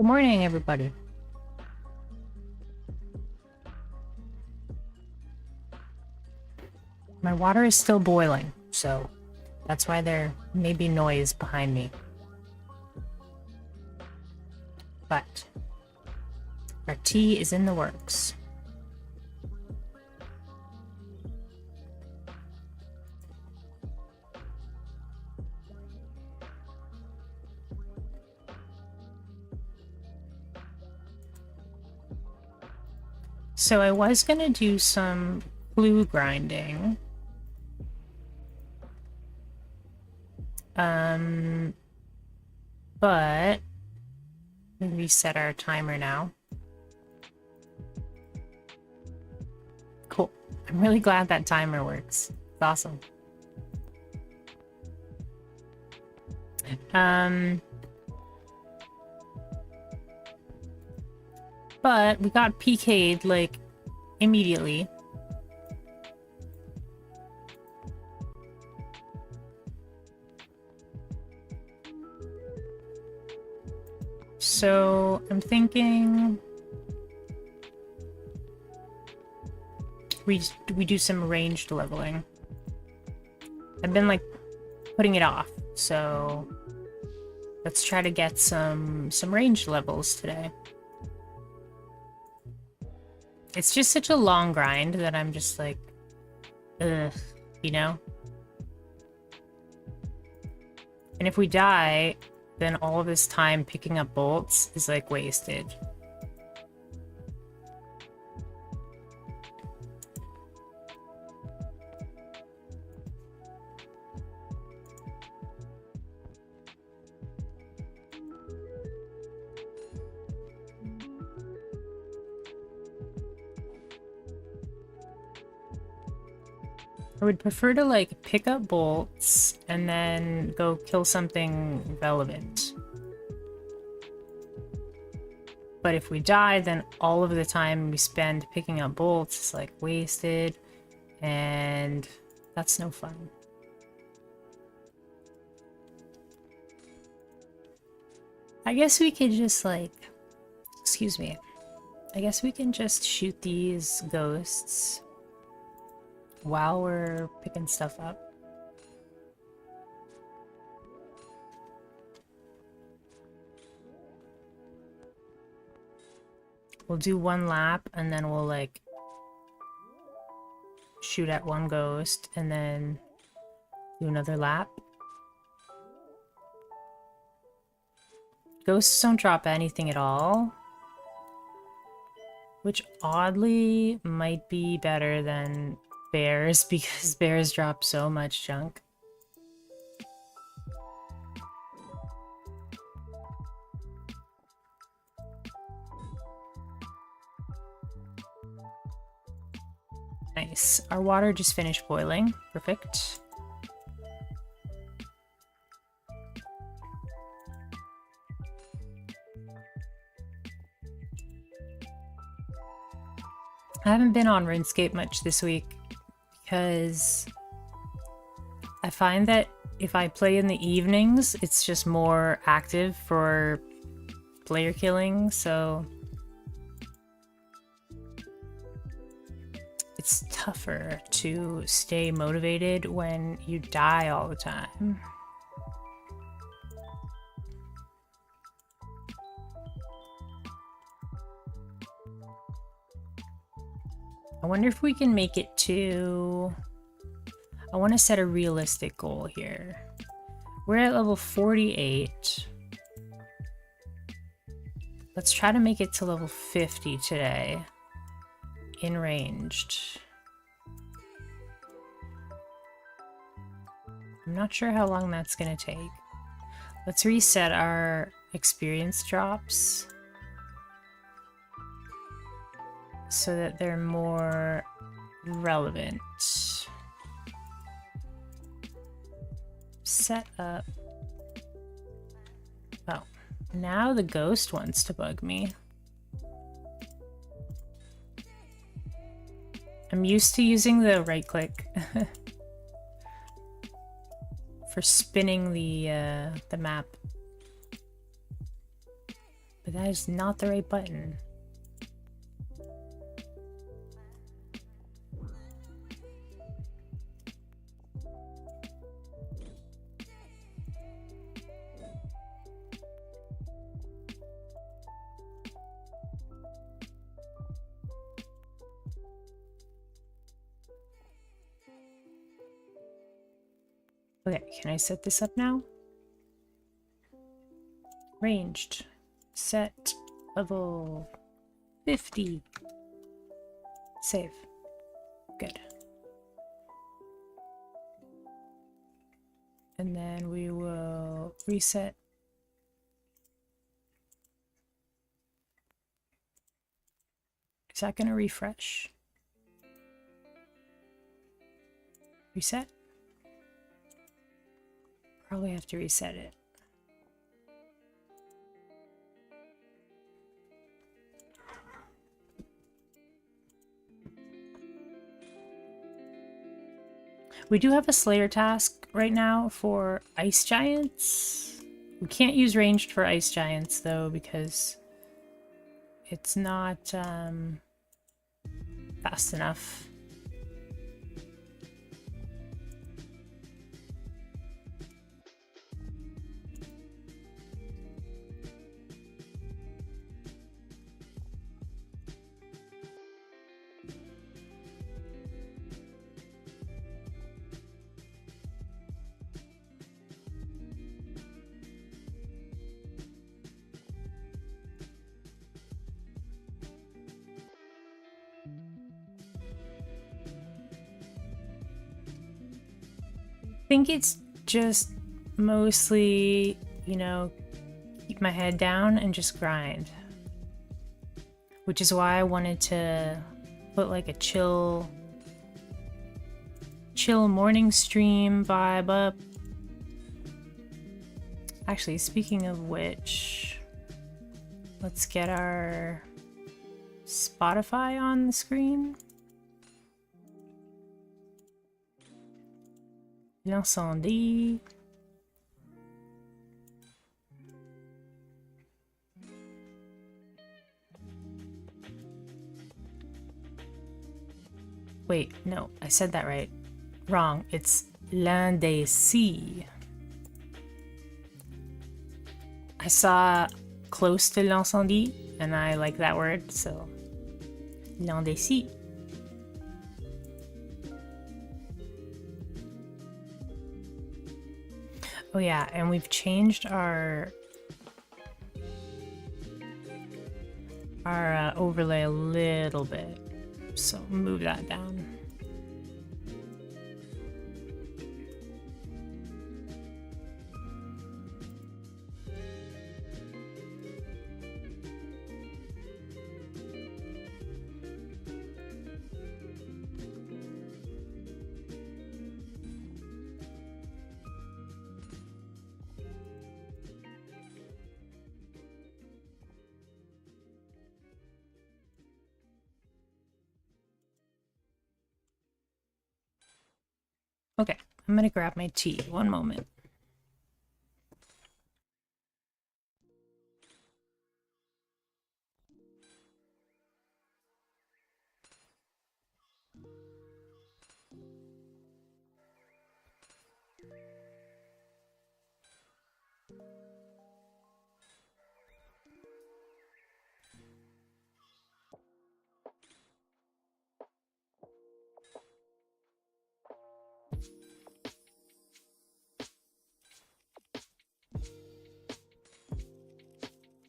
Good morning, everybody. My water is still boiling, so that's why there may be noise behind me. But our tea is in the works. So I was gonna do some glue grinding. But we reset our timer now. Cool. I'm really glad that timer works. It's awesome. But we got PK'd like immediately. So I'm thinking we do some ranged leveling. I've been like putting it off, so let's try to get some ranged levels today. It's just such a long grind that I'm just like, ugh, you know? And if we die, then all of this time picking up bolts is like wasted. I would prefer to like pick up bolts and then go kill something relevant. But if we die, then all of the time we spend picking up bolts is like wasted, and that's no fun. I guess we could just like, excuse me, I guess we can just shoot these ghosts while we're picking stuff up. We'll do one lap and then we'll like shoot at one ghost and then do another lap. Ghosts don't drop anything at all, which oddly might be better than bears because bears drop so much junk. Nice. Our water just finished boiling. Perfect. I haven't been on RuneScape much this week because I find that if I play in the evenings, it's just more active for player killing, so it's tougher to stay motivated when you die all the time. I wonder if we can make it to... I want to set a realistic goal here. We're at level 48. Let's try to make it to level 50 today. In ranged. I'm not sure how long that's gonna take. Let's reset our experience drops so that they're more relevant. Set up. Oh, now the ghost wants to bug me. I'm used to using the right click for spinning the map. But that is not the right button. Okay, can I set this up now? Ranged. Set. Level 50. Save. Good. And then we will reset. Is that going to refresh? Reset? Probably have to reset it. We do have a Slayer task right now for Ice Giants. We can't use ranged for Ice Giants though because it's not fast enough. I think it's just mostly, you know, keep my head down and just grind. Which is why I wanted to put like a chill morning stream vibe up. Actually, speaking of which, let's get our Spotify on the screen. L'incendie. Wait, no, I said that right. Wrong. It's l'indécis. I saw close to l'incendie and I like that word, so l'indécis. Oh yeah, and we've changed our overlay a little bit, so move that down. Okay, I'm gonna grab my tea. One moment.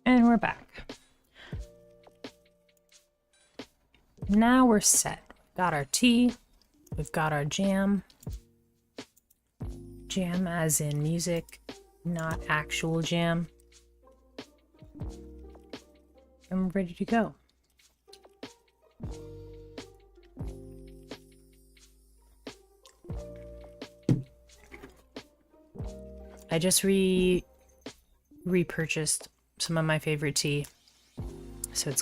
And we're back. Now we're set. Got our tea. We've got our jam. Jam as in music, not actual jam. And we're ready to go. I just repurchased some of my favorite tea, so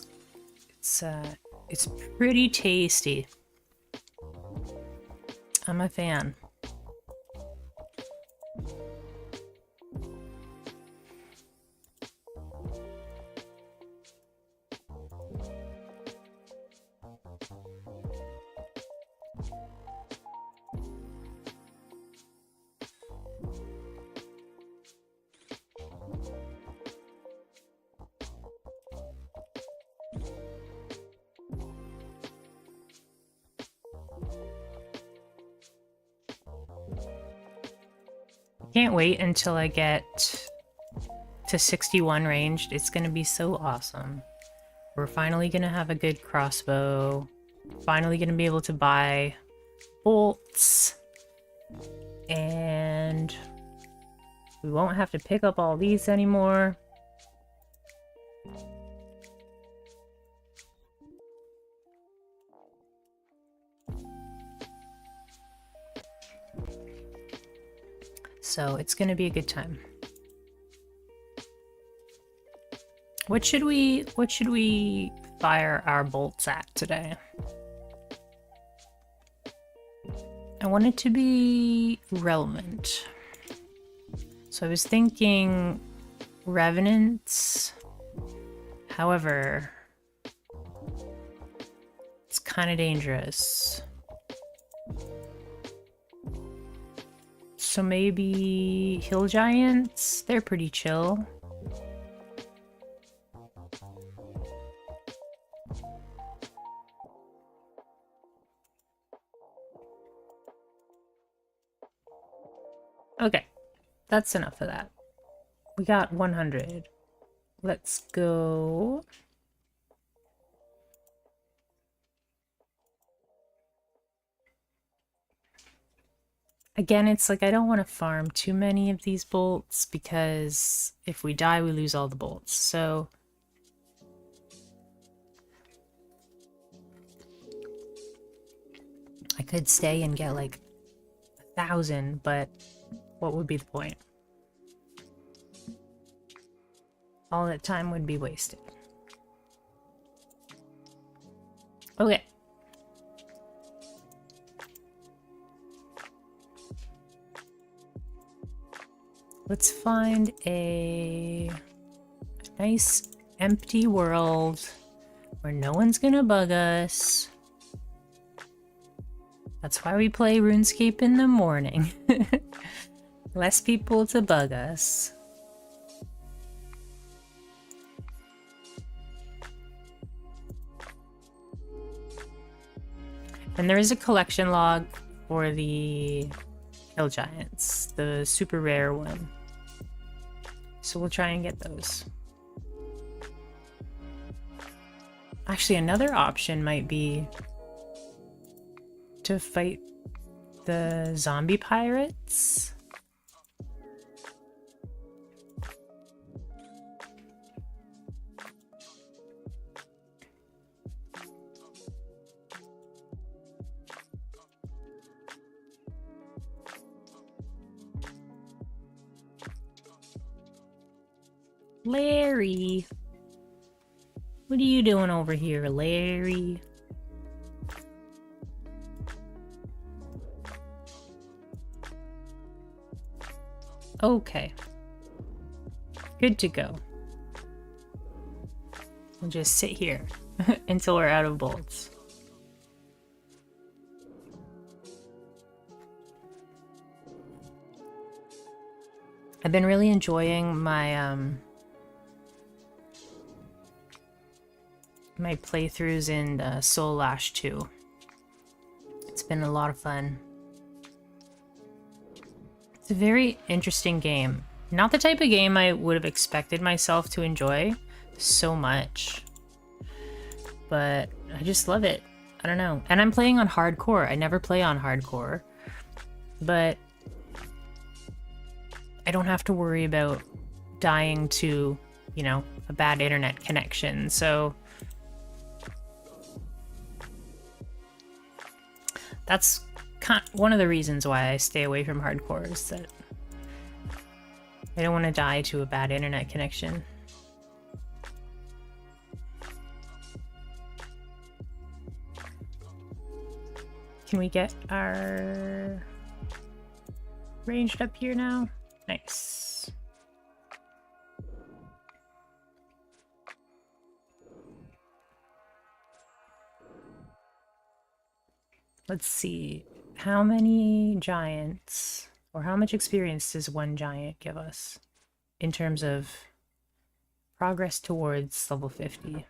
it's pretty tasty. I'm a fan. Can't wait until I get to 61 ranged. It's gonna be so awesome. We're finally gonna have a good crossbow. Finally gonna be able to buy bolts. And we won't have to pick up all these anymore. So it's gonna be a good time. What should we fire our bolts at today? I want it to be relevant. So I was thinking revenants. However, it's kind of dangerous. So maybe hill giants? They're pretty chill. Okay, that's enough of that. We got 100. Let's go. Again, it's like I don't want to farm too many of these bolts because if we die, we lose all the bolts. So I could stay and get like 1,000, but what would be the point? All that time would be wasted. Okay. Let's find a nice empty world where no one's gonna bug us. That's why we play RuneScape in the morning. Less people to bug us. And there is a collection log for the hill giants, the super rare one. So we'll try and get those. Actually, another option might be to fight the zombie pirates. Larry! What are you doing over here, Larry? Okay. Good to go. We'll just sit here until we're out of bolts. I've been really enjoying my my playthroughs in Soul Ash 2. It's been a lot of fun. It's a very interesting game. Not the type of game I would have expected myself to enjoy so much. But I just love it. I don't know. And I'm playing on hardcore. I never play on hardcore. But I don't have to worry about dying to, you know, a bad internet connection. So that's one of the reasons why I stay away from hardcore, is that I don't want to die to a bad internet connection. Can we get our ranged up here now? Nice. Let's see. How many giants, or how much experience does one giant give us in terms of progress towards level 50? God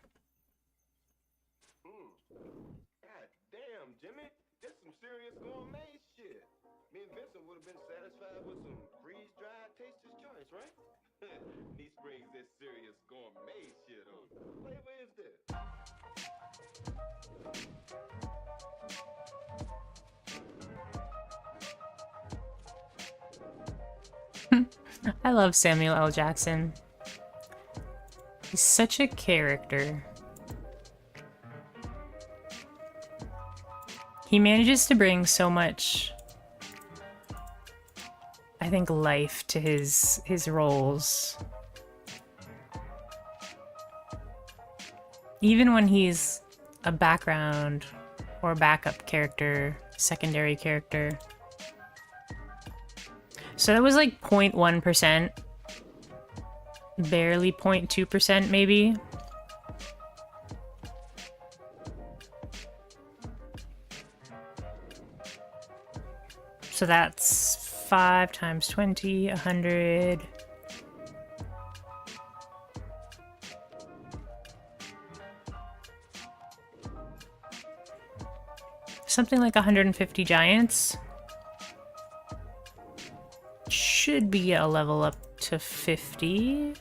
damn, Jimmy. This some serious gourmet shit. Me and Vincent would have been satisfied with some freeze I love Samuel L. Jackson. He's such a character. He manages to bring so much, I think, life to his roles. Even when he's a background or backup character, secondary character. So that was like 0.1%. Barely 0.2% maybe. So that's 5 times 20, 100. Something like 150 giants. Should be a level up to 50.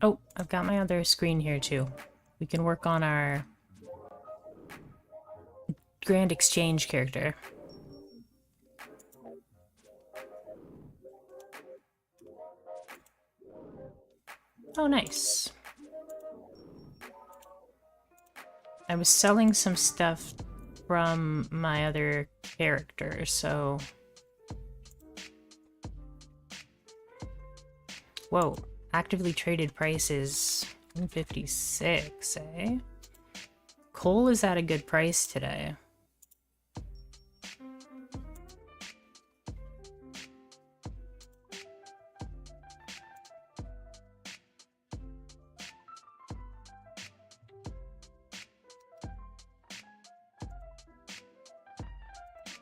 Oh, I've got my other screen here too. We can work on our Grand Exchange character. Oh, nice. I was selling some stuff from my other character, so... Whoa, actively traded price is 156, eh? Coal is at a good price today.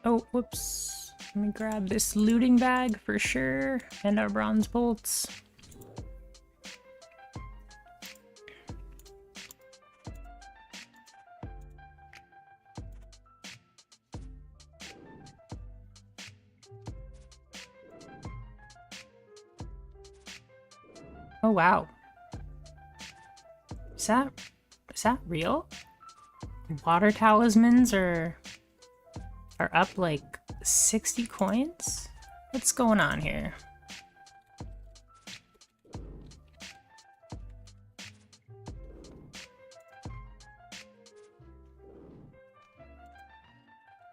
Oh, whoops. Let me grab this looting bag for sure, and our bronze bolts. Oh wow. Is that real? Water talismans are up like 60 coins? What's going on here?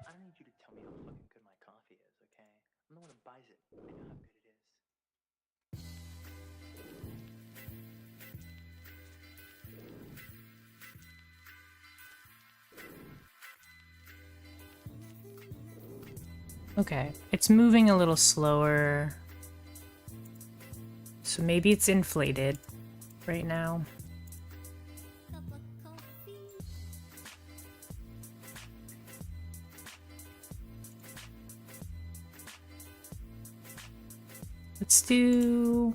I don't need you to tell me how fucking good my coffee is, okay? I'm the one who buys it. I know how good it is. Okay, it's moving a little slower. So maybe it's inflated right now. Let's do...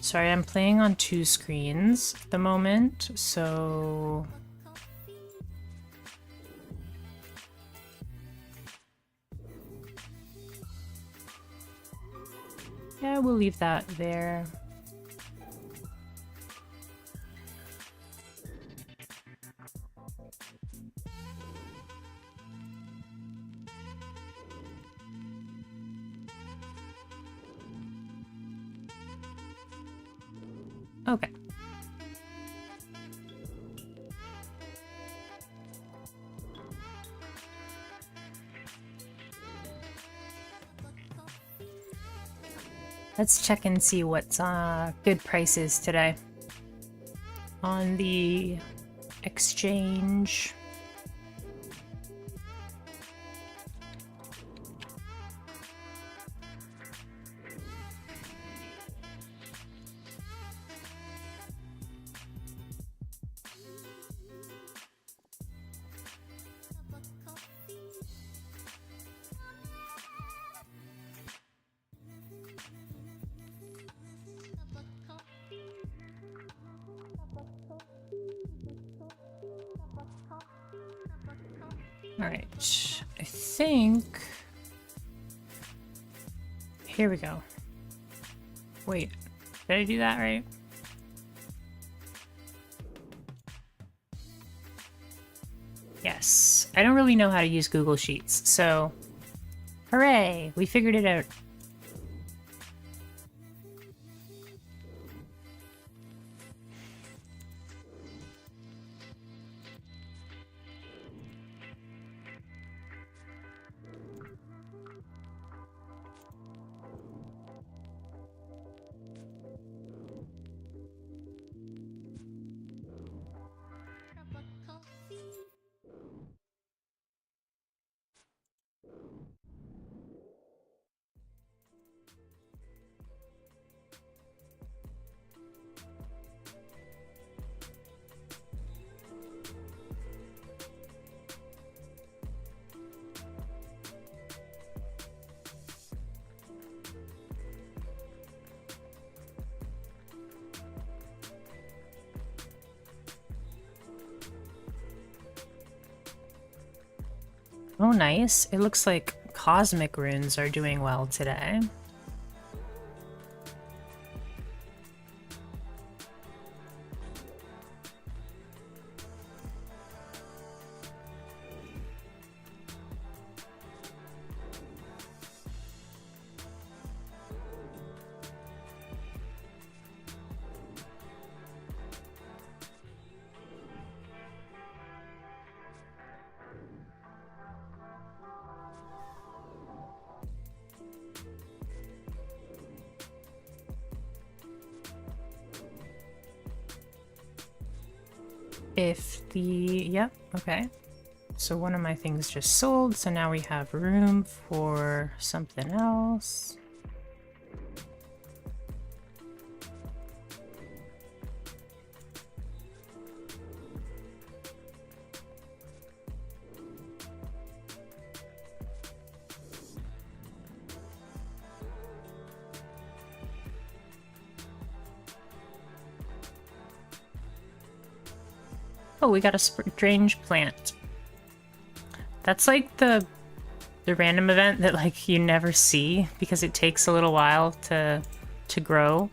Sorry, I'm playing on 2 screens at the moment, so... Yeah, we'll leave that there. Okay. Let's check and see what's good prices today on the exchange. Alright, I think... Here we go. Wait, did I do that right? Yes, I don't really know how to use Google Sheets, so hooray, we figured it out. Oh, nice. It looks like cosmic runes are doing well today. Yep, okay. So one of my things just sold, so now we have room for something else. Oh, we got a strange plant. That's like the random event that like you never see because it takes a little while to grow.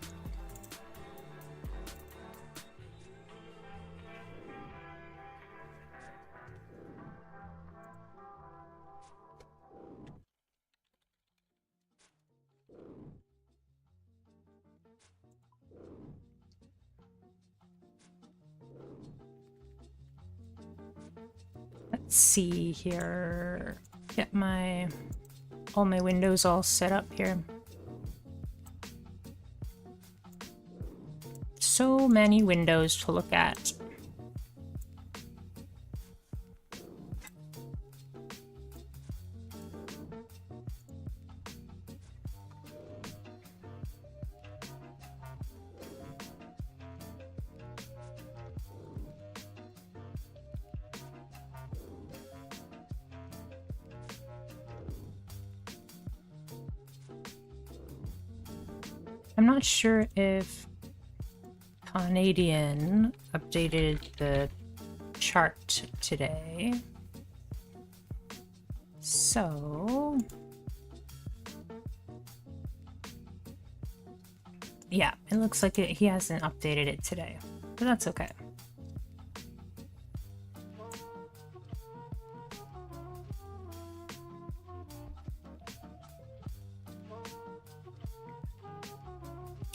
Let's see here. Get all my windows all set up here. So many windows to look at. I'm not sure if Canadian updated the chart today. So... yeah, it looks like he hasn't updated it today, but that's okay.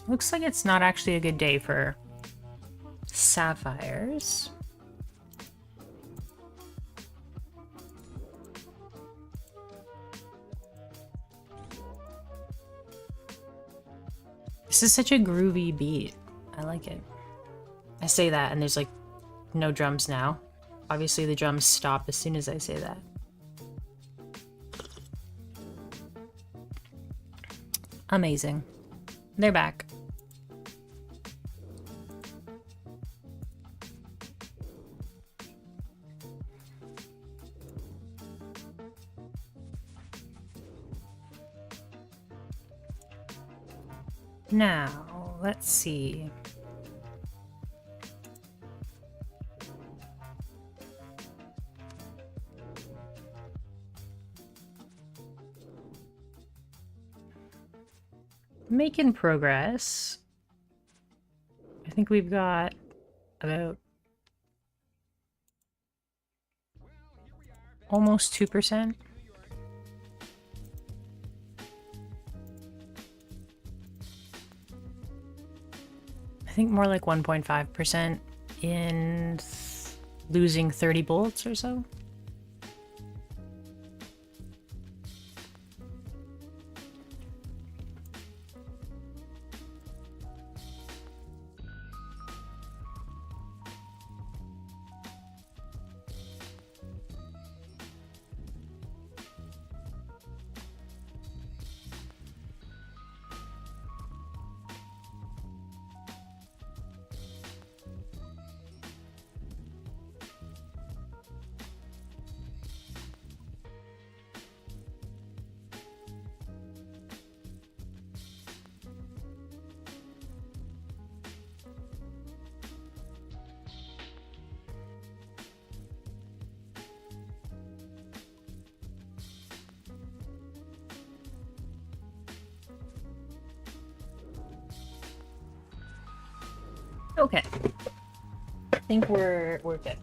Looks like it's not actually a good day for sapphires. This is such a groovy beat. I like it. I say that and there's like no drums now. Obviously the drums stop as soon as I say that. Amazing. They're back. Now, let's see. making progress. I think we've got about almost 2%. I think more like 1.5% in losing 30 bolts or so. Okay. I think we're good.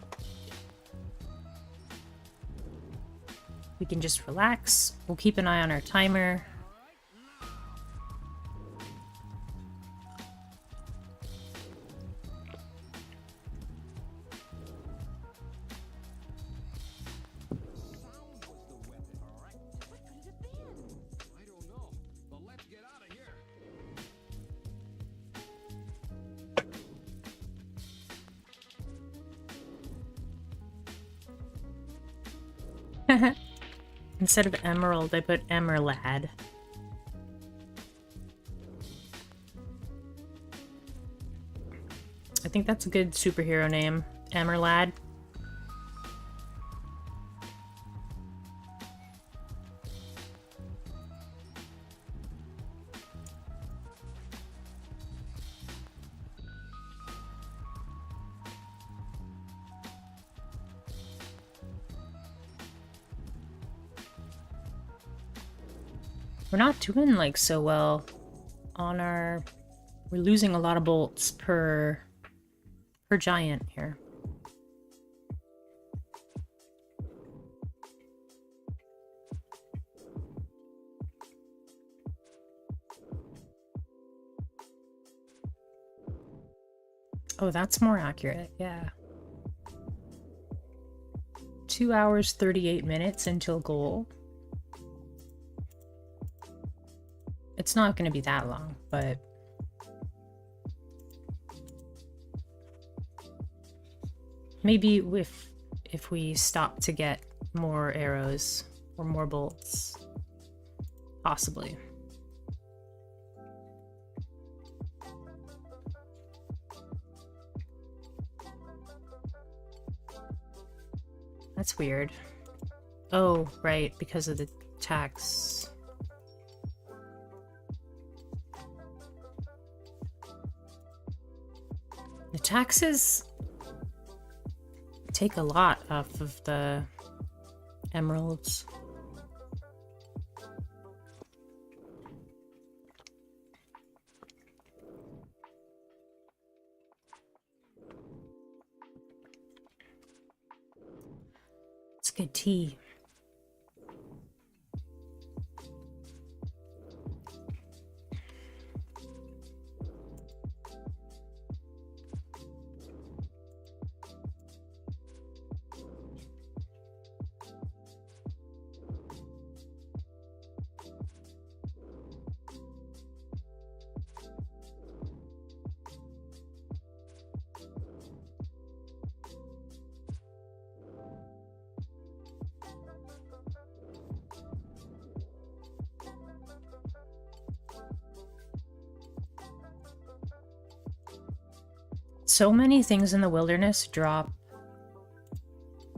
We can just relax. We'll keep an eye on our timer. Instead of emerald, I put emerlad. I think that's a good superhero name. Emerlad. We're not doing like so well on our... We're losing a lot of bolts per giant here. Oh, that's more accurate, yeah. 2 hours, 38 minutes until goal. It's not going to be that long, but... Maybe if we stop to get more arrows or more bolts. Possibly. That's weird. Oh, right, because of the tax. The taxes take a lot off of the emeralds. It's good tea. So many things in the wilderness drop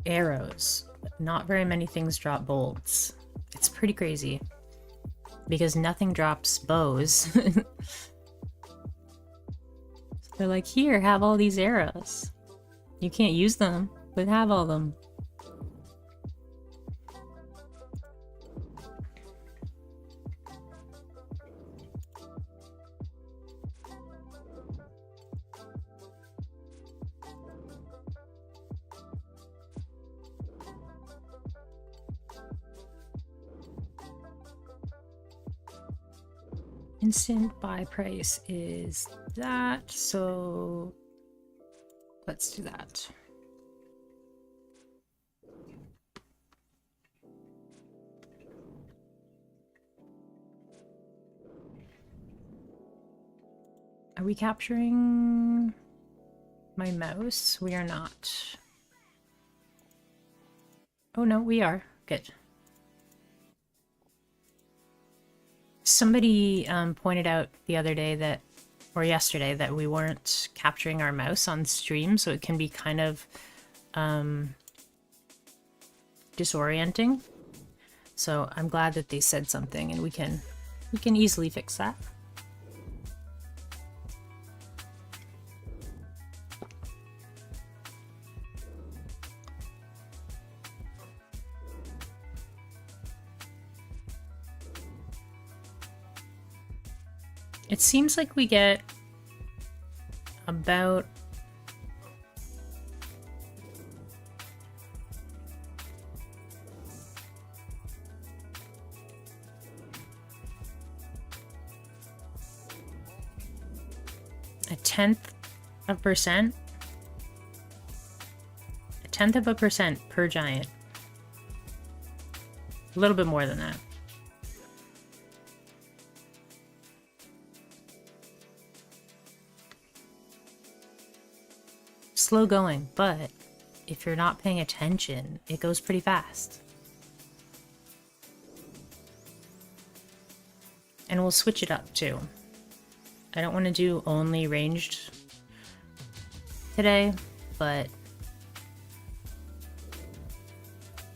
arrows. Not very many things drop bolts. It's pretty crazy. Because nothing drops bows. They're like, here, have all these arrows. You can't use them, but have all them. instant buy price is that, so let's do that. Are we capturing my mouse? We are not. Oh no, we are. Good. Somebody pointed out the other day that, or yesterday, that we weren't capturing our mouse on stream, so it can be kind of disorienting. So I'm glad that they said something, and we can easily fix that. It seems like we get about a tenth of a percent per giant. A little bit more than that. Slow going, but if you're not paying attention, it goes pretty fast. And we'll switch it up too. I don't want to do only ranged today, but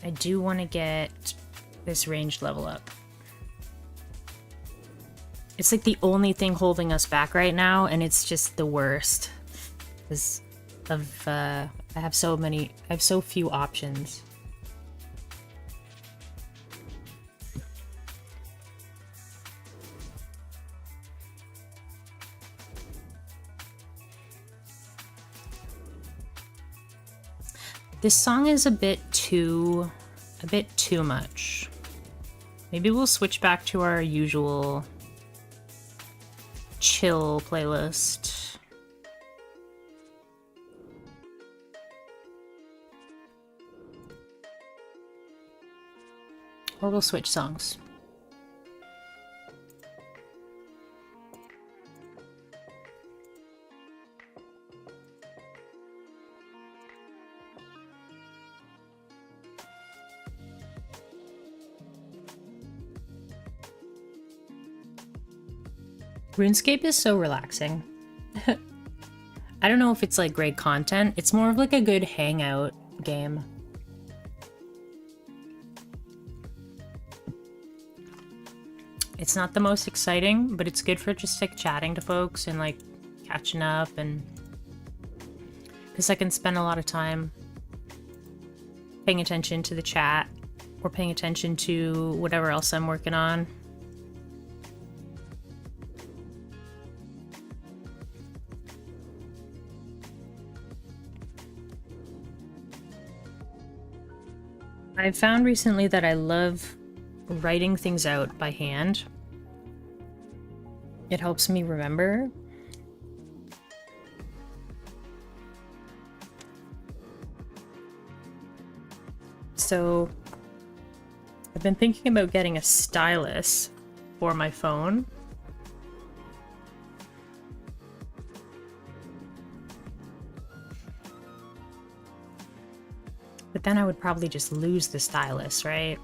I do want to get this ranged level up. It's like the only thing holding us back right now, and it's just the worst. Because I have so few options. This song is a bit too much. Maybe we'll switch back to our usual chill playlist. Or we'll switch songs. RuneScape is so relaxing. I don't know if it's like great content. It's more of like a good hangout game. It's not the most exciting, but it's good for just like chatting to folks and like catching up, and because I can spend a lot of time paying attention to the chat or paying attention to whatever else I'm working on. I've found recently that I love writing things out by hand. It helps me remember. So I've been thinking about getting a stylus for my phone. But then I would probably just lose the stylus, right?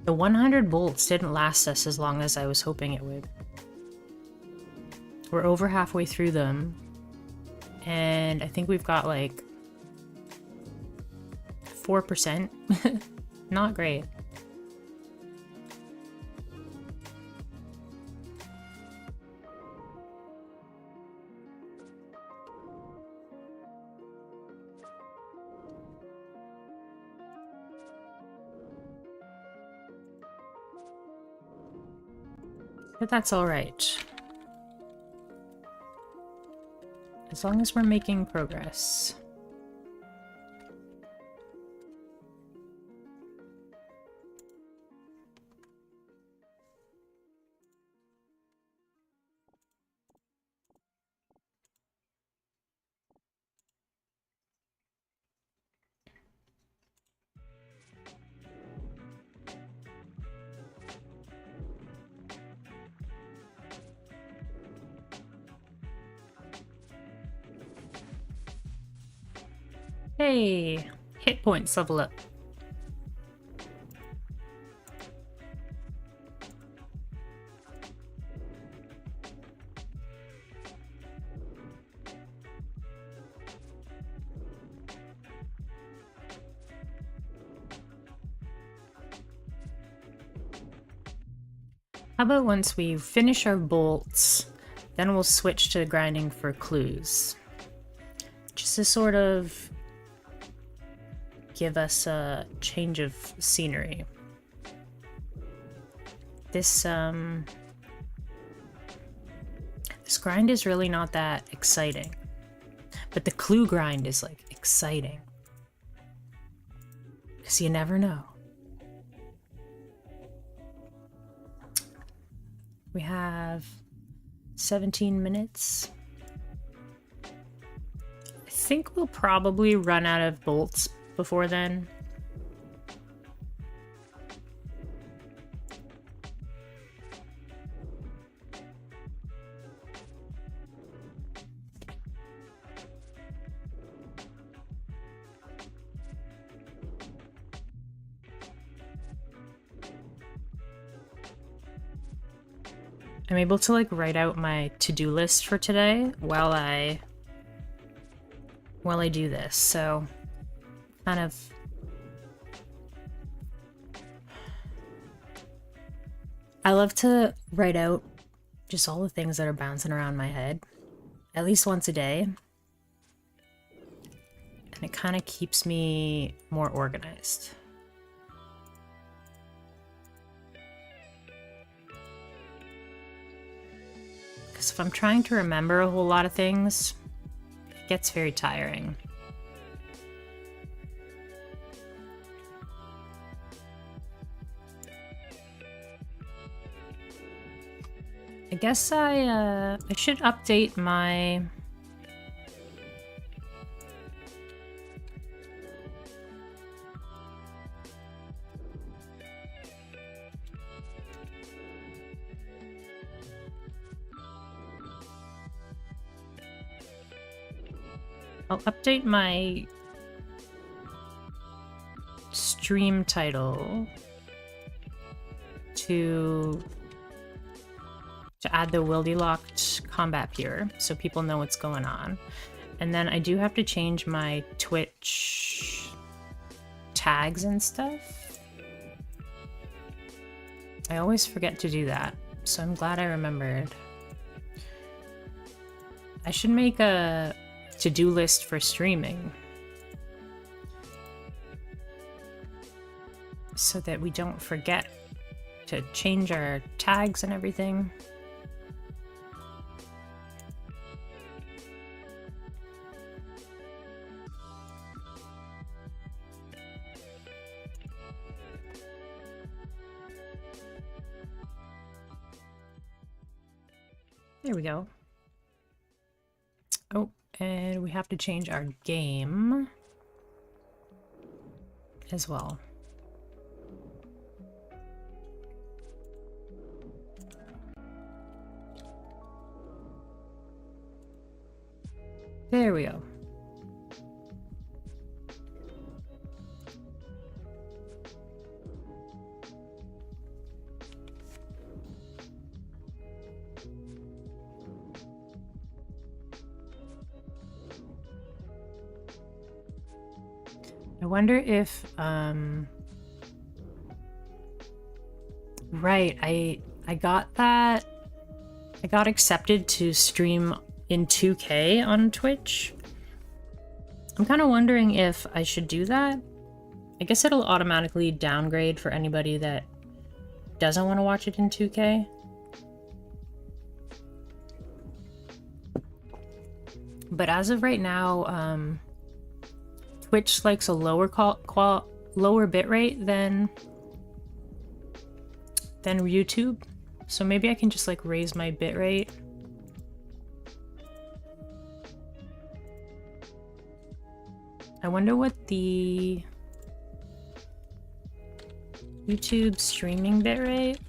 The 100 bolts didn't last us as long as I was hoping it would. We're over halfway through them, and I think we've got like 4%. Not great. But that's alright. As long as we're making progress. Hey, hit points level up. How about once we finish our bolts, then we'll switch to grinding for clues. Just to sort of give us a change of scenery. This grind is really not that exciting, but the clue grind is like exciting. Because you never know. We have 17 minutes. I think we'll probably run out of bolts before then. I'm able to like write out my to-do list for today while I do this, so kind of I love to write out just all the things that are bouncing around my head at least once a day, and it kind of keeps me more organized. Because if I'm trying to remember a whole lot of things, it gets very tiring. I guess I should update my I'll update my stream title to add the Wildy locked combat here so people know what's going on. And then I do have to change my Twitch tags and stuff. I always forget to do that, so I'm glad I remembered. I should make a to-do list for streaming so that we don't forget to change our tags and everything. There we go. Oh, and we have to change our game as well. There we go. I wonder if, right, I got that, I got accepted to stream in 2K on Twitch. I'm kind of wondering if I should do that. I guess it'll automatically downgrade for anybody that doesn't want to watch it in 2K. But as of right now, Twitch likes a lower lower bitrate than YouTube. So maybe I can just like raise my bitrate. I wonder what the YouTube streaming bitrate.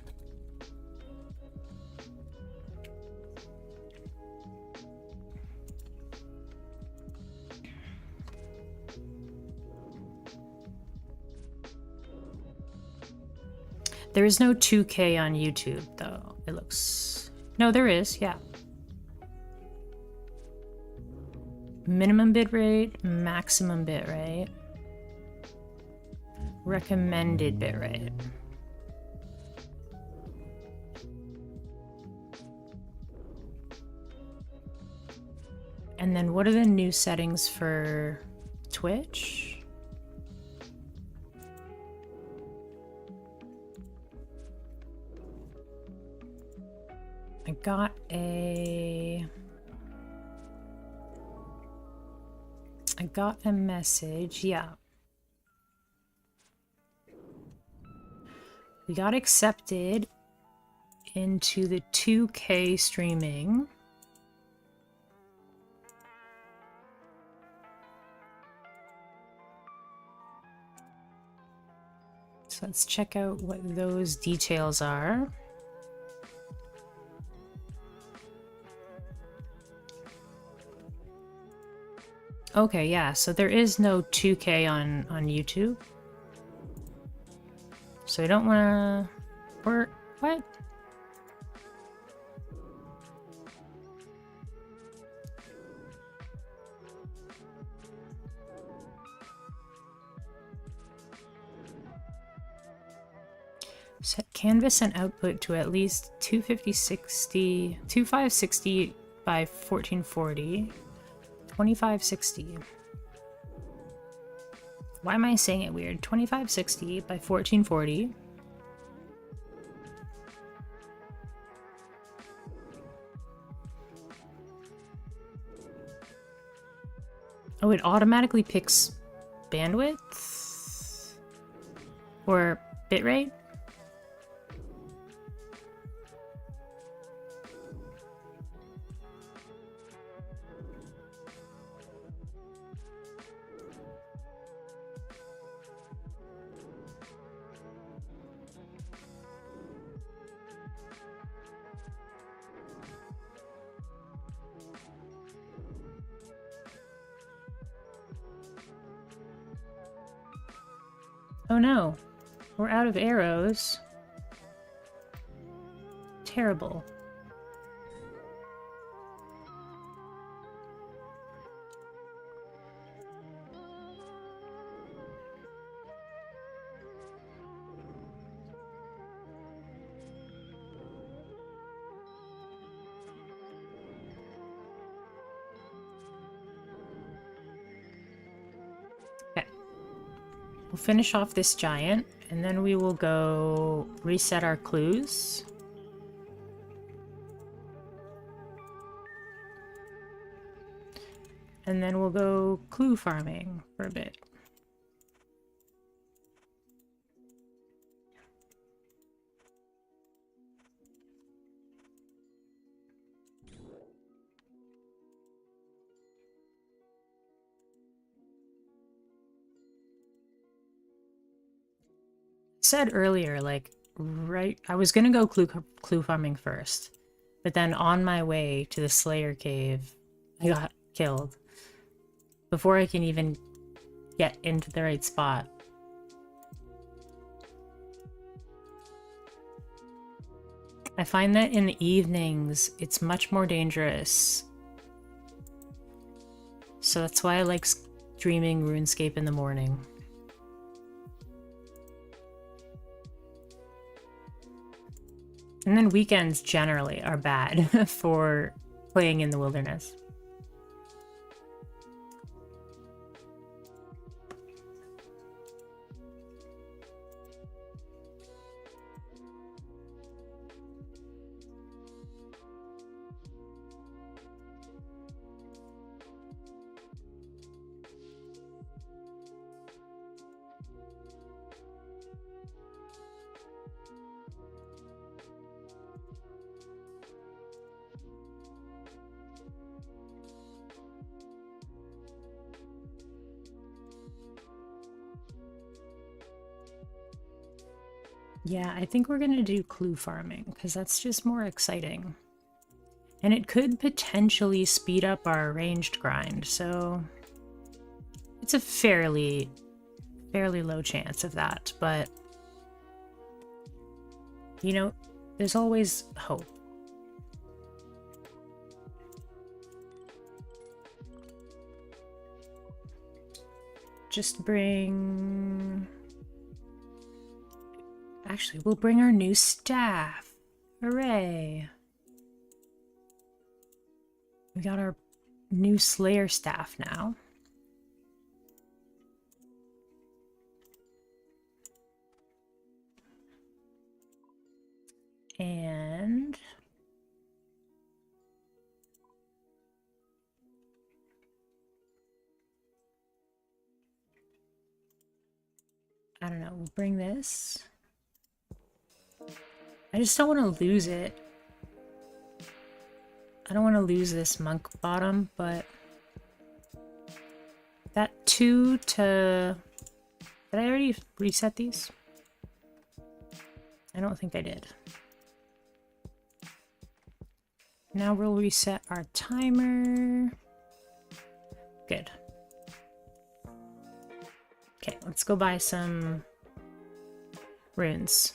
There is no 2K on YouTube though. It looks... No, there is, yeah. Minimum bitrate, maximum bitrate, recommended bitrate. And then what are the new settings for Twitch? I got a message, yeah. We got accepted into the 2K streaming. So let's check out what those details are. Okay, yeah, so there is no 2K on YouTube. So I don't wanna... Or... What? Set canvas and output to at least 2560 by 1440. 2560. Why am I saying it weird? 2560 by 1440. Oh, it automatically picks bandwidth? Or bitrate? Oh no, we're out of arrows. Terrible. We'll finish off this giant, and then we will go reset our clues. And then we'll go clue farming for a bit. Said earlier, like, I was gonna go clue farming first, but then on my way to the Slayer Cave, I got killed before I can even get into the right spot. I find that in the evenings, it's much more dangerous. So that's why I like streaming RuneScape in the morning. And then weekends generally are bad for playing in the wilderness. Yeah, I think we're gonna do clue farming because that's just more exciting. And it could potentially speed up our ranged grind, so it's a fairly low chance of that, but you know, there's always hope. Just bring... Actually, we'll bring our new staff. Hooray! We got our new Slayer staff now. And... I don't know, we'll bring this. I just don't want to lose it. I don't want to lose this monk bottom, but that 2 to... Did I already reset these? I don't think I did. Now we'll reset our timer. Good. Okay, let's go buy some runes.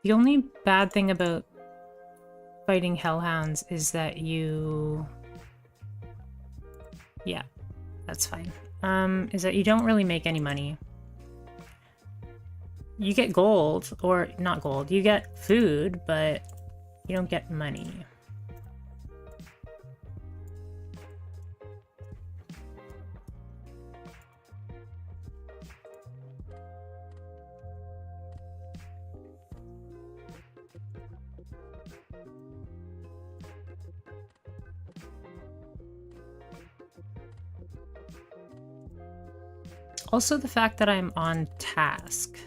The only bad thing about fighting hellhounds is that you... Yeah, that's fine. Is that you don't really make any money. You get gold, or not gold, you get food, but you don't get money. Also, the fact that I'm on task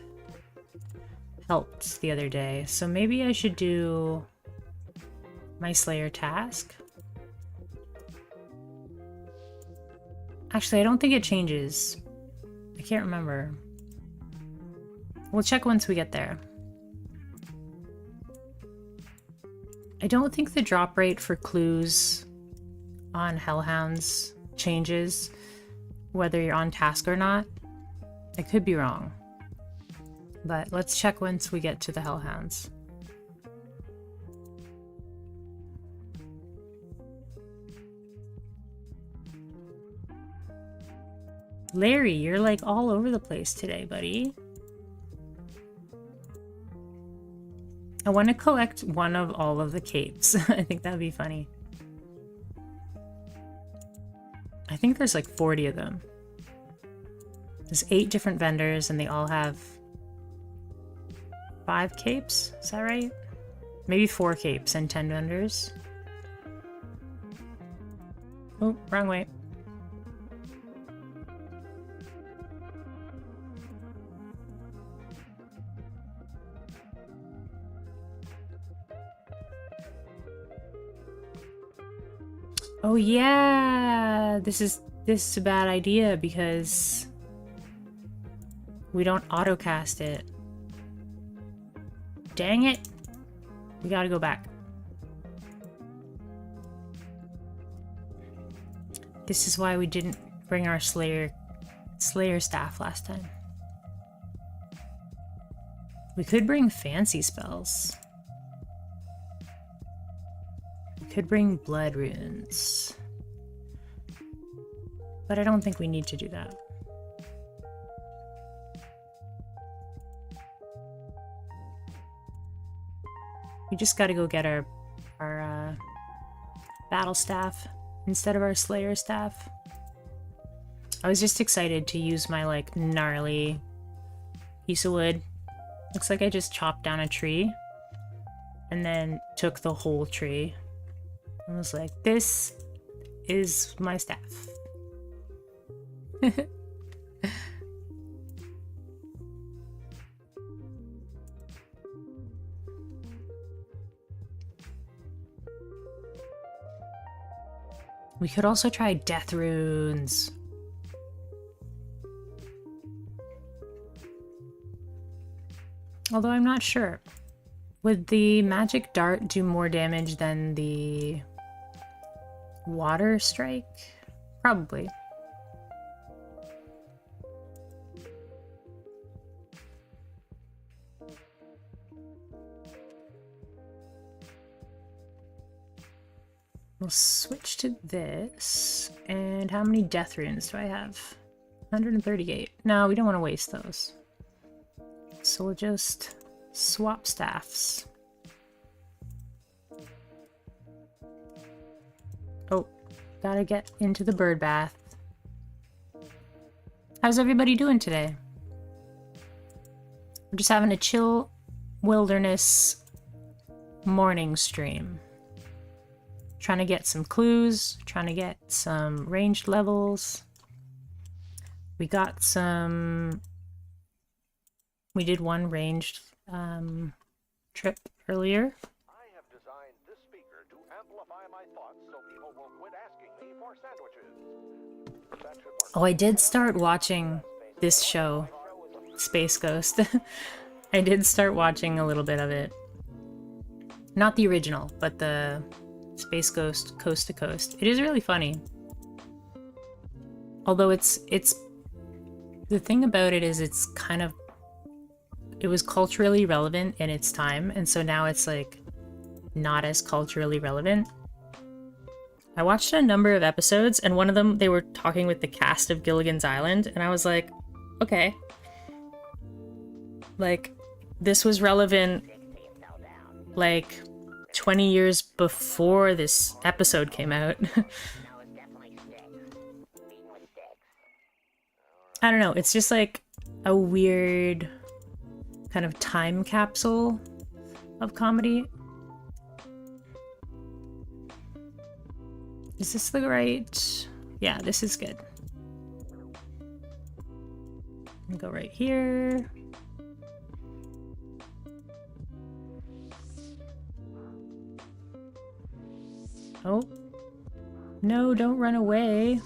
helped the other day, so maybe I should do my Slayer task. Actually, I don't think it changes. I can't remember. We'll check once we get there. I don't think the drop rate for clues on hellhounds changes whether you're on task or not. I could be wrong, but let's check once we get to the hellhounds. Larry, you're like all over the place today, buddy. I want to collect one of all of the capes. I think that'd be funny. I think there's like 40 of them. There's 8 different vendors and they all have 5 capes, is that right? Maybe 4 capes and 10 vendors. Oh, wrong way. Oh yeah, this is a bad idea because we don't autocast it. Dang it. We gotta go back. This is why we didn't bring our Slayer staff last time. We could bring fancy spells. We could bring blood runes. But I don't think we need to do that. We just gotta go get our battle staff instead of our Slayer staff. I was just excited to use my like gnarly piece of wood. Looks like I just chopped down a tree and then took the whole tree. I was like, this is my staff. We could also try death runes. Although I'm not sure. Would the magic dart do more damage than the water strike? Probably. We'll switch to this. And how many death runes do I have? 138. No, we don't want to waste those. So we'll just swap staffs. Oh, gotta get into the bird bath. How's everybody doing today? We're just having a chill wilderness morning stream. Trying to get some clues, trying to get some ranged levels. We got some... We did one ranged trip earlier. I have designed this speaker to amplify my thoughts so people will quit asking me for sandwiches. That should work. Oh, I did start watching this show, Space Ghost. I did start watching a little bit of it. Not the original, but the Space Ghost Coast to Coast. It is really funny. Although it's the thing about it is it's kind of, it was culturally relevant in its time, and so now it's like not as culturally relevant. I watched a number of episodes, and one of them they were talking with the cast of Gilligan's Island, and I was like, okay. Like, this was relevant like 20 years before this episode came out. I don't know, it's just like a weird kind of time capsule of comedy. Is this the right? Yeah, this is good. I'll go right here. Oh. No, don't run away.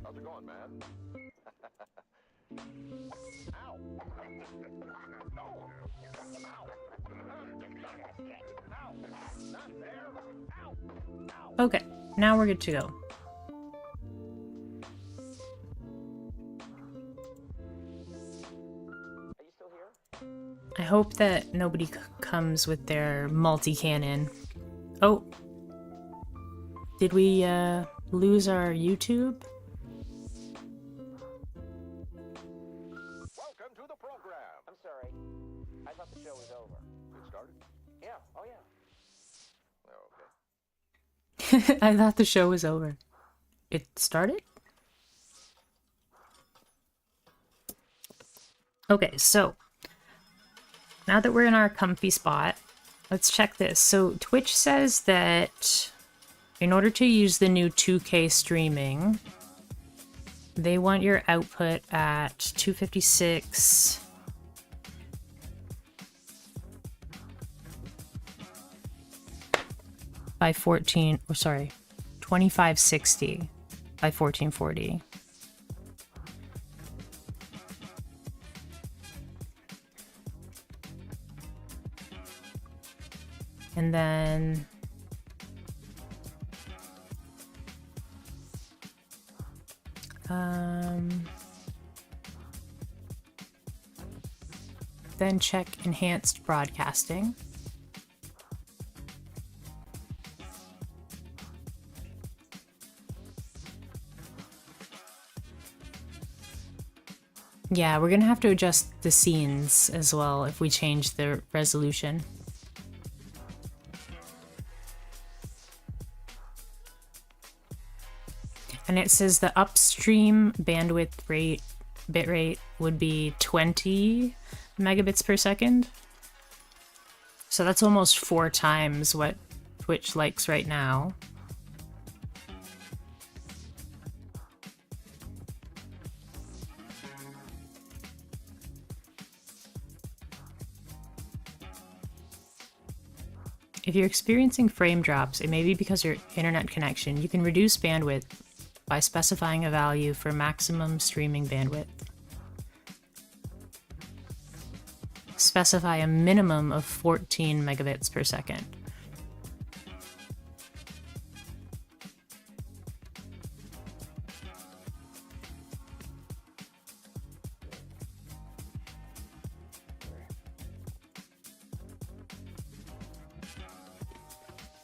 How's it going, man? Ow! Ow! Not there! Ow! Ow! Okay, now we're good to go. Are you still here? I hope that nobody comes with their multi-cannon. Oh. Did we lose our YouTube? Welcome to the program. I'm sorry. I thought the show was over. It started? Yeah. Oh yeah. Oh, okay. I thought the show was over. It started? Okay, so now that we're in our comfy spot, let's check this. So Twitch says that in order to use the new 2K streaming, they want your output at 256 by 14, or sorry, 2560 by 1440. And then then check enhanced broadcasting. Yeah, we're gonna have to adjust the scenes as well if we change the resolution. And it says the upstream bandwidth rate, bitrate, would be 20 megabits per second. So that's almost 4 times what Twitch likes right now. If you're experiencing frame drops, it may be because your internet connection. You can reduce bandwidth by specifying a value for maximum streaming bandwidth. Specify a minimum of 14 megabits per second.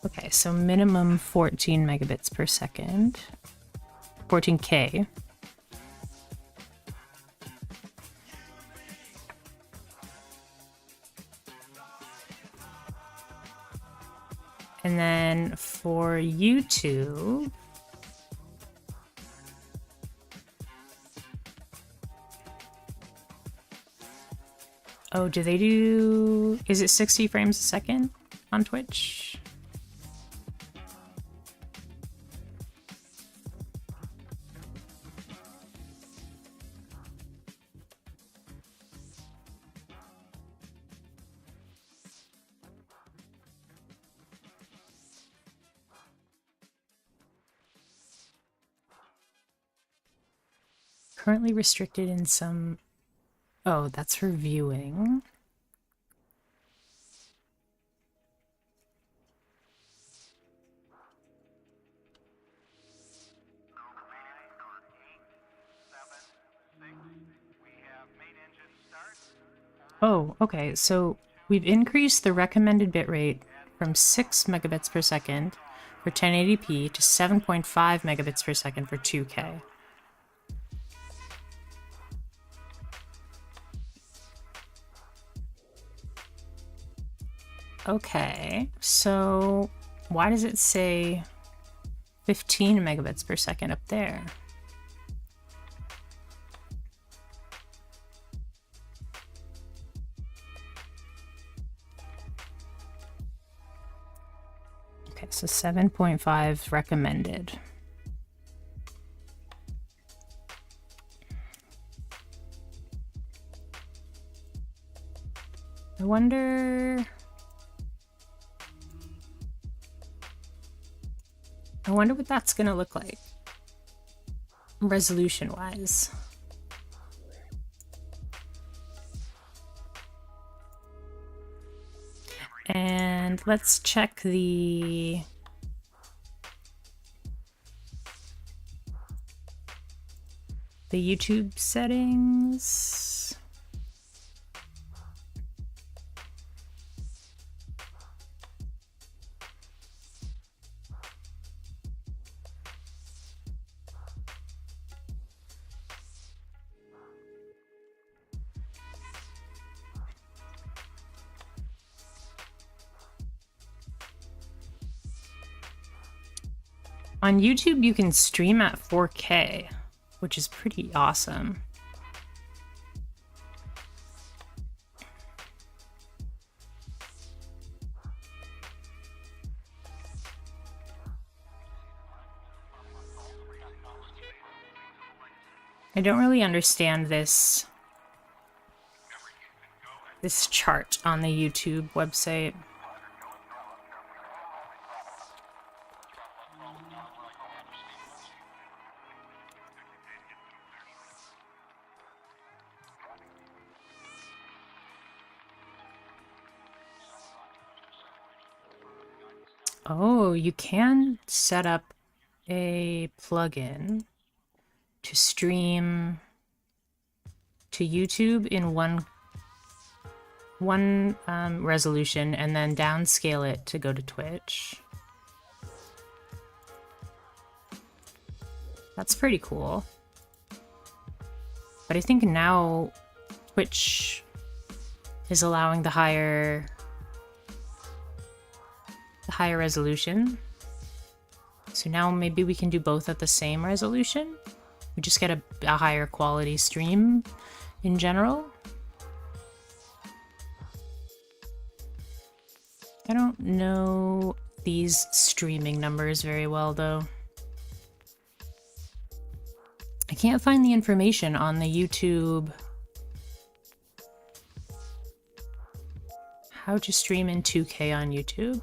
Okay, so minimum 14 megabits per second. 14K. And then for YouTube, oh, do they do, is it 60 frames a second on Twitch? Currently restricted in some... Oh, that's for viewing. Oh, okay, so we've increased the recommended bitrate from 6 megabits per second for 1080p to 7.5 megabits per second for 2K. Okay, so why does it say 15 megabits per second up there? Okay, so 7.5 recommended. I wonder what that's gonna look like resolution-wise. And let's check the YouTube settings. On YouTube, you can stream at 4K, which is pretty awesome. I don't really understand this chart on the YouTube website. Oh, you can set up a plugin to stream to YouTube in one resolution and then downscale it to go to Twitch. That's pretty cool. But I think now Twitch is allowing the higher resolution. So now maybe we can do both at the same resolution. We just get a higher quality stream in general. I don't know these streaming numbers very well though. I can't find the information on the YouTube how to stream in 2K on YouTube.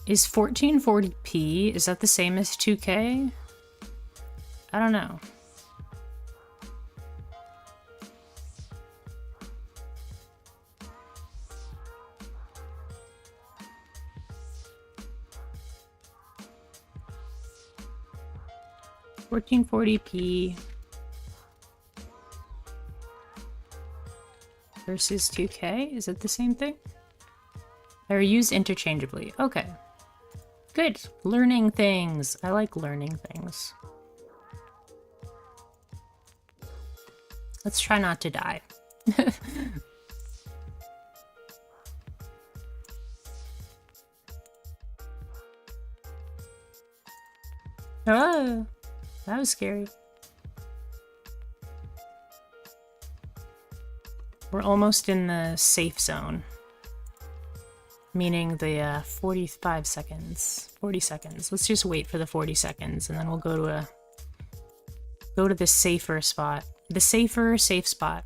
Is 1440p, is that the same as 2K? I don't know. $1440p versus 2K, is it the same thing? They're used interchangeably. Okay. Good. Learning things. I like learning things. Let's try not to die. Oh, that was scary. We're almost in the safe zone. Meaning the 45 seconds. 40 seconds. Let's just wait for the 40 seconds and then we'll go to the safer spot. The safe spot.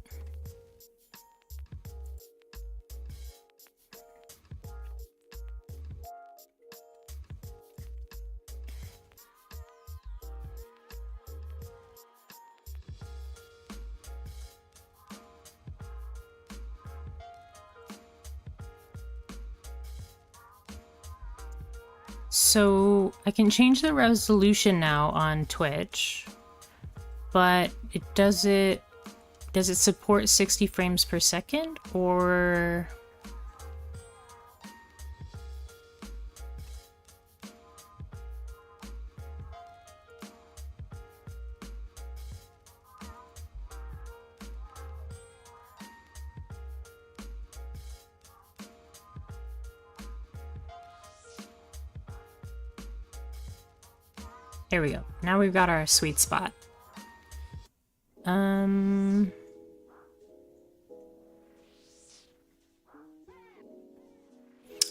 So I can change the resolution now on Twitch, but does it support 60 frames per second or? There we go. Now we've got our sweet spot. I'm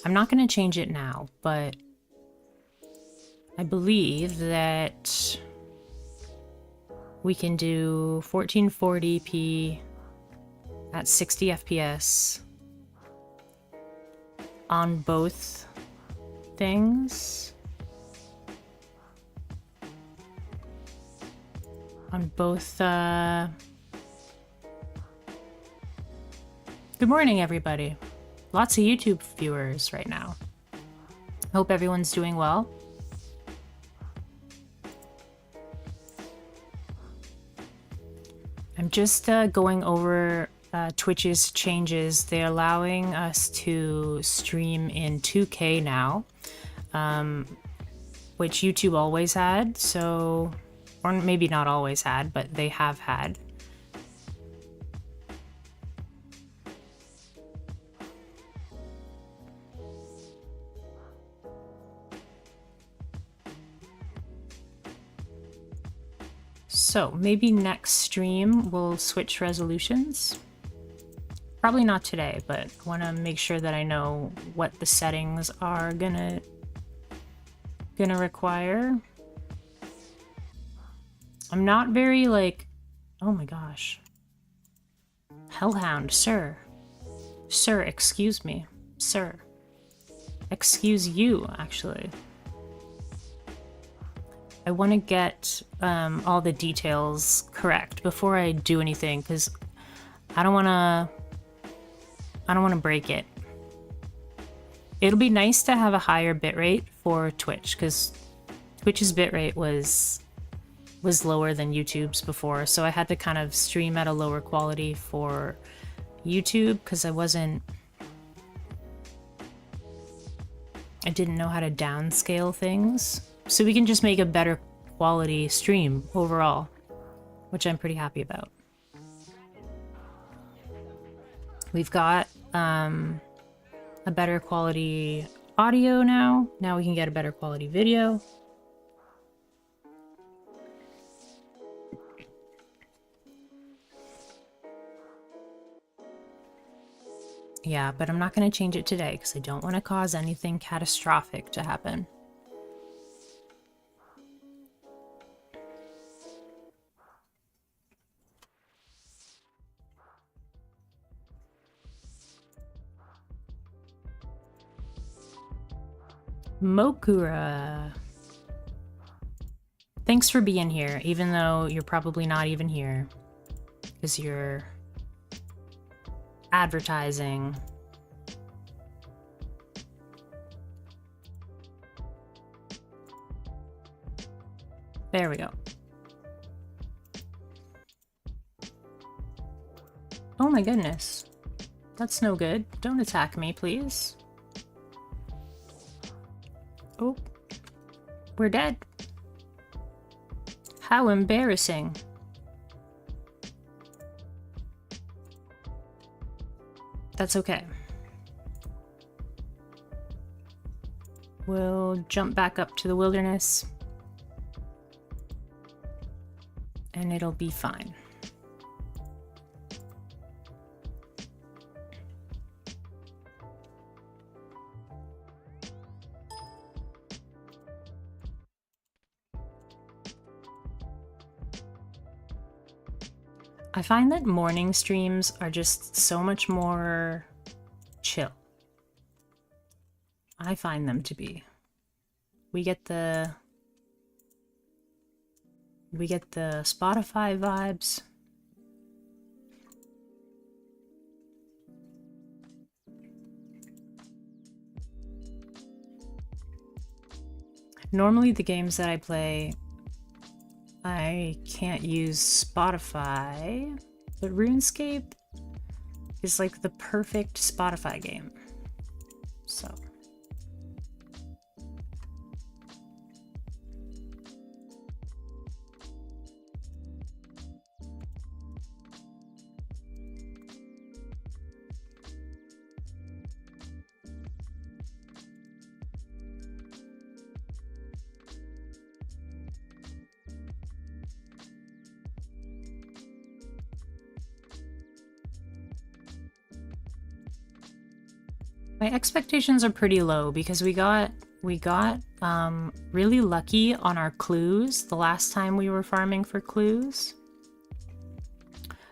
not going to change it now, but I believe that we can do 1440p at 60 FPS on both things. On both, Good morning, everybody. Lots of YouTube viewers right now. Hope everyone's doing well. I'm just going over Twitch's changes. They're allowing us to stream in 2K now, which YouTube always had, so... Or maybe not always had, but they have had. So maybe next stream we'll switch resolutions. Probably not today, but I want to make sure that I know what the settings are gonna require. I'm not very, like... Oh my gosh. Hellhound, sir. Sir, excuse me. Sir. Excuse you, actually. I want to get all the details correct before I do anything, because I don't want to break it. It'll be nice to have a higher bitrate for Twitch, because Twitch's bitrate was lower than YouTube's before, so I had to kind of stream at a lower quality for YouTube because I didn't know how to downscale things. So we can just make a better quality stream overall, which I'm pretty happy about. We've got a better quality audio now. Now we can get a better quality video. Yeah, but I'm not going to change it today because I don't want to cause anything catastrophic to happen. Mokura. Thanks for being here, even though you're probably not even here. Because you're advertising. There we go. Oh my goodness. That's no good. Don't attack me, please. Oh. We're dead. How embarrassing. That's okay. We'll jump back up to the wilderness. And it'll be fine. I find that morning streams are just so much more chill. I find them to be. We get the Spotify vibes. Normally the games that I play, I can't use Spotify, but RuneScape is like the perfect Spotify game. So. My expectations are pretty low because we got really lucky on our clues the last time we were farming for clues.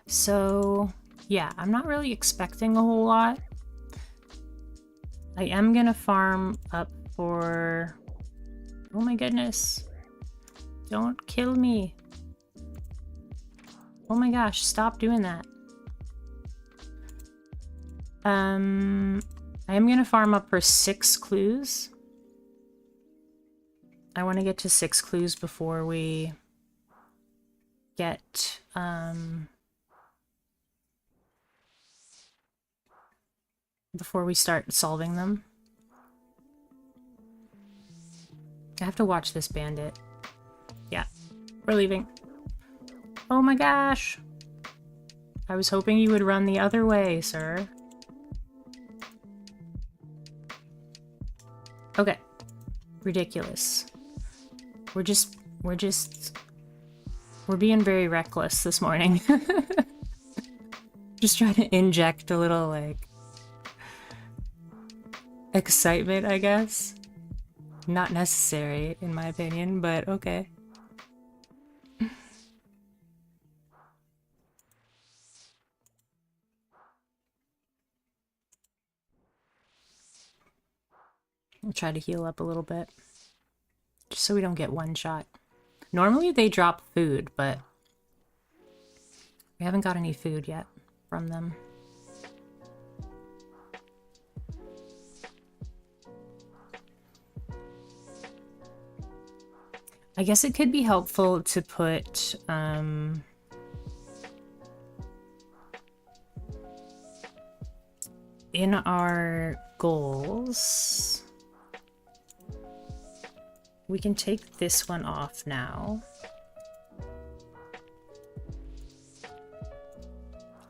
So yeah, I'm not really expecting a whole lot. I am gonna farm up for... Oh my goodness. Don't kill me. Oh my gosh, stop doing that. I am gonna farm up for 6 clues. I want to get to 6 clues before we get before we start solving them. I have to watch this bandit. Yeah, we're leaving. Oh my gosh! I was hoping you would run the other way, sir. Okay. Ridiculous. We're being very reckless this morning. Just trying to inject a little, like, excitement, I guess. Not necessary, in my opinion, but okay. I'll try to heal up a little bit. Just so we don't get one shot. Normally they drop food, but we haven't got any food yet from them. I guess it could be helpful to put in our goals. We can take this one off now.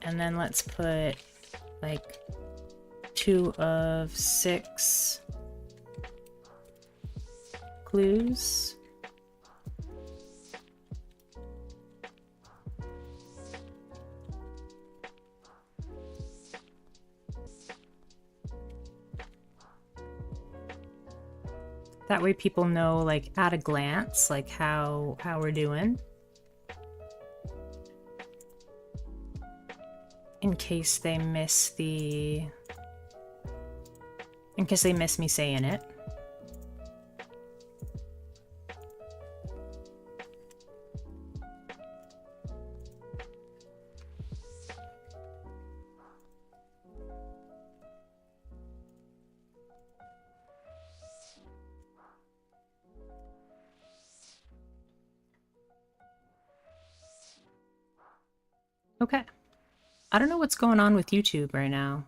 And then let's put like 2 of 6 clues. That way people know, like, at a glance, like, how we're doing. In case they miss me saying it. Okay. I don't know what's going on with YouTube right now.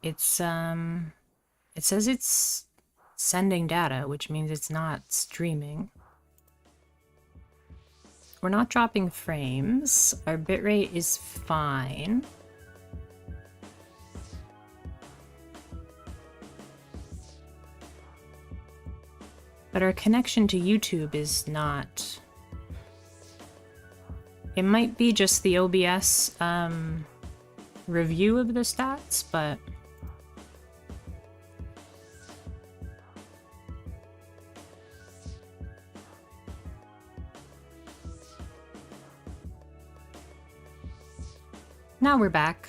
It's, it says it's sending data, which means it's not streaming. We're not dropping frames. Our bitrate is fine. But our connection to YouTube is not... It might be just the OBS review of the stats, but... Now we're back.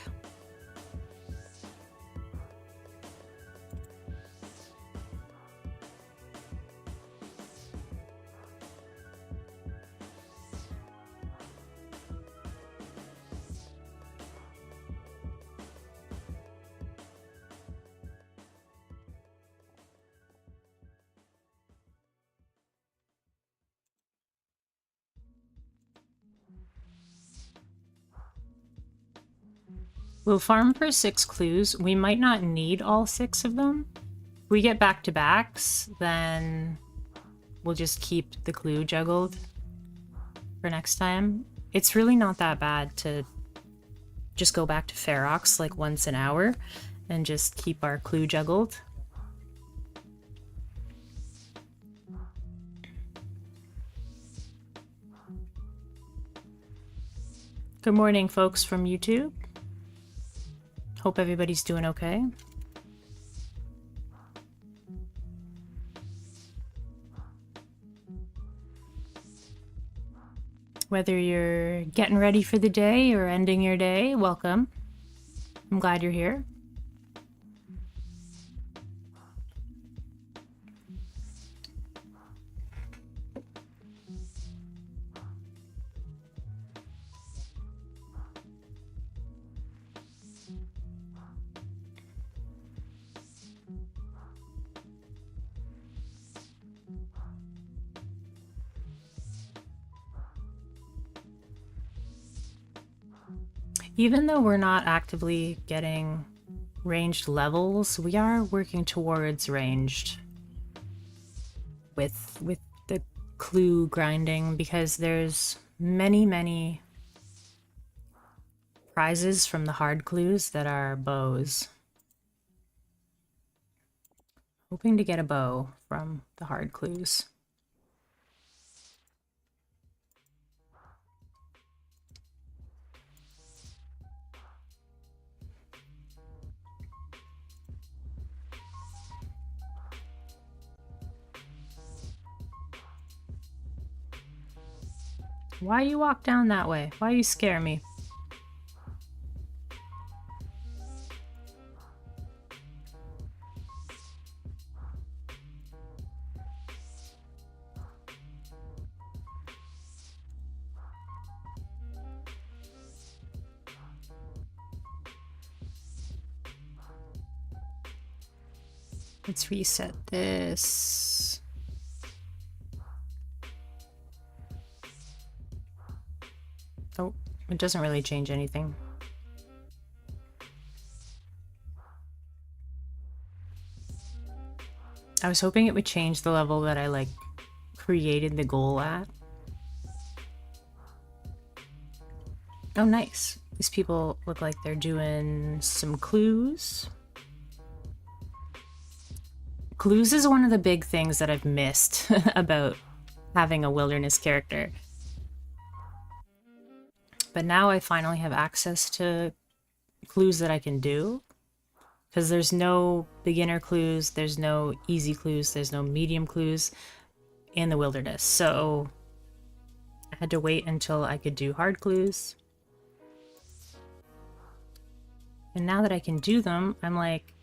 We'll farm for 6 clues. We might not need all 6 of them. If we get back-to-backs, then we'll just keep the clue juggled for next time. It's really not that bad to just go back to Ferox like once an hour and just keep our clue juggled. Good morning, folks from YouTube. Hope everybody's doing okay. Whether you're getting ready for the day or ending your day, welcome. I'm glad you're here. Even though we're not actively getting ranged levels, we are working towards ranged with the clue grinding, because there's many prizes from the hard clues that are bows. Hoping to get a bow from the hard clues. Why you walk down that way? Why you scare me? Let's reset this. Oh, it doesn't really change anything. I was hoping it would change the level that I like created the goal at. Oh, nice. These people look like they're doing some clues. Clues is one of the big things that I've missed about having a wilderness character. But now I finally have access to clues that I can do. Because there's no beginner clues, there's no easy clues, there's no medium clues in the wilderness. So I had to wait until I could do hard clues. And now that I can do them, I'm like,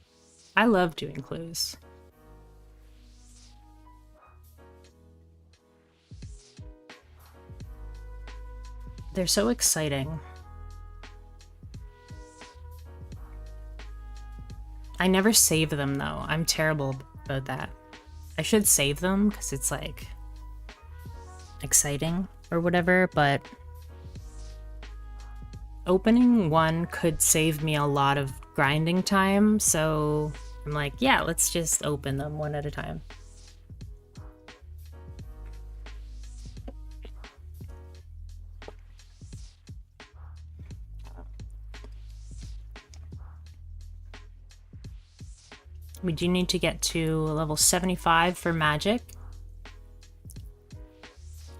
I love doing clues. They're so exciting. I never save them though. I'm terrible about that. I should save them because it's like exciting or whatever, but opening one could save me a lot of grinding time, so I'm like, yeah, let's just open them one at a time. We do need to get to level 75 for magic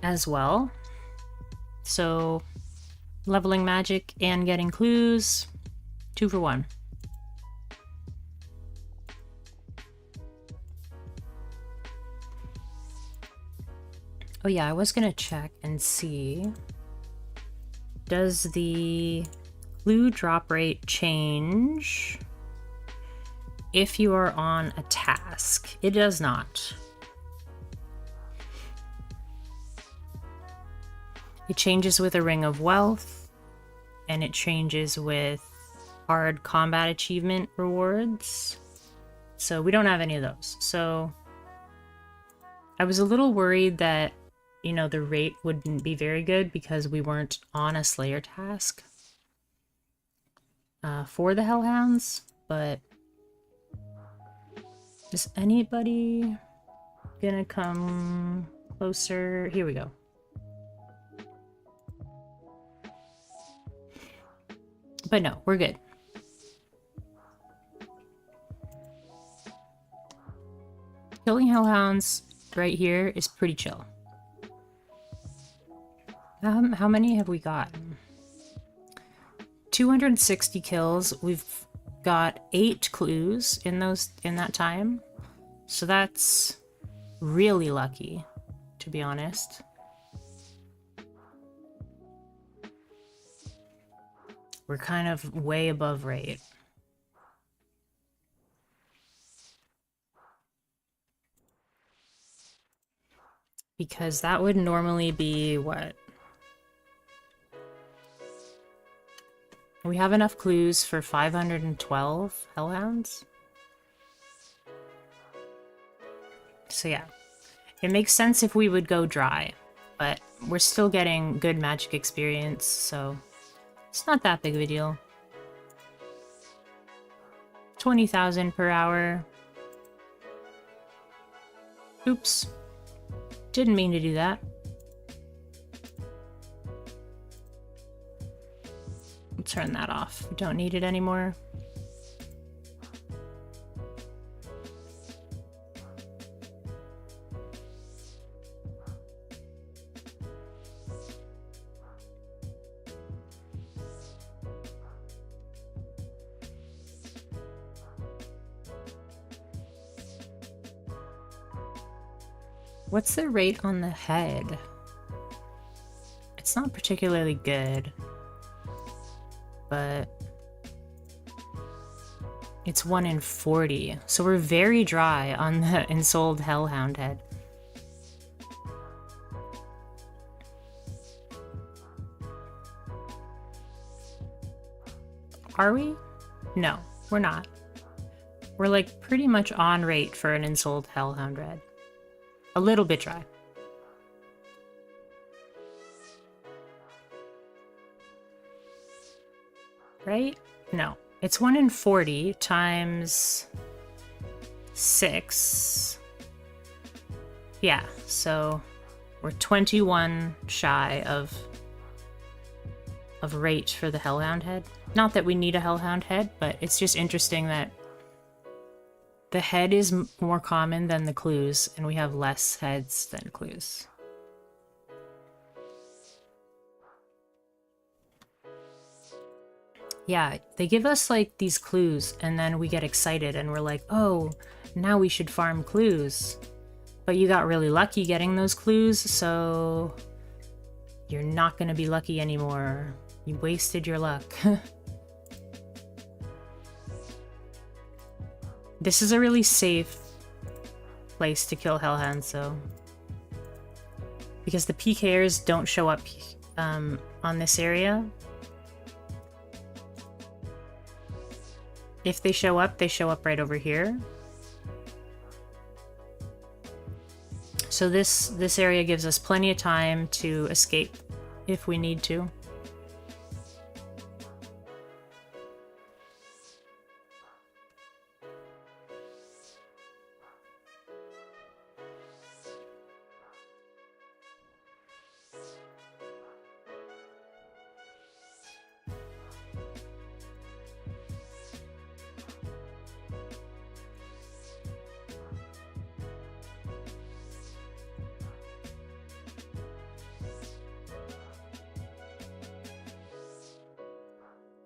as well. So leveling magic and getting clues, 2 for 1. Oh yeah, I was gonna check and see, does the clue drop rate change if you are on a task? It does not. It changes with a Ring of Wealth, and it changes with hard combat achievement rewards. So we don't have any of those. So I was a little worried that, you know, the rate wouldn't be very good because we weren't on a Slayer task for the Hellhounds, but is anybody gonna come closer? Here we go. But no, we're good. Killing Hellhounds right here is pretty chill. How many have we got? 260 kills. We've got 8 clues in that time. So that's really lucky, to be honest. We're kind of way above rate. Because that would normally be what? We have enough clues for 512 Hellhounds. So yeah, it makes sense if we would go dry, but we're still getting good magic experience, so it's not that big of a deal. 20,000 per hour. Oops. Didn't mean to do that. I'll turn that off. We don't need it anymore. What's the rate on the head? It's not particularly good, but it's 1 in 40. So we're very dry on the ensouled Hellhound head. Are we? No, we're not. We're like pretty much on rate for an ensouled Hellhound red. A little bit dry. Right? No. It's 1 in 40 times 6. Yeah, so we're 21 shy of rate for the Hellhound head. Not that we need a Hellhound head, but it's just interesting that the head is more common than the clues, and we have less heads than clues. Yeah, they give us like these clues, and then we get excited and we're like, oh, now we should farm clues. But you got really lucky getting those clues, so you're not gonna be lucky anymore. You wasted your luck. This is a really safe place to kill Hellhounds, though. Because the PKers don't show up on this area. If they show up right over here. So this area gives us plenty of time to escape if we need to.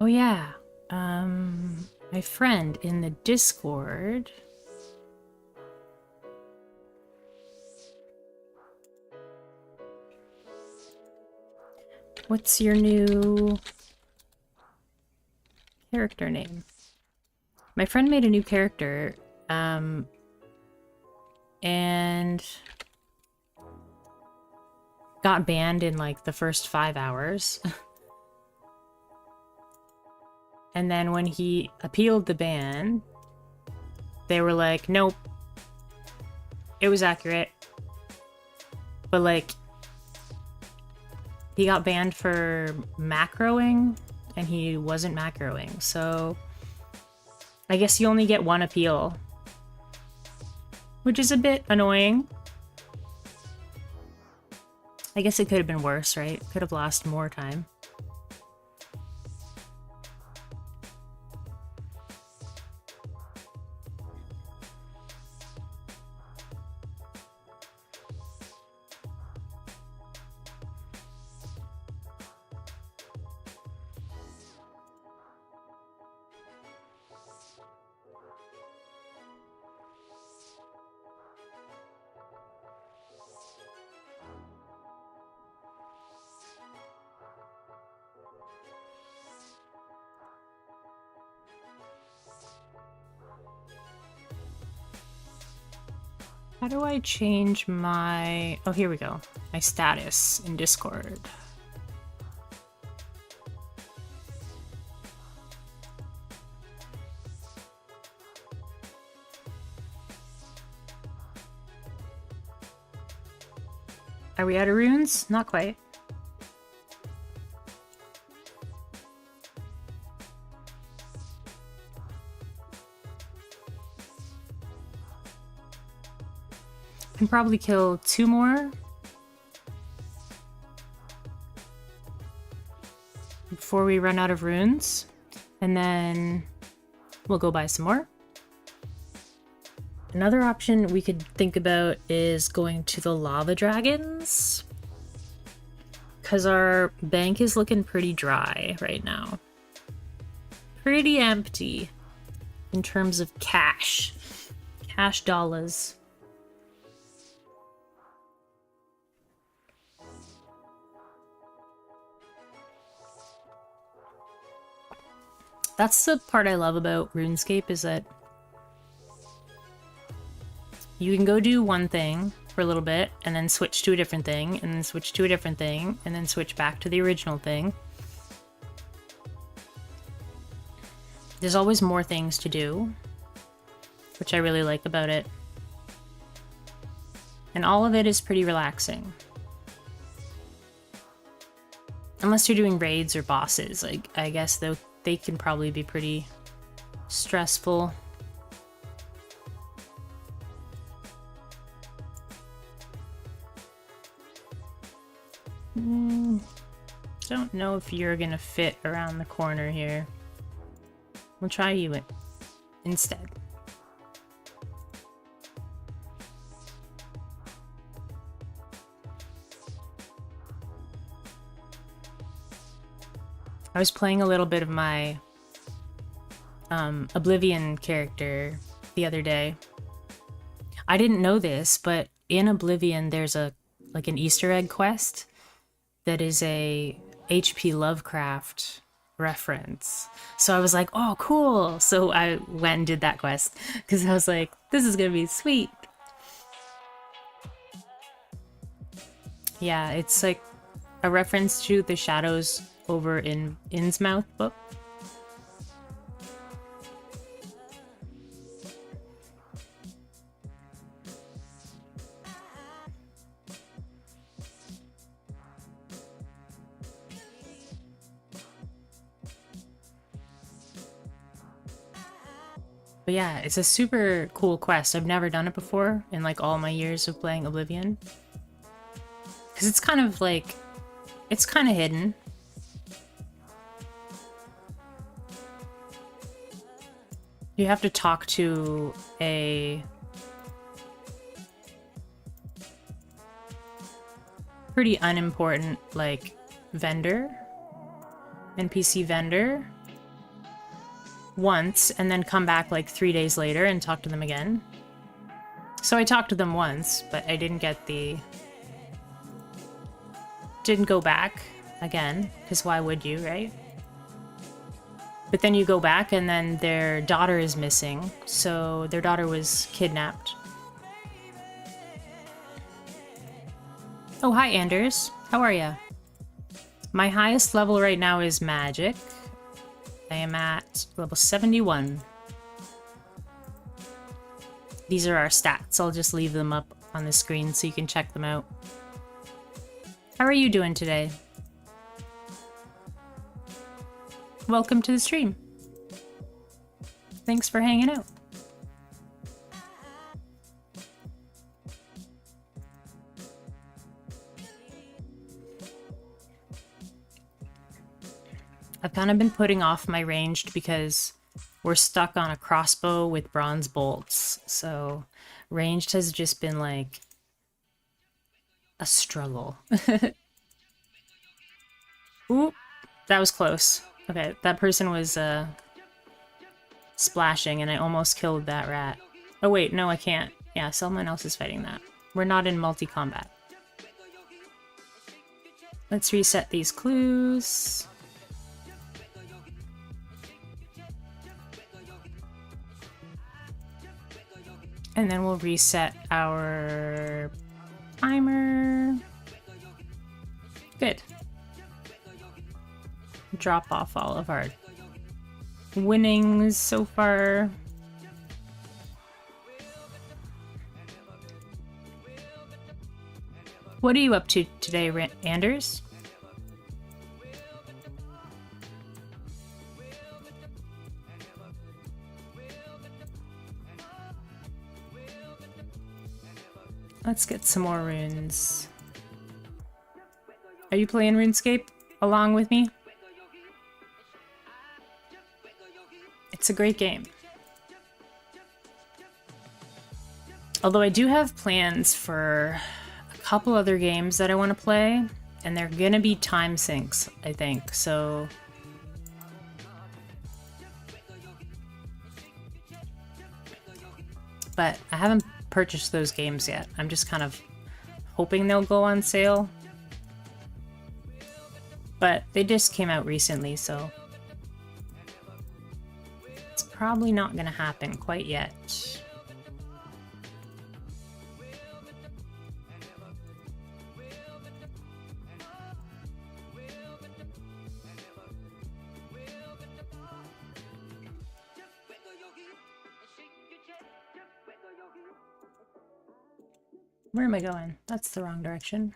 Oh yeah. My friend in the Discord. What's your new character name? My friend made a new character, and got banned in like the first 5 hours. And then when he appealed the ban, they were like, nope, it was accurate. But like, he got banned for macroing, and he wasn't macroing, so I guess you only get one appeal, which is a bit annoying. I guess it could have been worse, right? Could have lost more time. How do I change my... Oh, here we go. My status in Discord. Are we out of runes? Not quite. Can probably kill 2 more before we run out of runes, and then we'll go buy some more. Another option we could think about is going to the lava dragons, because our bank is looking pretty dry right now. Pretty empty in terms of cash dollars. That's the part I love about RuneScape, is that you can go do one thing for a little bit and then switch to a different thing and then switch to a different thing and then switch back to the original thing. There's always more things to do, which I really like about it. And all of it is pretty relaxing. Unless you're doing raids or bosses, like, I guess though they can probably be pretty stressful. Don't know if you're gonna fit around the corner here. We'll try you instead. I was playing a little bit of my Oblivion character the other day. I didn't know this, but in Oblivion there's an Easter egg quest that is a H.P. Lovecraft reference. So I was like, oh, cool. So I went and did that quest because I was like, this is gonna be sweet. Yeah, it's like a reference to the shadows over in Innsmouth book. But yeah, it's a super cool quest. I've never done it before in like all my years of playing Oblivion. Because it's kind of like, it's kind of hidden. You have to talk to a pretty unimportant, like, vendor, NPC vendor, once and then come back like 3 days later and talk to them again. So I talked to them once, but I didn't get the... Didn't go back again, because why would you, right? But then you go back and then their daughter is missing. So their daughter was kidnapped. Oh, hi, Anders. How are ya? My highest level right now is magic. I am at level 71. These are our stats. I'll just leave them up on the screen so you can check them out. How are you doing today? Welcome to the stream. Thanks for hanging out. I've kind of been putting off my ranged because we're stuck on a crossbow with bronze bolts. So ranged has just been like a struggle. Oop, that was close. Okay, that person was splashing and I almost killed that rat. Oh wait, no I can't. Yeah, someone else is fighting that. We're not in multi-combat. Let's reset these clues. And then we'll reset our timer. Good. Drop off all of our winnings so far. What are you up to today, Anders? Let's get some more runes. Are you playing RuneScape along with me? It's a great game. Although I do have plans for a couple other games that I want to play, and they're gonna be time sinks, I think, so... But I haven't purchased those games yet. I'm just kind of hoping they'll go on sale. But they just came out recently, so it's probably not gonna happen quite yet. Where am I going? That's the wrong direction.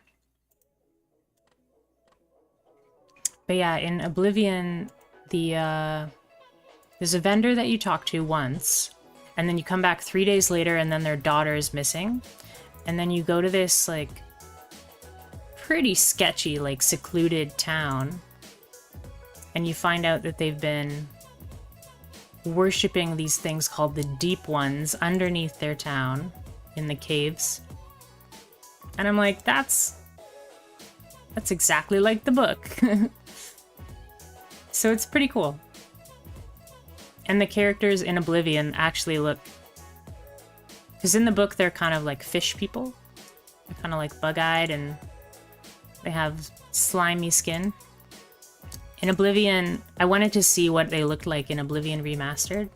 But yeah, in Oblivion, there's a vendor that you talk to once, and then you come back 3 days later and then their daughter is missing. And then you go to this, like, pretty sketchy, like, secluded town, and you find out that they've been worshipping these things called the Deep Ones underneath their town in the caves. And I'm like, that's exactly like the book. So it's pretty cool. And the characters in Oblivion actually look... Because in the book, they're kind of like fish people. They're kind of like bug-eyed and they have slimy skin. In Oblivion, I wanted to see what they looked like in Oblivion Remastered.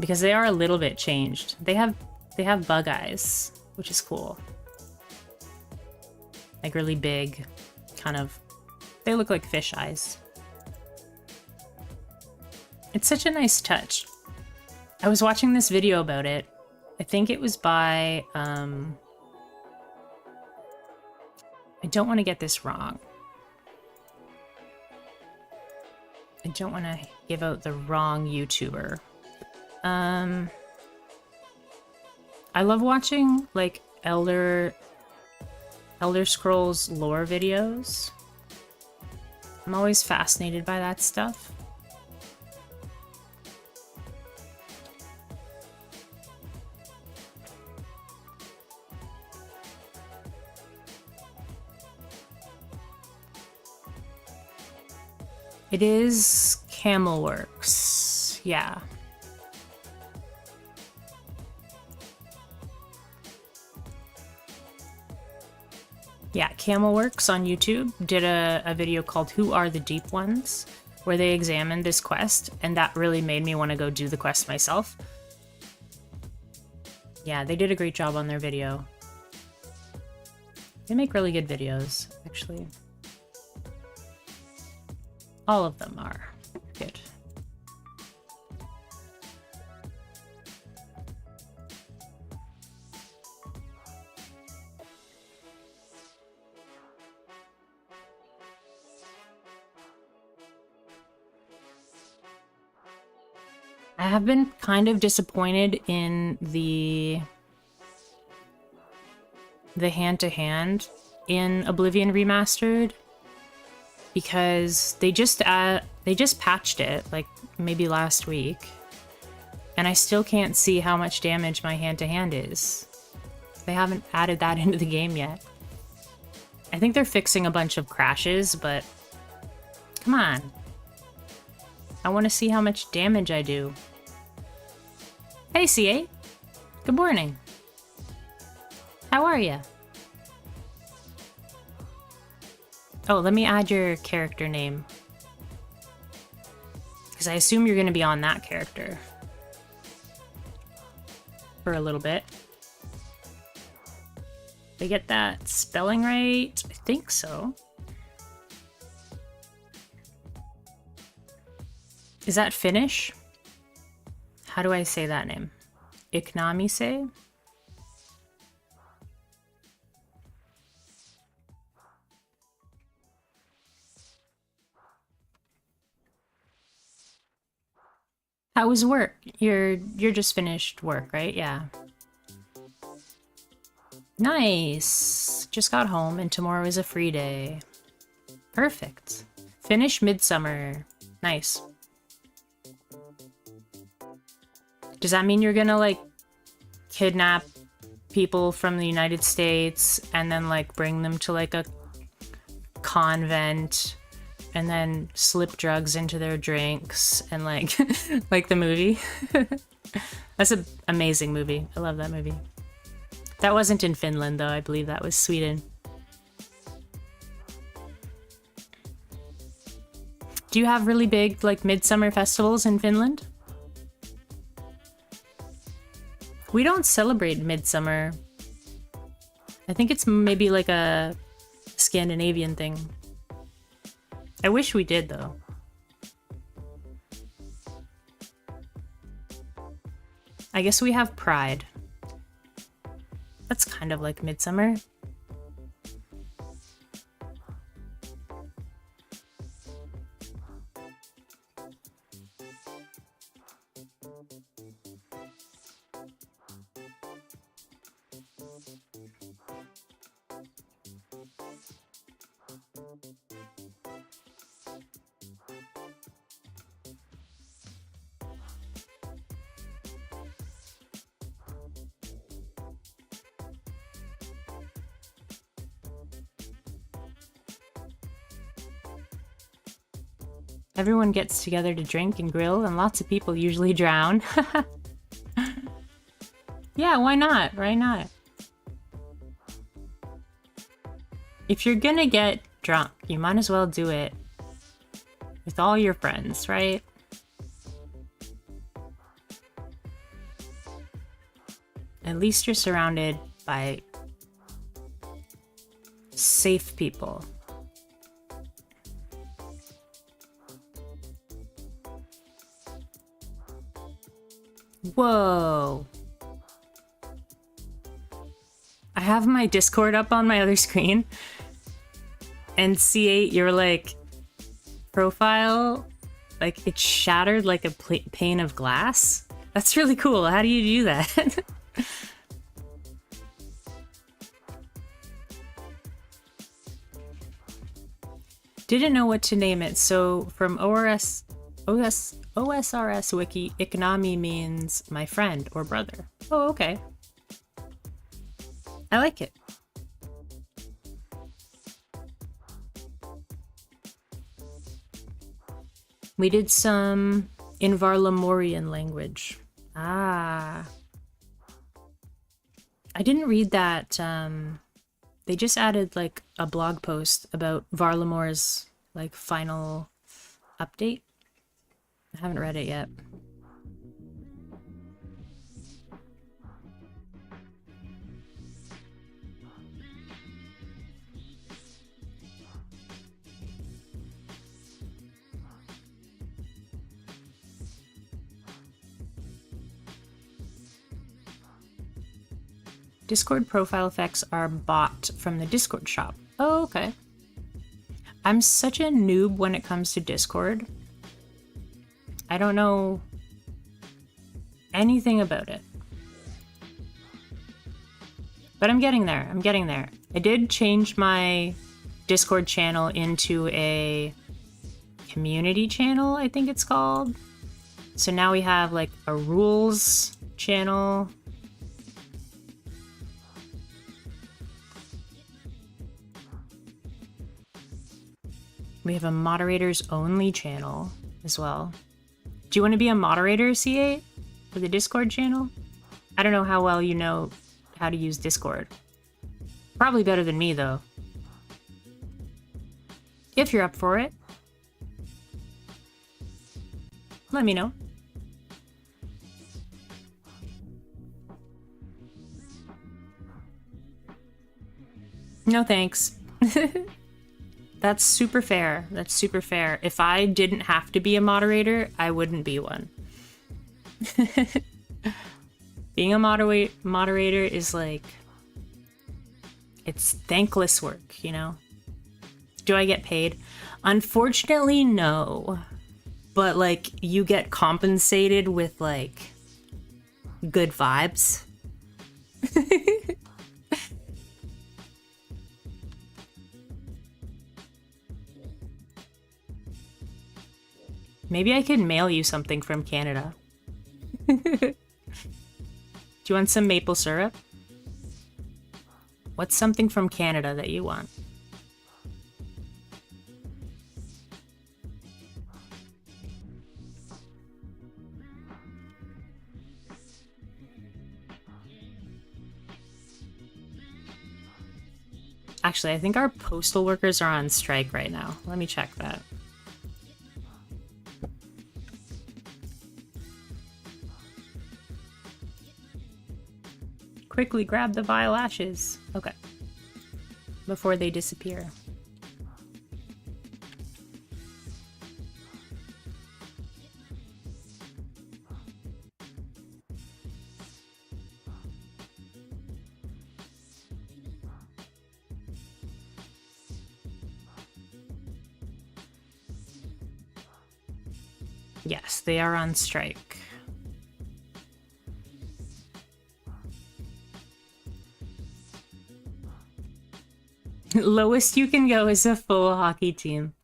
Because they are a little bit changed. They have bug eyes, which is cool. Like really big, kind of... They look like fish eyes. It's such a nice touch. I was watching this video about it. I think it was by... I don't want to get this wrong. I don't want to give out the wrong YouTuber. I love watching, like, Elder Scrolls lore videos. I'm always fascinated by that stuff. It is Camelworks. Yeah. Yeah, Camelworks on YouTube did a video called Who Are the Deep Ones, where they examined this quest, and that really made me want to go do the quest myself. Yeah, they did a great job on their video. They make really good videos, actually. All of them are good. I have been kind of disappointed in the hand-to-hand in Oblivion Remastered, because they just patched it like maybe last week, and I still can't see how much damage my hand-to-hand is. They haven't added that into the game yet. I think they're fixing a bunch of crashes, but come on. I want to see how much damage I do. Hey, C8. Good morning. How are ya? Oh, let me add your character name, because I assume you're going to be on that character for a little bit. Did I get that spelling right? I think so. Is that Finnish? How do I say that name? Iknamise? How was work? You're just finished work, right? Yeah. Nice. Just got home and tomorrow is a free day. Perfect. Finish Midsummer. Nice. Does that mean you're gonna, like, kidnap people from the United States and then, like, bring them to, like, a convent and then slip drugs into their drinks and, like, like the movie? That's an amazing movie. I love that movie. That wasn't in Finland, though. I believe that was Sweden. Do you have really big, like, midsummer festivals in Finland? We don't celebrate midsummer. I think it's maybe like a Scandinavian thing. I wish we did, though. I guess we have Pride. That's kind of like midsummer. Everyone gets together to drink and grill, and lots of people usually drown. Yeah, why not? Why not? If you're gonna get drunk, you might as well do it with all your friends, right? At least you're surrounded by safe people. Whoa. I have my Discord up on my other screen. And C8, your, like, profile, like, it shattered like a pane of glass. That's really cool. How do you do that? Didn't know what to name it, so from OSRS wiki, Iknami means my friend or brother. Oh, okay. I like it. We did some In Varlamorian language. Ah. I didn't read that. They just added like a blog post about Varlamore's like final update. I haven't read it yet. Discord profile effects are bought from the Discord shop. Oh, okay. I'm such a noob when it comes to Discord. I don't know anything about it. But I'm getting there. I'm getting there. I did change my Discord channel into a community channel, I think it's called. So now we have like a rules channel. We have a moderators only channel as well. Do you want to be a moderator, C8, for the Discord channel? I don't know how well you know how to use Discord. Probably better than me, though. If you're up for it, let me know. No thanks. That's super fair. That's super fair. If I didn't have to be a moderator, I wouldn't be one. Being a moderator is like, it's thankless work, you know? Do I get paid? Unfortunately, no. But like, you get compensated with like good vibes. Maybe I could mail you something from Canada. Do you want some maple syrup? What's something from Canada that you want? Actually, I think our postal workers are on strike right now. Let me check that. Quickly grab the vile ashes. Okay. Before they disappear. Yes, they are on strike. Lowest you can go is a full hockey team.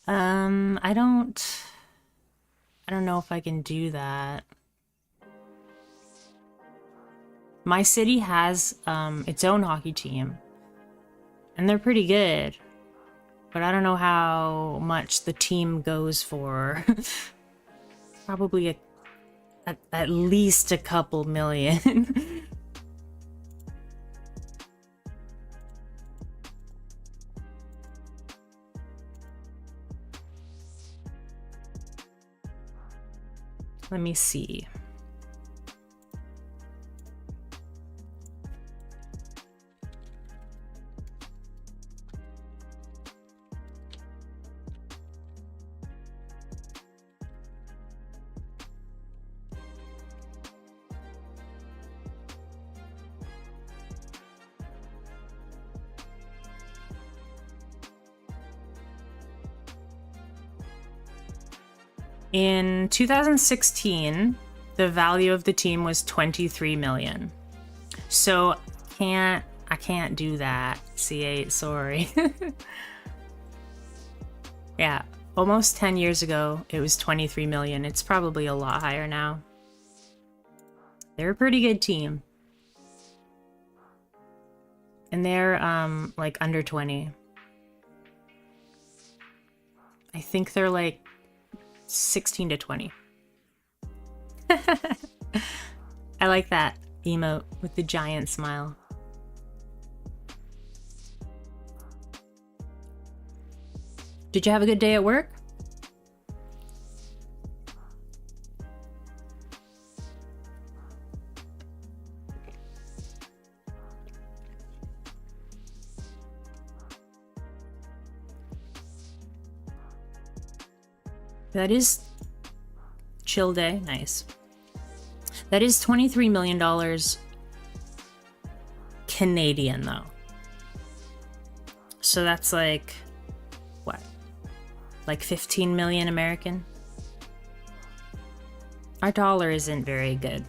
I don't know if I can do that. My city has its own hockey team, and they're pretty good. But I don't know how much the team goes for. Probably at least a couple million. Let me see. In 2016, the value of the team was 23 million. So I can't do that. C8, sorry. Yeah, almost 10 years ago, it was 23 million. It's probably a lot higher now. They're a pretty good team. And they're like under 20. I think they're like 16 to 20. I like that emote with the giant smile. Did you have a good day at work? That is chill day. Nice. That is $23 million Canadian, though. So that's like, what? Like 15 million American? Our dollar isn't very good.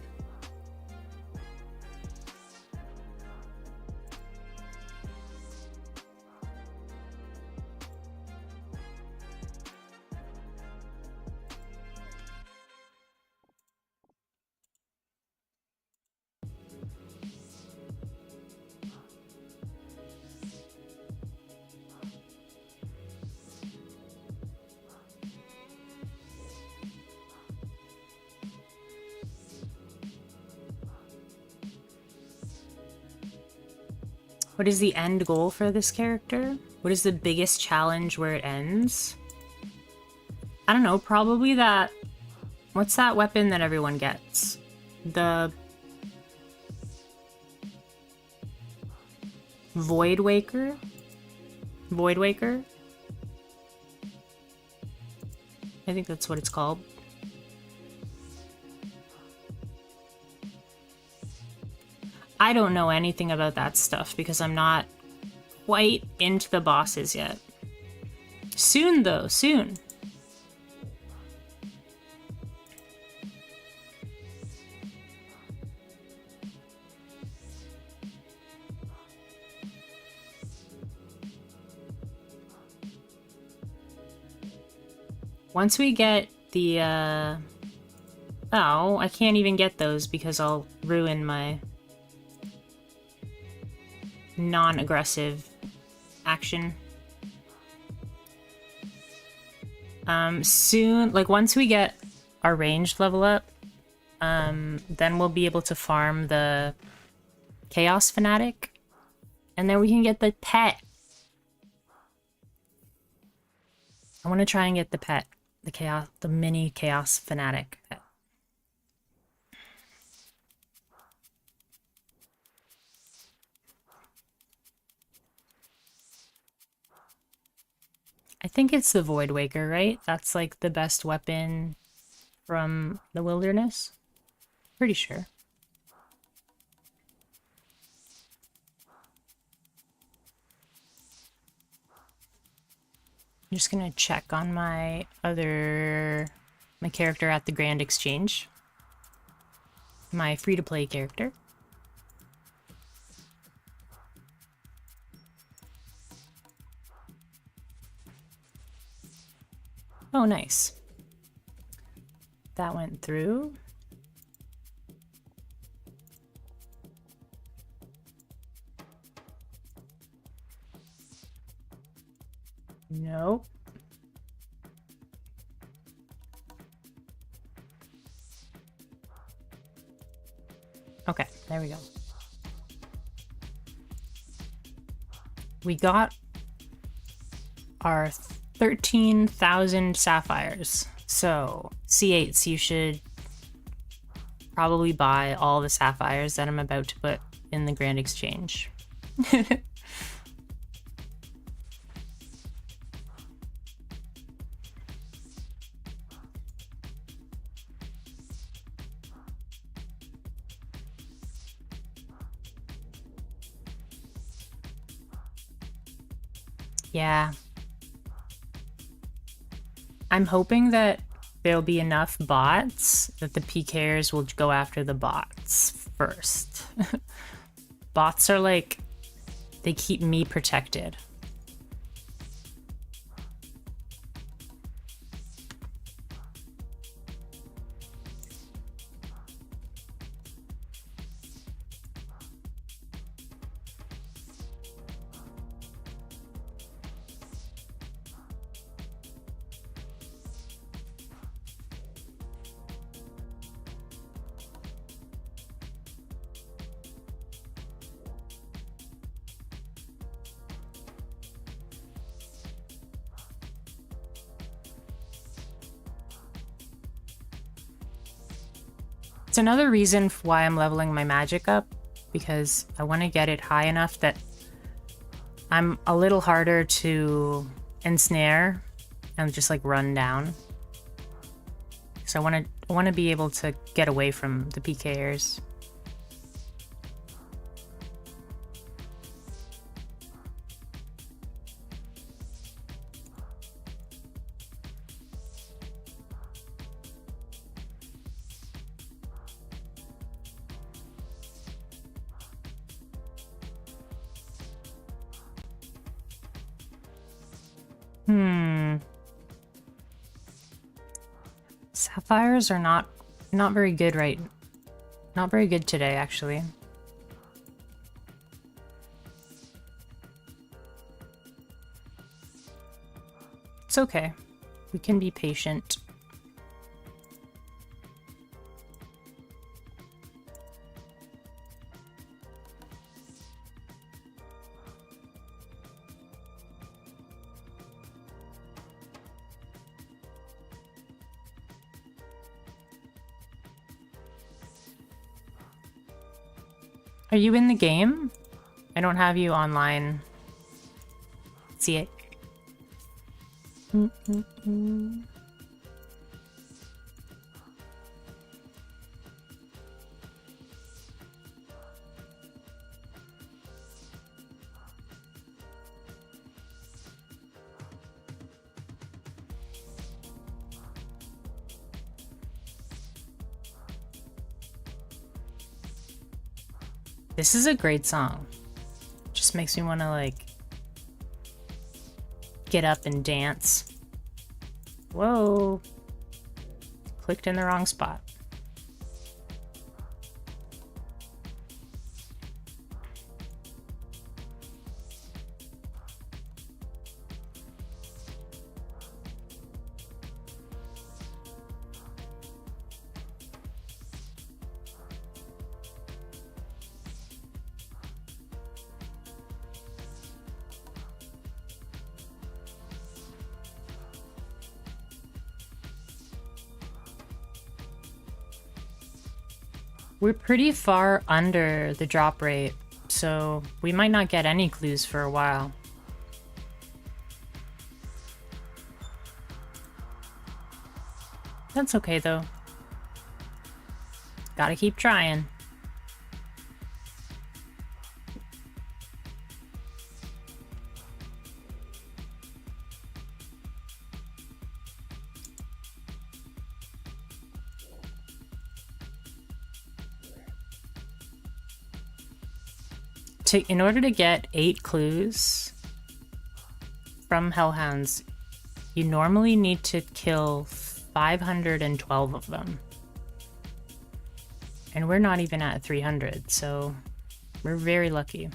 What is the end goal for this character? What is the biggest challenge where it ends? I don't know, probably that... What's that weapon that everyone gets? The... Void Waker? Void Waker? I think that's what it's called. I don't know anything about that stuff because I'm not quite into the bosses yet. Soon, though. Soon. Once we get the, Oh, I can't even get those because I'll ruin my non-aggressive action. Soon, like once we get our ranged level up, then we'll be able to farm the Chaos Fanatic, and then we can get the pet. I want to try and get the pet, the mini Chaos Fanatic pet. I think it's the Void Waker, right? That's like the best weapon from the wilderness. Pretty sure. I'm just gonna check on my character at the Grand Exchange. My free-to-play character. Oh, nice. That went through. Nope. Okay, there we go. We got our 13,000 sapphires. So, C8s, you should probably buy all the sapphires that I'm about to put in the Grand Exchange. Yeah. I'm hoping that there'll be enough bots that the PKers will go after the bots first. Bots are like, they keep me protected. It's another reason why I'm leveling my magic up, because I want to get it high enough that I'm a little harder to ensnare and just like run down. So I want to be able to get away from the PKers. Sapphires are not very good not very good today, actually. It's okay. We can be patient. Are you in the game? I don't have you online. See it. This is a great song. Just makes me want to like get up and dance. Whoa. Clicked in the wrong spot. We're pretty far under the drop rate, so we might not get any clues for a while. That's okay though. Gotta keep trying. In order to get 8 clues from Hellhounds, you normally need to kill 512 of them. And we're not even at 300, so we're very lucky.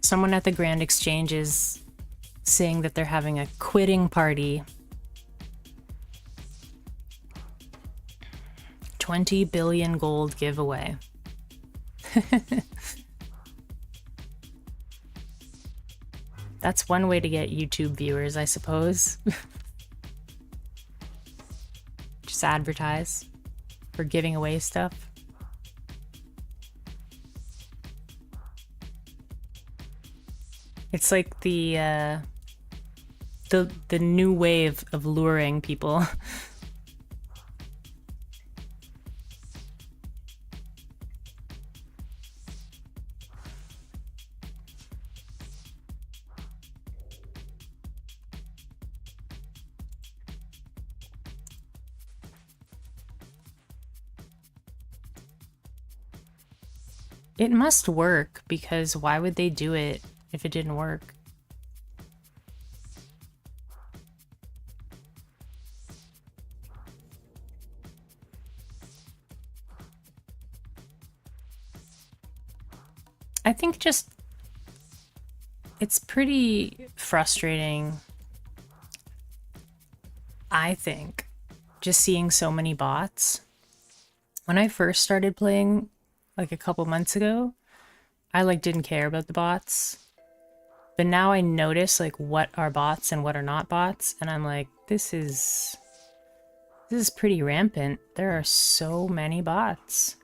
Someone at the Grand Exchange is saying that they're having a quitting party. 20 billion gold giveaway. That's one way to get YouTube viewers, I suppose. Just advertise for giving away stuff. It's like the new wave of luring people. It must work, because why would they do it if it didn't work? I think just it's pretty frustrating I think just seeing so many bots. When I first started playing like a couple months ago, I like didn't care about the bots. But now I notice like what are bots and what are not bots, and I'm like, this is pretty rampant. There are so many bots.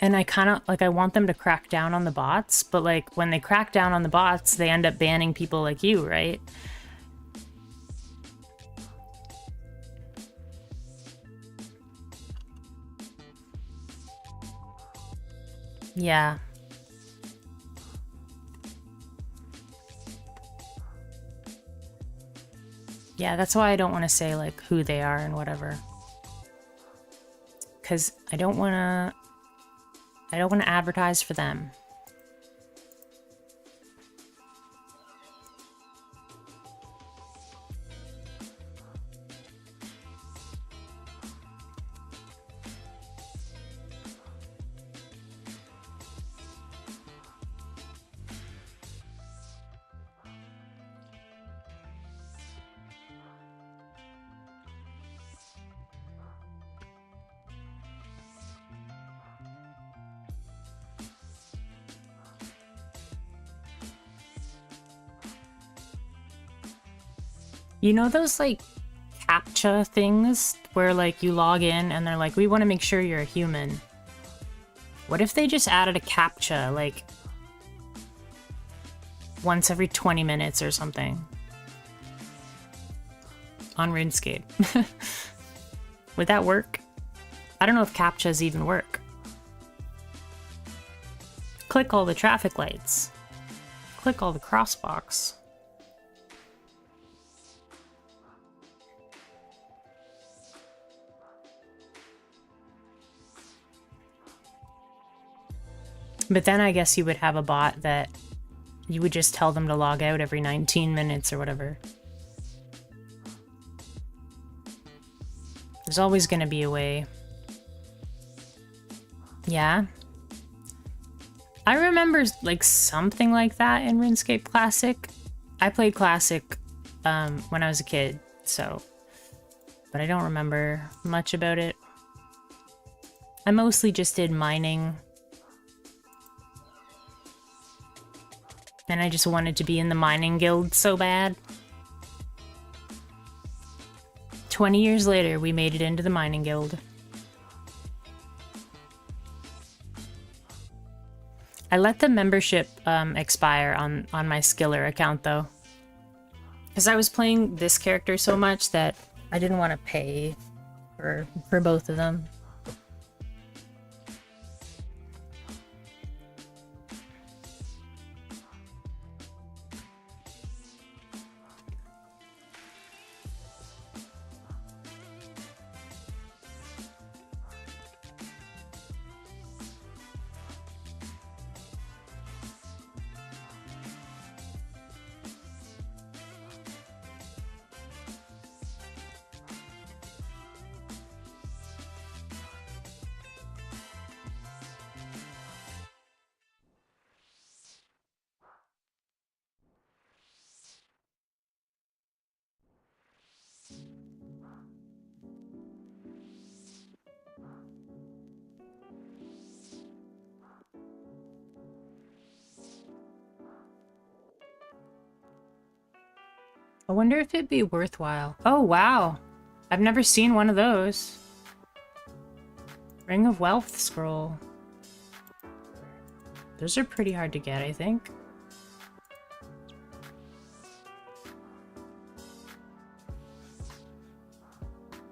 And I kind of, like, I want them to crack down on the bots, but, like, when they crack down on the bots, they end up banning people like you, right? Yeah. Yeah, that's why I don't want to say, like, who they are and whatever. Because I don't want to advertise for them. You know those, like, CAPTCHA things where, like, you log in and they're like, we want to make sure you're a human. What if they just added a CAPTCHA, like, once every 20 minutes or something? On RuneScape. Would that work? I don't know if CAPTCHAs even work. Click all the traffic lights. Click all the crosswalks. But then I guess you would have a bot that you would just tell them to log out every 19 minutes or whatever. There's always going to be a way. Yeah. I remember like something like that in RuneScape Classic. I played Classic when I was a kid, so... But I don't remember much about it. I mostly just did mining. And I just wanted to be in the mining guild so bad. 20 years later, we made it into the mining guild. I let the membership expire on my Skiller account, though. Because I was playing this character so much that I didn't want to pay for both of them. I wonder if it'd be worthwhile. Oh, wow. I've never seen one of those. Ring of Wealth scroll. Those are pretty hard to get, I think.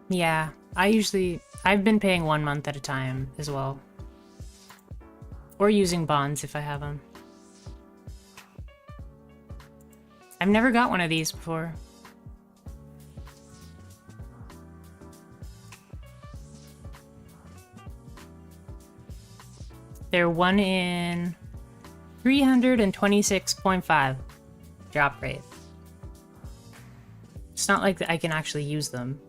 Yeah, I've been paying 1 month at a time as well. Or using bonds if I have them. I've never got one of these before. They're 1 in 326.5 drop rate. It's not like I can actually use them.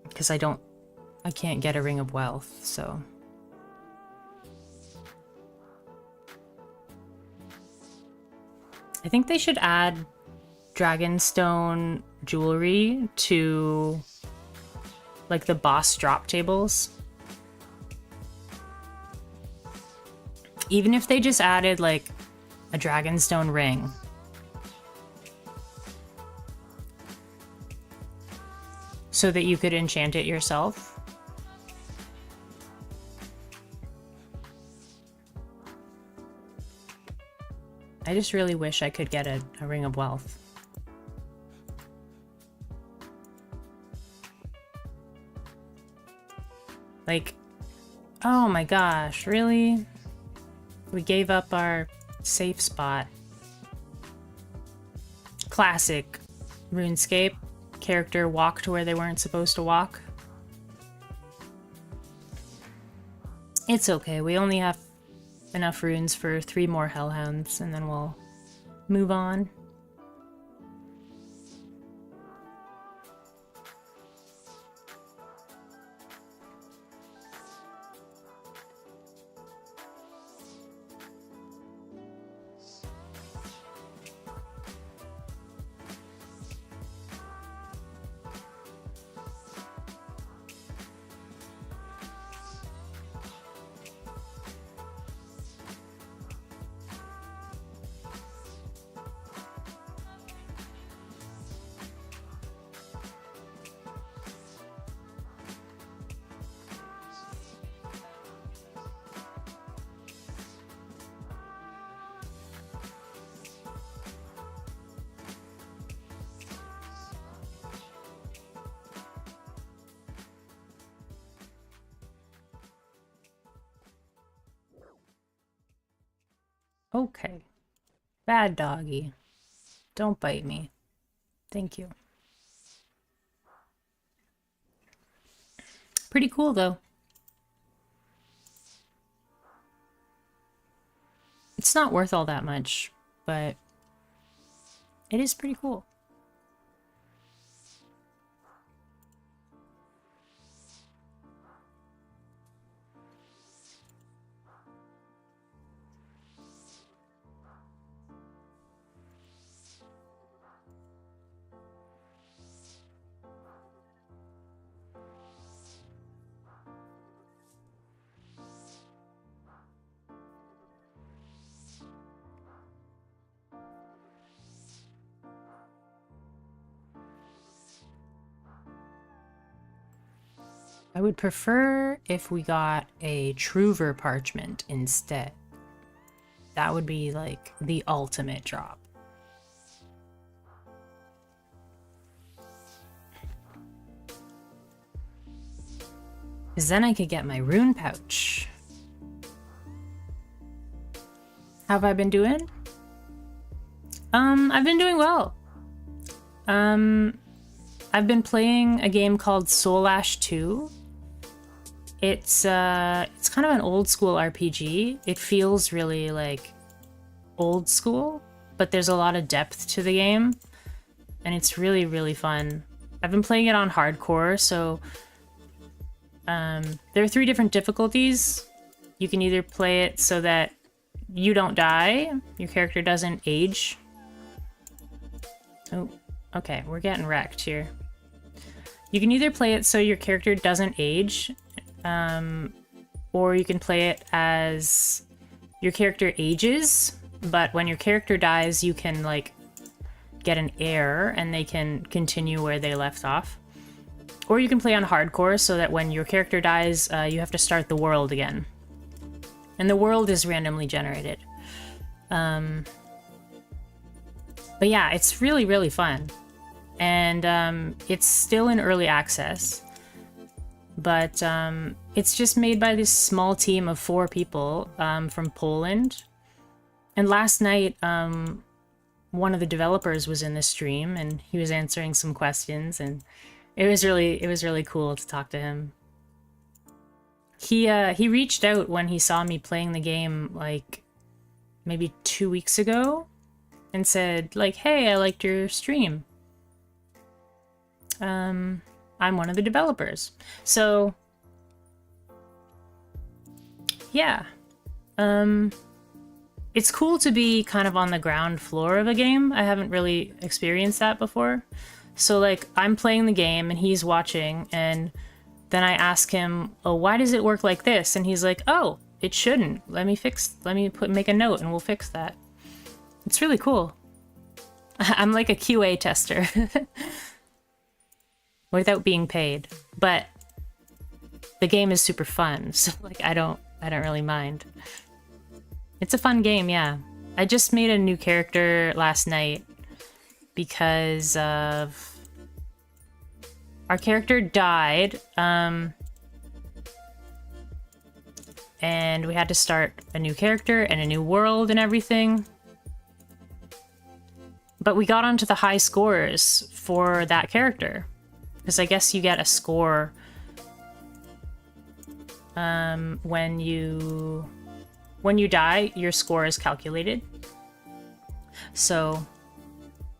Because I can't get a Ring of Wealth, so... I think they should add dragonstone jewelry to like the boss drop tables. Even if they just added like a dragonstone ring. So that you could enchant it yourself. I just really wish I could get a ring of wealth. Like, oh my gosh, really? We gave up our safe spot. Classic RuneScape. Character walked where they weren't supposed to walk. It's okay, we only have enough runes for 3 more hellhounds, and then we'll move on. Okay. Bad doggy. Don't bite me. Thank you. Pretty cool, though. It's not worth all that much, but it is pretty cool. I would prefer if we got a Truver parchment instead. That would be like the ultimate drop. Because then I could get my rune pouch. How have I been doing? I've been doing well. I've been playing a game called Soul Ash 2. It's kind of an old school RPG. It feels really like old school, but there's a lot of depth to the game, and it's really, really fun. I've been playing it on hardcore, so there are 3 different difficulties. You can either play it so that you don't die, your character doesn't age. Oh, okay, we're getting wrecked here. You can either play it so your character doesn't age, or you can play it as your character ages, but when your character dies, you can like get an heir and they can continue where they left off. Or you can play on hardcore so that when your character dies, you have to start the world again. And the world is randomly generated. But yeah, it's really, really fun. And it's still in early access. But it's just made by this small team of 4 people from Poland. And last night, one of the developers was in the stream and he was answering some questions, and it was really cool to talk to him. He reached out when he saw me playing the game like maybe 2 weeks ago and said like, "Hey, I liked your stream. I'm one of the developers." So yeah. it's cool to be kind of on the ground floor of a game. I haven't really experienced that before. So like I'm playing the game and he's watching, and then I ask him, "Oh, why does it work like this?" And he's like, "Oh, it shouldn't. Let me make a note and we'll fix that." It's really cool. I'm like a QA tester without being paid, but the game is super fun. So like I don't really mind. It's a fun game, yeah. I just made a new character last night because of our character died, and we had to start a new character and a new world and everything. But we got onto the high scores for that character, because I guess you get a score when you die, your score is calculated. So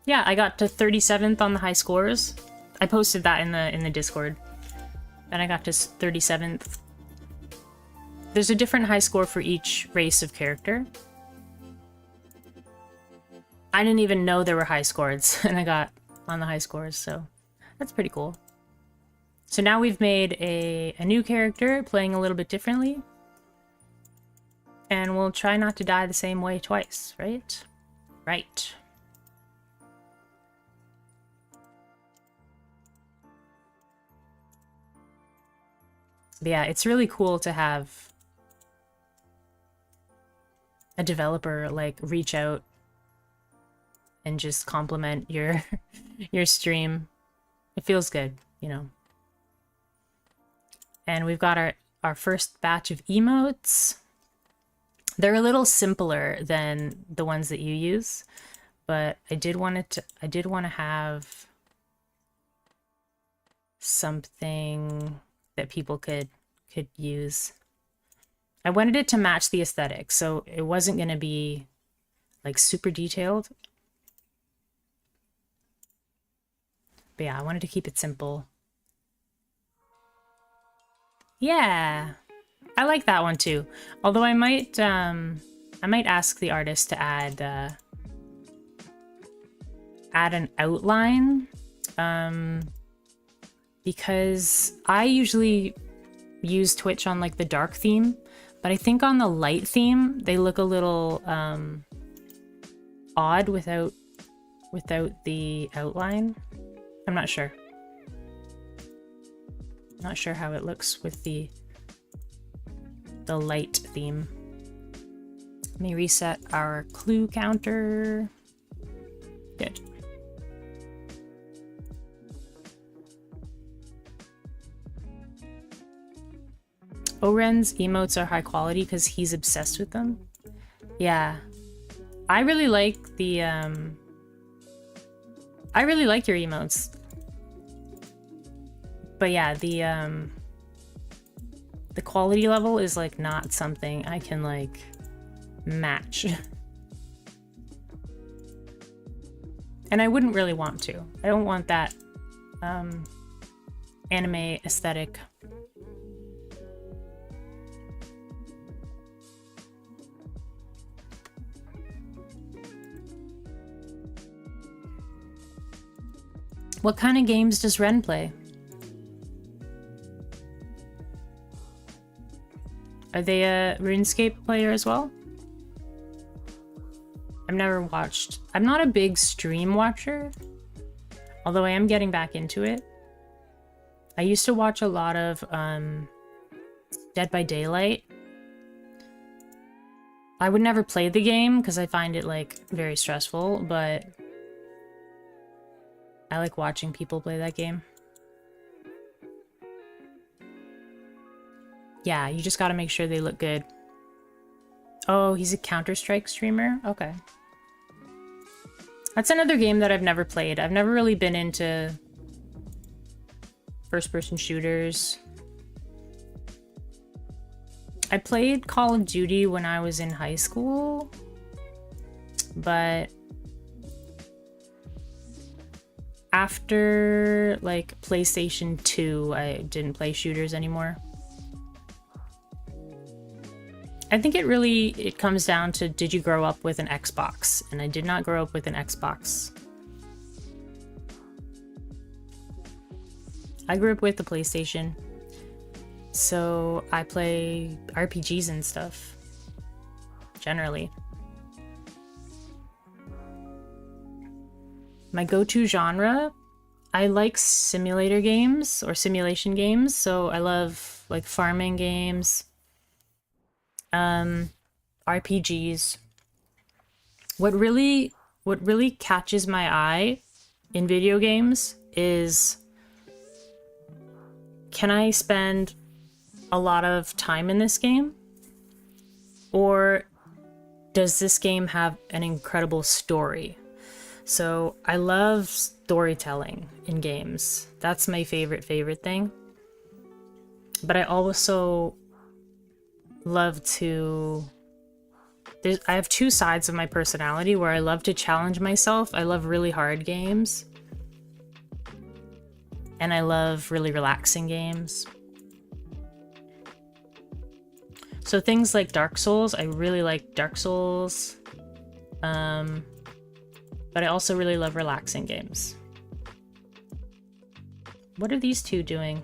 yeah, I got to 37th on the high scores. I posted that in the Discord, and I got to 37th. There's a different high score for each race of character. I didn't even know there were high scores, and I got on the high scores, so that's pretty cool. So now we've made a new character, playing a little bit differently. And we'll try not to die the same way twice, right? Right. But yeah, it's really cool to have a developer like reach out and just compliment your your stream. It feels good, you know. And we've got our first batch of emotes. They're a little simpler than the ones that you use, but I did want to have something that people could use. I wanted it to match the aesthetic, so it wasn't going to be like super detailed. But yeah, I wanted to keep it simple. Yeah, I like that one too. Although I might ask the artist to add an outline, because I usually use Twitch on like the dark theme, but I think on the light theme they look a little odd without the outline. I'm not sure. Not sure how it looks with the light theme. Let me reset our clue counter. Good. Oren's emotes are high quality because he's obsessed with them. Yeah. I really like the I really like your emotes. But yeah, the quality level is like not something I can like match. And I wouldn't really want to. I don't want that anime aesthetic. What kind of games does Ren play? Are they a RuneScape player as well? I've never watched. I'm not a big stream watcher, although I am getting back into it. I used to watch a lot of Dead by Daylight. I would never play the game because I find it like very stressful, but I like watching people play that game. Yeah, you just gotta make sure they look good. Oh, he's a Counter-Strike streamer? Okay. That's another game that I've never played. I've never really been into first-person shooters. I played Call of Duty when I was in high school, but after like PlayStation 2, I didn't play shooters anymore. I think it comes down to, did you grow up with an Xbox? And I did not grow up with an Xbox. I grew up with the PlayStation. So I play RPGs and stuff. Generally. My go-to genre, I like simulator games or simulation games. So I love like farming games. RPGs. What really catches my eye in video games is, can I spend a lot of time in this game? Or does this game have an incredible story? So I love storytelling in games. That's my favorite thing. But I also love to... I have two sides of my personality where I love to challenge myself. I love really hard games. And I love really relaxing games. So things like Dark Souls, I really like Dark Souls. But I also really love relaxing games. What are these two doing?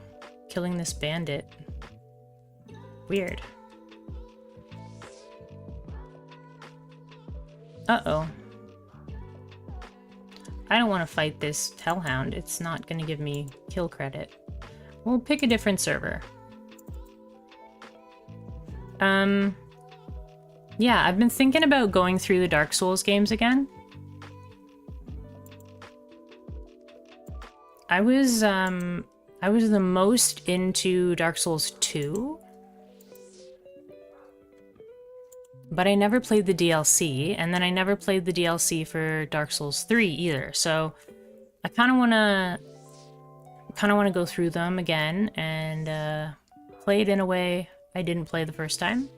Killing this bandit. Weird. Uh-oh. I don't want to fight this hellhound. It's not going to give me kill credit. We'll pick a different server. Yeah, I've been thinking about going through the Dark Souls games again. I was the most into Dark Souls 2. But I never played the DLC, and then I never played the DLC for Dark Souls 3 either. So I kind of want to go through them again and play it in a way I didn't play the first time.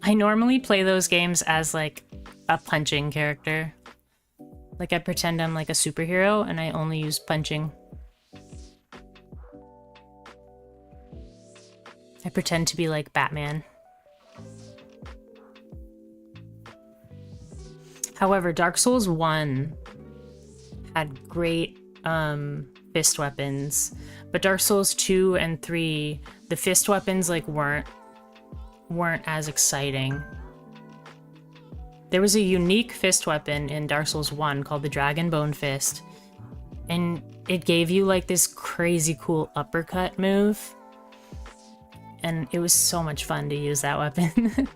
I normally play those games as like a punching character. Like I pretend I'm like a superhero and I only use punching. I pretend to be like Batman. However, Dark Souls 1 had great fist weapons, but Dark Souls 2 and 3, the fist weapons like weren't as exciting. There was a unique fist weapon in Dark Souls 1 called the Dragon Bone Fist, and it gave you like this crazy cool uppercut move. And it was so much fun to use that weapon.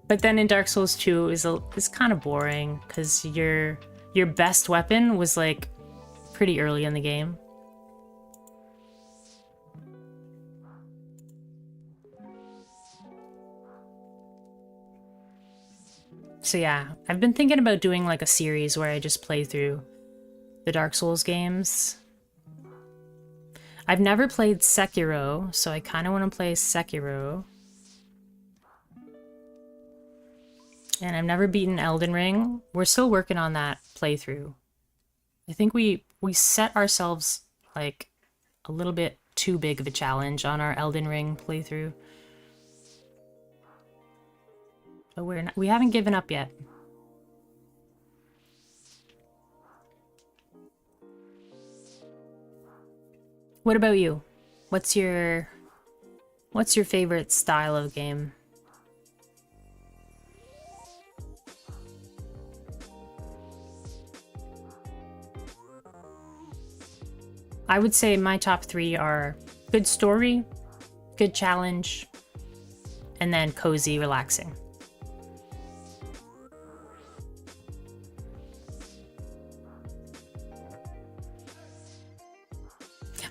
But then in Dark Souls 2, it's kind of boring because your best weapon was like pretty early in the game. So yeah, I've been thinking about doing like a series where I just play through the Dark Souls games. I've never played Sekiro, so I kind of want to play Sekiro. And I've never beaten Elden Ring. We're still working on that playthrough. I think we set ourselves like a little bit too big of a challenge on our Elden Ring playthrough. But we haven't given up yet. What about you? What's your favorite style of game? I would say my top 3 are good story, good challenge, and then cozy, relaxing.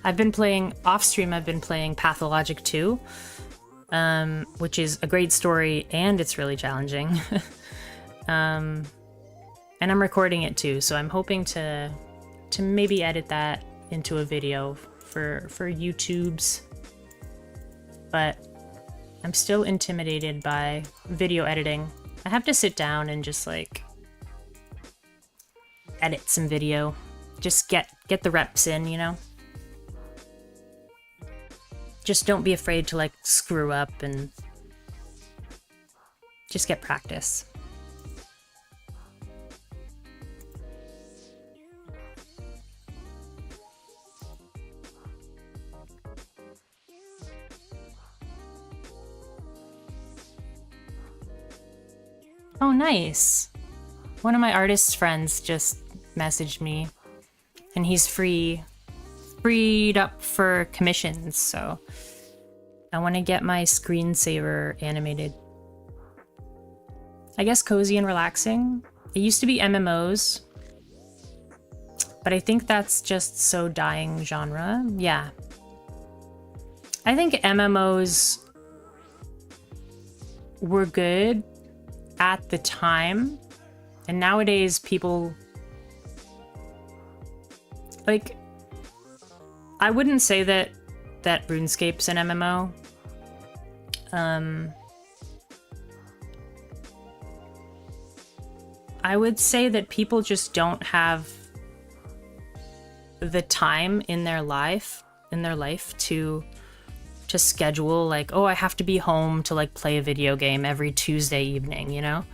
I've been playing, off-stream, I've been playing Pathologic 2, which is a great story and it's really challenging. And I'm recording it too, so I'm hoping to maybe edit that into a video for YouTube's. But I'm still intimidated by video editing. I have to sit down and just like edit some video. Just get the reps in, you know? just don't be afraid to like screw up and just get practice. Oh, nice. One of my artist friends just messaged me, and he's freed up for commissions, so I want to get my screensaver animated. I guess cozy and relaxing. It used to be MMOs, but I think that's just so dying genre. Yeah. I think MMOs were good at the time, and nowadays people like, I wouldn't say that RuneScape's an MMO. I would say that people just don't have the time in their life to schedule like, oh, I have to be home to like play a video game every Tuesday evening, you know?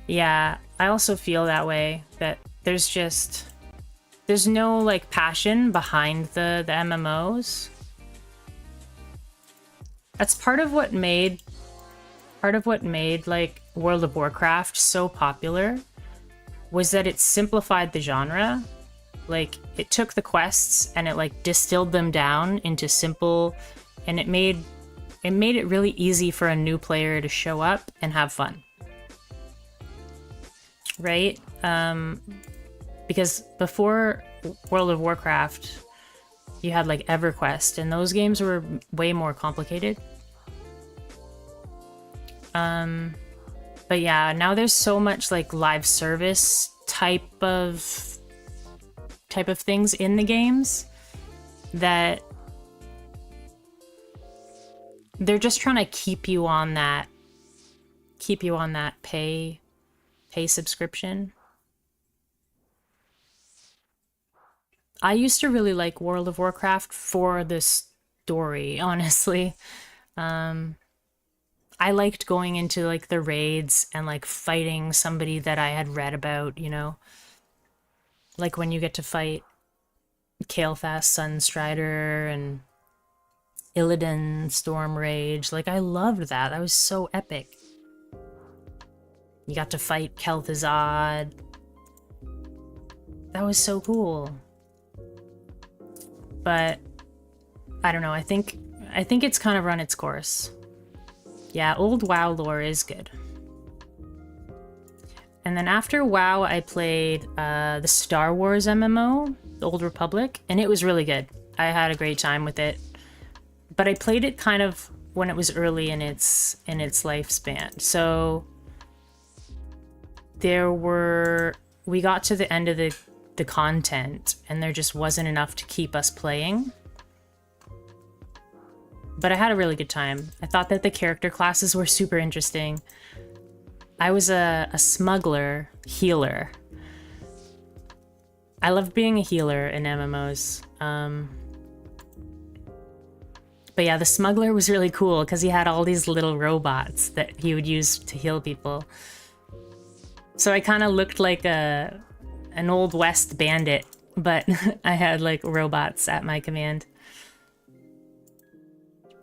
Yeah, I also feel that way, that there's no like passion behind the MMOs. That's part of what made like World of Warcraft so popular, was that it simplified the genre. Like, it took the quests and it like distilled them down into simple, and it made it really easy for a new player to show up and have fun. Right? Because before World of Warcraft, you had like EverQuest, and those games were way more complicated. But yeah, now there's so much like live service type of things in the games that they're just trying to keep you on that pay subscription. I used to really like World of Warcraft for the story, honestly. I liked going into like the raids and like fighting somebody that I had read about, you know? Like when you get to fight Kael'thas Sunstrider and Illidan Stormrage. Like, I loved that. That was so epic. You got to fight Kel'Thuzad. That was so cool. But I don't know, I think it's kind of run its course. Yeah, old WoW lore is good. And then after WoW, I played the Star Wars MMO, The Old Republic, and it was really good. I had a great time with it. But I played it kind of when it was early in its lifespan. So we got to the end of the content, and there just wasn't enough to keep us playing. But I had a really good time. I thought that the character classes were super interesting. I was a smuggler healer. I loved being a healer in MMOs. But yeah, the smuggler was really cool because he had all these little robots that he would use to heal people. So I kind of looked like an Old West bandit, but I had like robots at my command.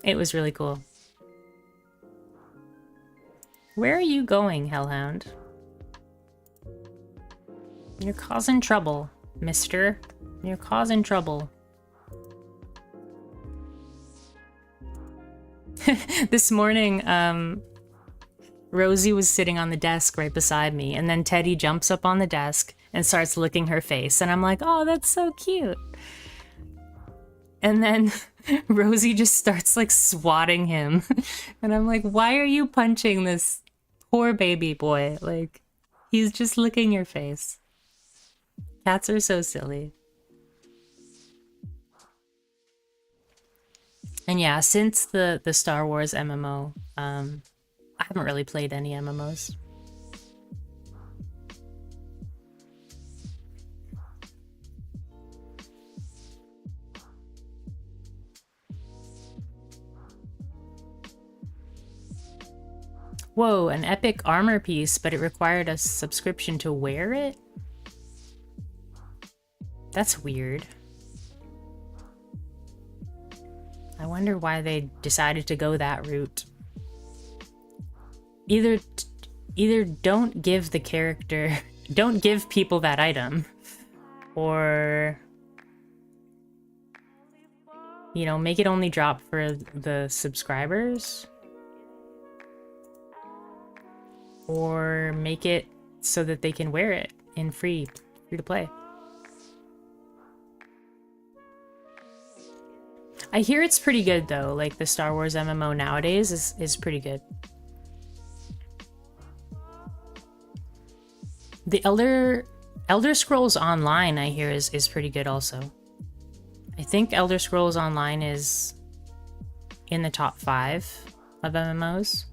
It was really cool. Where are you going, Hellhound? You're causing trouble, mister. You're causing trouble. This morning, Rosie was sitting on the desk right beside me, and then Teddy jumps up on the desk and starts licking her face, and I'm like, oh, that's so cute. And then Rosie just starts like swatting him, and I'm like, why are you punching this poor baby boy? Like, he's just licking your face. Cats are so silly. And yeah, since the Star Wars MMO, I haven't really played any MMOs. Whoa, an epic armor piece, but it required a subscription to wear it? That's weird. I wonder why they decided to go that route. Either don't give the character, don't give people that item, or, you know, make it only drop for the subscribers, or make it so that they can wear it in free to play. I hear it's pretty good though, like the Star Wars MMO nowadays is pretty good. The Elder Scrolls Online, I hear, is pretty good also. I think Elder Scrolls Online is in the top 5 of MMOs.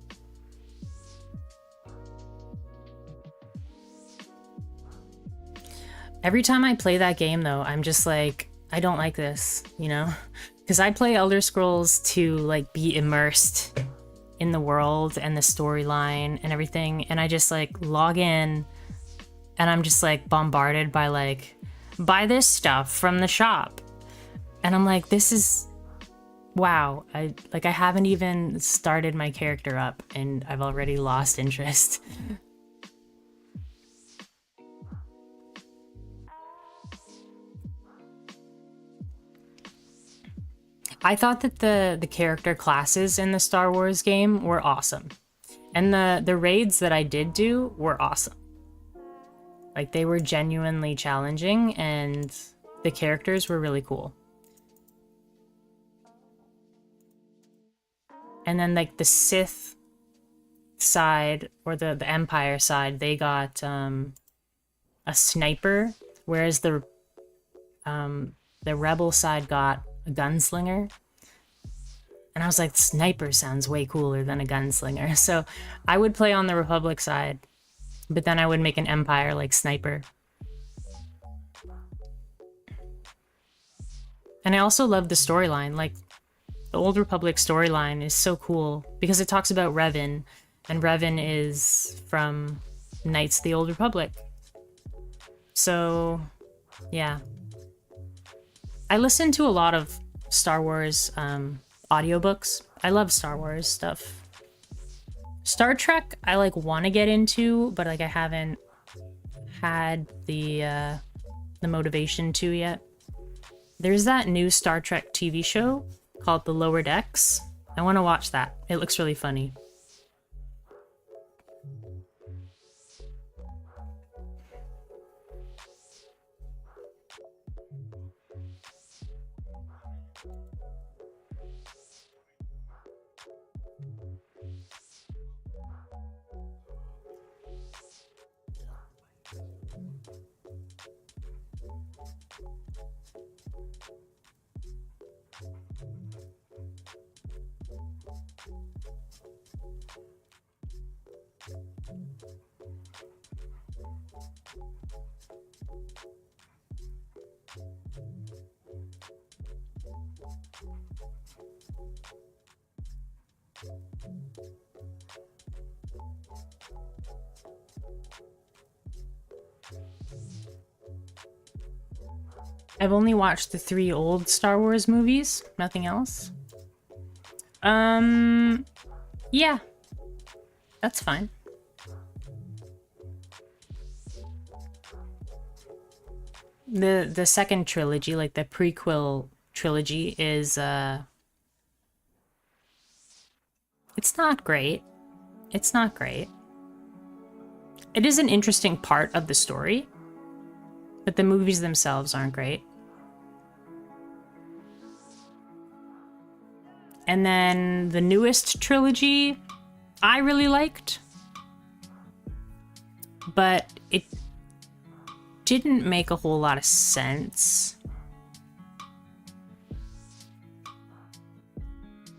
Every time I play that game though, I'm just like, I don't like this, you know? Because I play Elder Scrolls to like be immersed in the world and the storyline and everything, and I just like log in and I'm just like bombarded by like, buy this stuff from the shop. And I'm like, this is, wow. I haven't even started my character up and I've already lost interest. I thought that the character classes in the Star Wars game were awesome. And the raids that I did do were awesome. Like, they were genuinely challenging and the characters were really cool. And then like the Sith side, or the Empire side, they got a sniper, whereas the Rebel side got a gunslinger. And I was like, sniper sounds way cooler than a gunslinger. So I would play on the Republic side, but then I would make an Empire like sniper. And I also love the storyline. Like, the Old Republic storyline is so cool because it talks about Revan, and Revan is from Knights of the Old Republic. So, yeah. I listen to a lot of Star Wars audiobooks. I love Star Wars stuff. Star Trek, I like want to get into, but like I haven't had the motivation to yet. There's that new Star Trek TV show called The Lower Decks. I want to watch that. It looks really funny. I've only watched the 3 old Star Wars movies, nothing else. Yeah. That's fine. The second trilogy, like the prequel trilogy, is it's not great. It's not great. It is an interesting part of the story, but the movies themselves aren't great. And then the newest trilogy, I really liked, but it didn't make a whole lot of sense.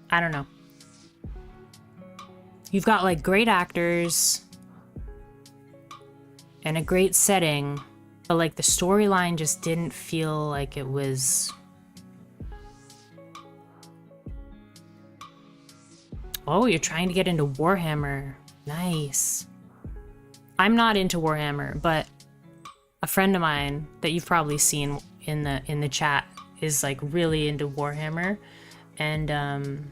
I don't know. You've got like great actors and a great setting, but like the storyline just didn't feel like it was... Oh, you're trying to get into Warhammer. Nice. I'm not into Warhammer, but a friend of mine that you've probably seen in the chat is like really into Warhammer, and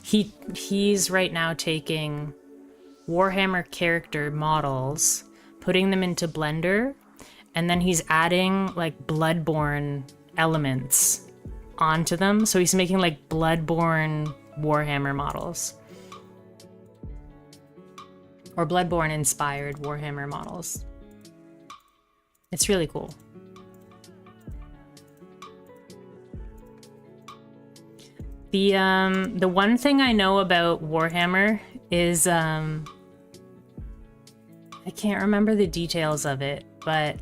he's right now taking Warhammer character models, putting them into Blender, and then he's adding like Bloodborne elements onto them. So he's making like Bloodborne Warhammer models. Or Bloodborne inspired Warhammer models. It's really cool. The one thing I know about Warhammer is I can't remember the details of it, but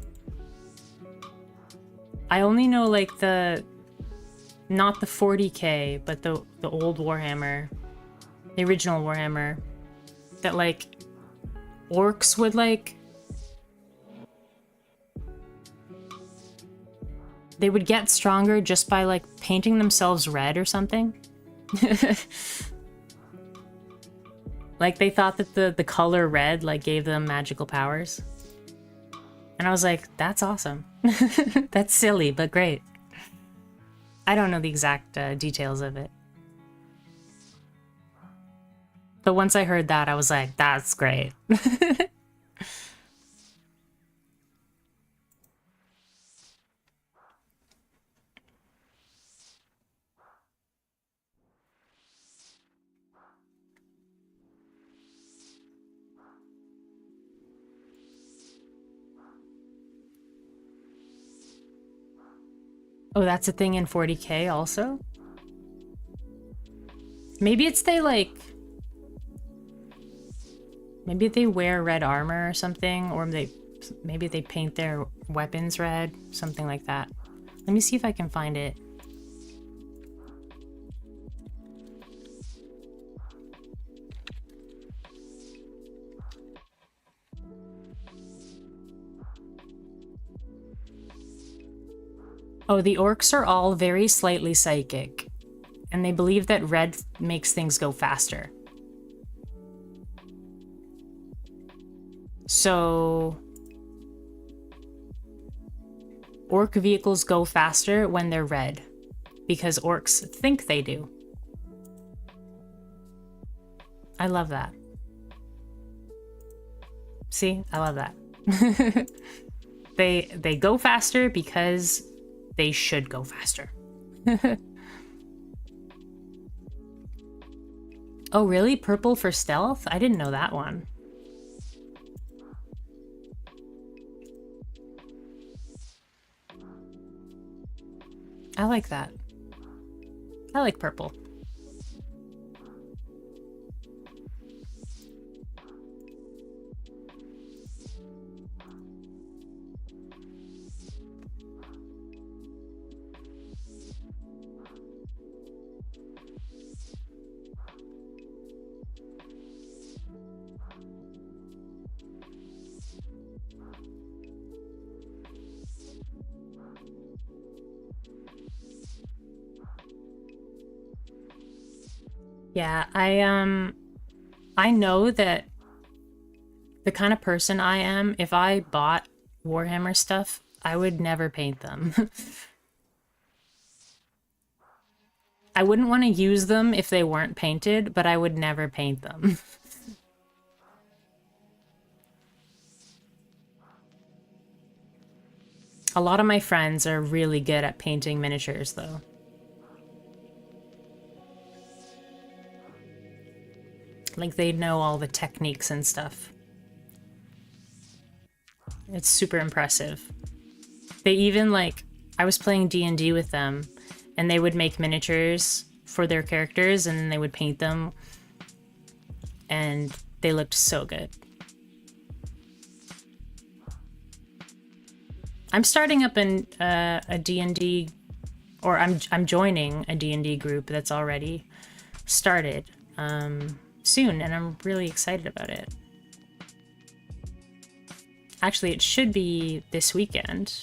I only know like not the 40k, but the old Warhammer, the original Warhammer, that like orcs would like, they would get stronger just by like painting themselves red or something. Like they thought that the color red like gave them magical powers. And I was like, that's awesome. That's silly, but great. I don't know the exact details of it. But once I heard that, I was like, that's great. Oh, that's a thing in 40k also? Maybe it's they like... Maybe they wear red armor or something, or maybe they paint their weapons red, something like that. Let me see if I can find it. Oh, the orcs are all very slightly psychic, and they believe that red makes things go faster. So, orc vehicles go faster when they're red, because orcs think they do. I love that. See, I love that. They go faster because they should go faster. Oh, really? Purple for stealth? I didn't know that one. I like that. I like purple. Yeah, I know that the kind of person I am, if I bought Warhammer stuff, I would never paint them. I wouldn't want to use them if they weren't painted, but I would never paint them. A lot of my friends are really good at painting miniatures, though. Like, they know all the techniques and stuff. It's super impressive. They even, like, I was playing D&D with them, and they would make miniatures for their characters, and then they would paint them, and they looked so good. I'm starting up a D&D, or I'm joining a D&D group that's already started. Soon, and I'm really excited about it. Actually, it should be this weekend.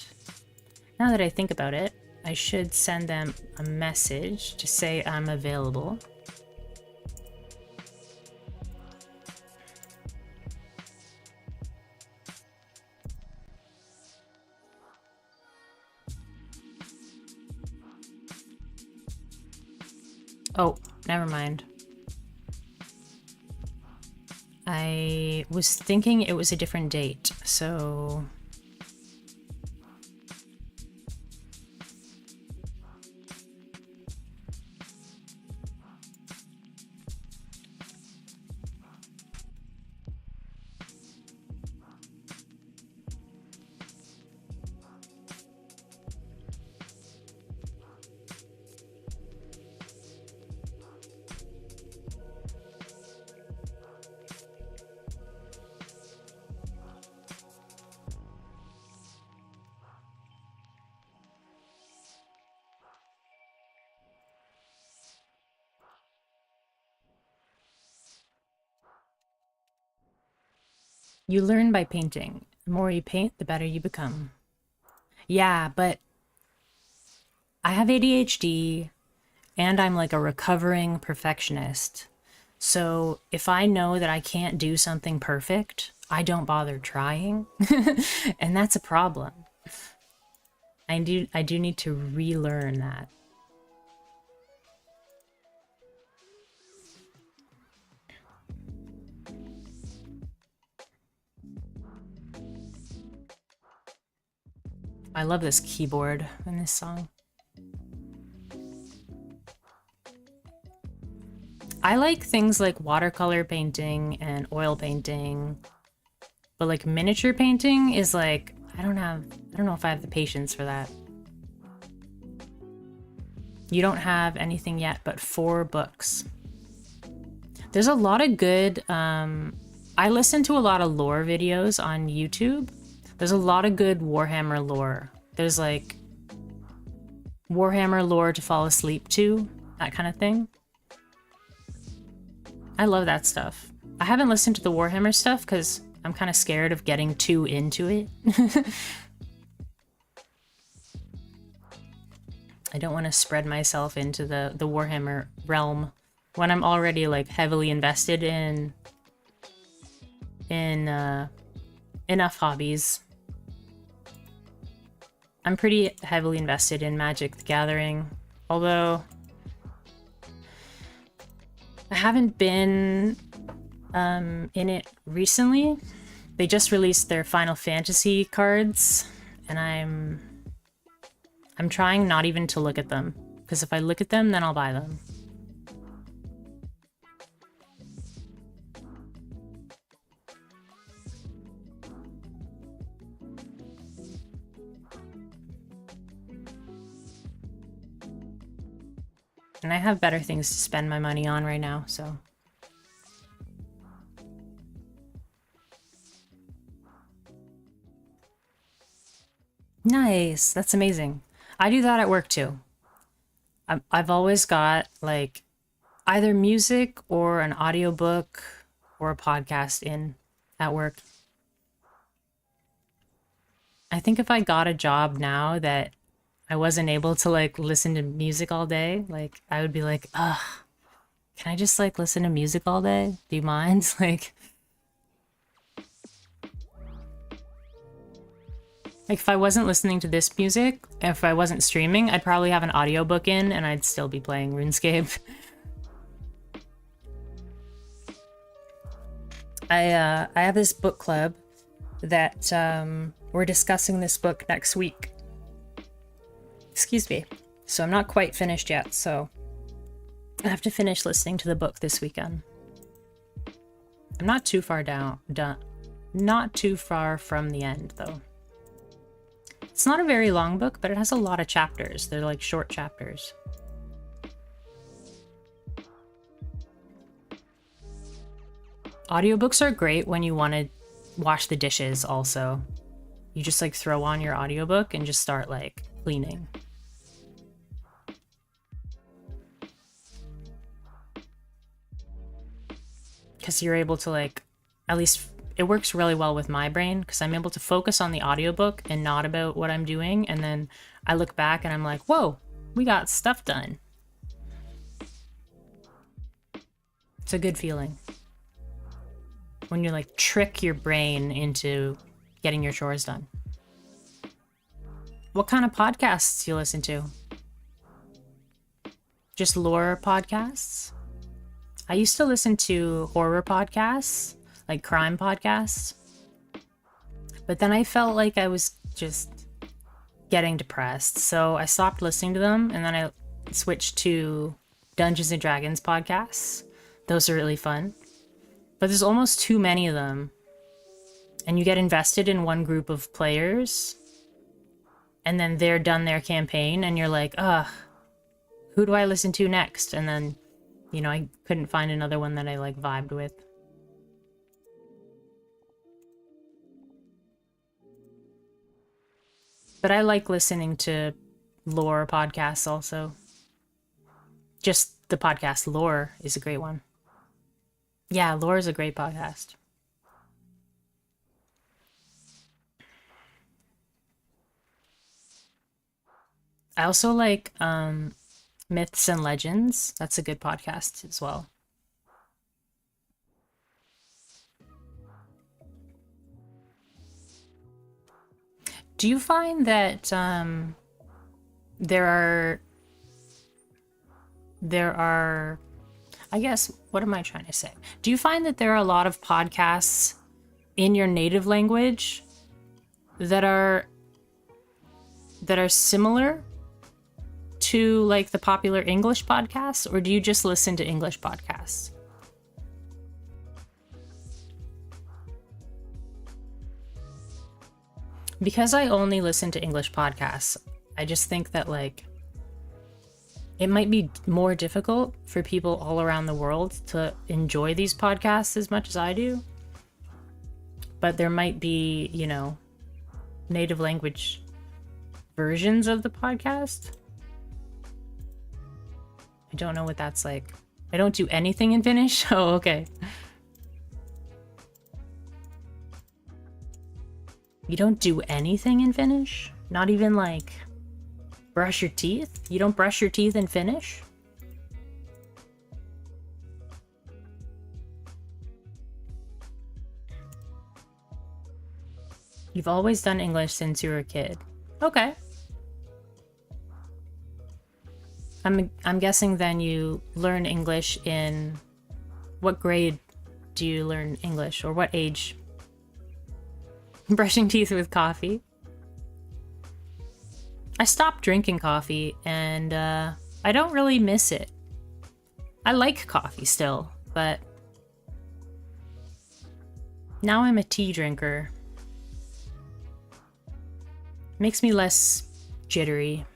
Now that I think about it, I should send them a message to say I'm available. Oh, never mind. I was thinking it was a different date, so... You learn by painting. The more you paint, the better you become. Yeah, but I have ADHD and I'm like a recovering perfectionist. So if I know that I can't do something perfect, I don't bother trying. And that's a problem. I do need to relearn that. I love this keyboard in this song. I like things like watercolor painting and oil painting, but like miniature painting is like, I don't know if I have the patience for that. You don't have anything yet but 4 books. There's a lot of good, I listen to a lot of lore videos on YouTube. There's a lot of good Warhammer lore. There's like Warhammer lore to fall asleep to, that kind of thing. I love that stuff. I haven't listened to the Warhammer stuff because I'm kind of scared of getting too into it. I don't want to spread myself into the Warhammer realm when I'm already like heavily invested in enough hobbies. I'm pretty heavily invested in Magic the Gathering, although I haven't been in it recently. They just released their Final Fantasy cards, and I'm trying not even to look at them, because if I look at them, then I'll buy them. And I have better things to spend my money on right now, so. Nice, that's amazing. I do that at work too. I've always got like either music or an audiobook or a podcast in at work. I think if I got a job now that I wasn't able to like listen to music all day, like I would be like, ugh, can I just like listen to music all day? Do you mind? Like if I wasn't listening to this music, if I wasn't streaming, I'd probably have an audiobook in and I'd still be playing RuneScape. I have this book club that we're discussing this book next week. Excuse me. So I'm not quite finished yet, so I have to finish listening to the book this weekend. I'm not too far not too far from the end, though. It's not a very long book, but it has a lot of chapters. They're like short chapters. Audiobooks are great when you want to wash the dishes also. You just like throw on your audiobook and just start like cleaning. Because you're able to like, at least it works really well with my brain because I'm able to focus on the audiobook and not about what I'm doing. And then I look back and I'm like, whoa, we got stuff done. It's a good feeling. When you like trick your brain into getting your chores done. What kind of podcasts do you listen to? just lore podcasts. I used to listen to horror podcasts, like crime podcasts. But then I felt like I was just getting depressed. So I stopped listening to them, and then I switched to Dungeons and Dragons podcasts. Those are really fun. But there's almost too many of them. And you get invested in one group of players, and then they're done their campaign, and you're like, ugh, who do I listen to next? And then, you know, I couldn't find another one that I like vibed with. But I like listening to lore podcasts also. Just the podcast Lore is a great one. Yeah, Lore is a great podcast. I also like Myths and Legends. That's a good podcast as well. Do you find that there are, I guess, what am I trying to say? Do you find that there are a lot of podcasts in your native language that are similar to like the popular English podcasts, or do you just listen to English podcasts? Because I only listen to English podcasts, I just think that like it might be more difficult for people all around the world to enjoy these podcasts as much as I do. But there might be, you know, native language versions of the podcast. I don't know what that's like. I don't do anything in Finnish. Oh, okay. You don't do anything in Finnish? Not even like brush your teeth? You don't brush your teeth in Finnish? You've always done English since you were a kid. Okay. I'm guessing then you learn English in what grade do you learn English, or what age? Brushing teeth with coffee. I stopped drinking coffee and I don't really miss it. I like coffee still, but now I'm a tea drinker. Makes me less jittery.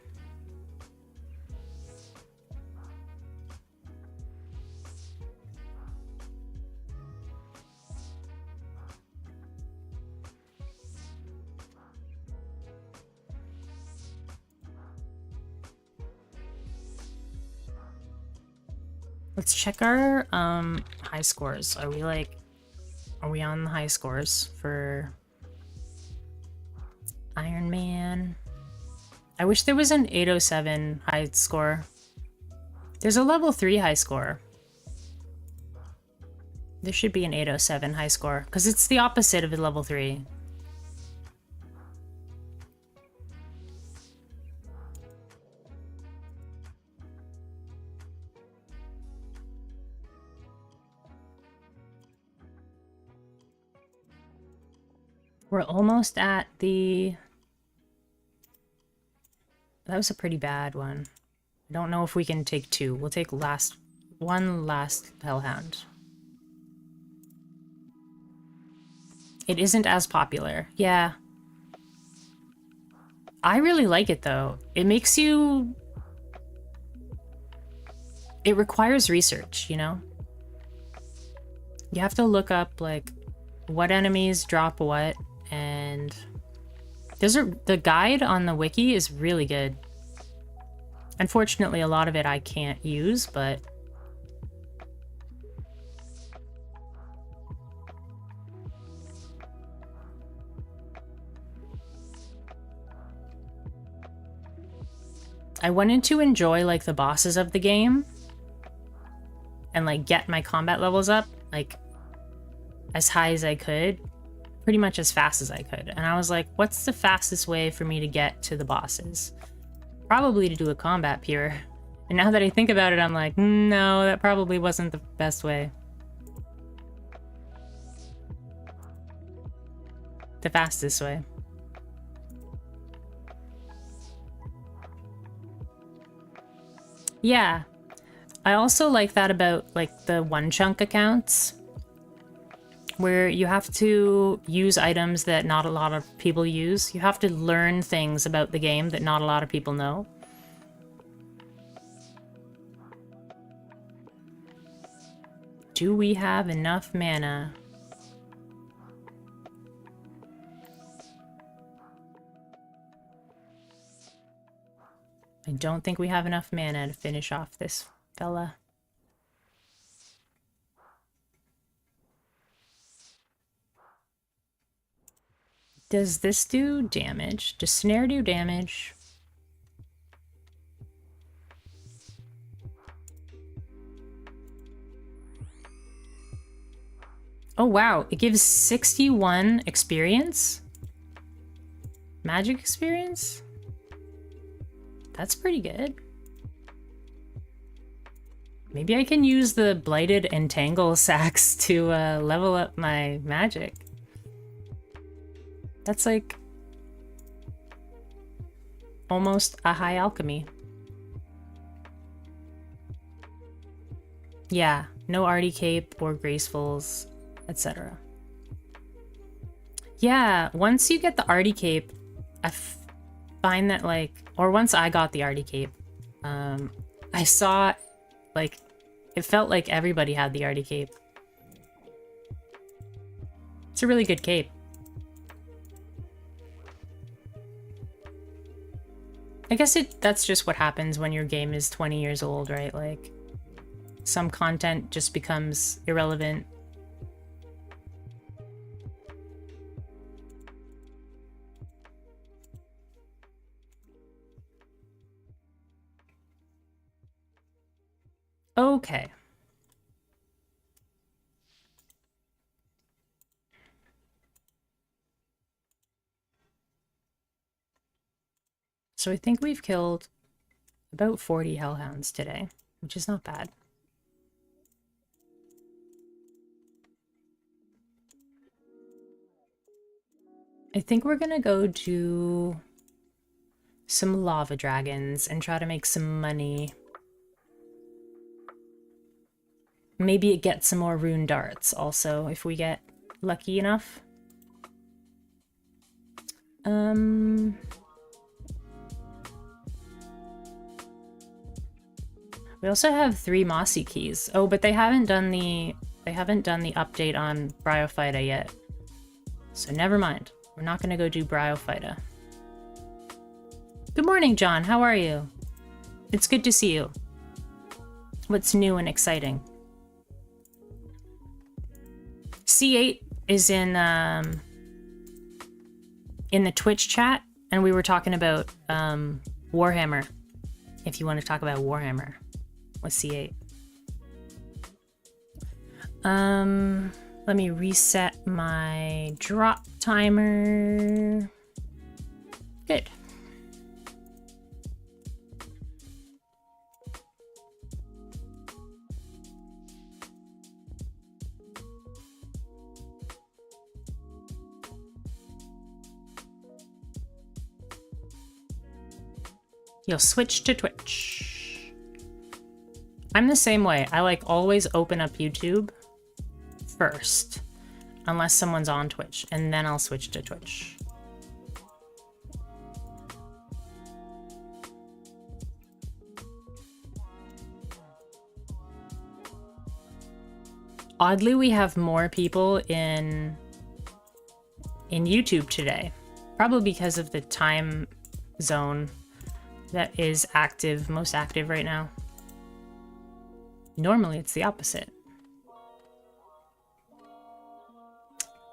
Let's check our high scores. Are we on the high scores for Iron Man? I wish there was an 807 high score. There's a level 3 high score. There should be an 807 high score, because it's the opposite of a level 3. We're almost at the... That was a pretty bad one. I don't know if we can take 2. We'll take one last Hellhound. It isn't as popular. Yeah. I really like it though. It makes you... It requires research, you know? You have to look up like what enemies drop what, and the guide on the wiki is really good. Unfortunately, a lot of it I can't use, but I wanted to enjoy like the bosses of the game and like get my combat levels up like as high as I could, pretty much as fast as I could. And I was like, what's the fastest way for me to get to the bosses? Probably to do a combat pier And now that I think about it, I'm like, no, that probably wasn't the best way. The fastest way. Yeah. I also like that about like the one chunk accounts, where you have to use items that not a lot of people use. You have to learn things about the game that not a lot of people know. Do we have enough mana? I don't think we have enough mana to finish off this fella. Does this do damage? Does snare do damage? Oh wow, it gives 61 experience? Magic experience? That's pretty good. Maybe I can use the Blighted Entangle sacks to level up my magic. That's like almost a high alchemy. Yeah, no Artie Cape or Gracefuls, etc. Yeah, once you get the Artie Cape, I find that like, or once I got the Artie Cape, I saw like, it felt like everybody had the Artie Cape. It's a really good cape. I guess that's just what happens when your game is 20 years old, right? Like, some content just becomes irrelevant. Okay. So I think we've killed about 40 hellhounds today, which is not bad. I think we're gonna go do some lava dragons and try to make some money. Maybe get some more rune darts also, if we get lucky enough. We also have 3 mossy keys. Oh, but they haven't done the update on Bryophyta yet. So never mind. We're not gonna go do Bryophyta. Good morning, John. How are you? It's good to see you. What's new and exciting? C8 is in the Twitch chat, and we were talking about Warhammer. If you want to talk about Warhammer with C8. Let me reset my drop timer. Good. You'll switch to Twitch. I'm the same way. I like always open up YouTube first, unless someone's on Twitch, and then I'll switch to Twitch. Oddly, we have more people in YouTube today, probably because of the time zone that is active, most active right now. Normally it's the opposite.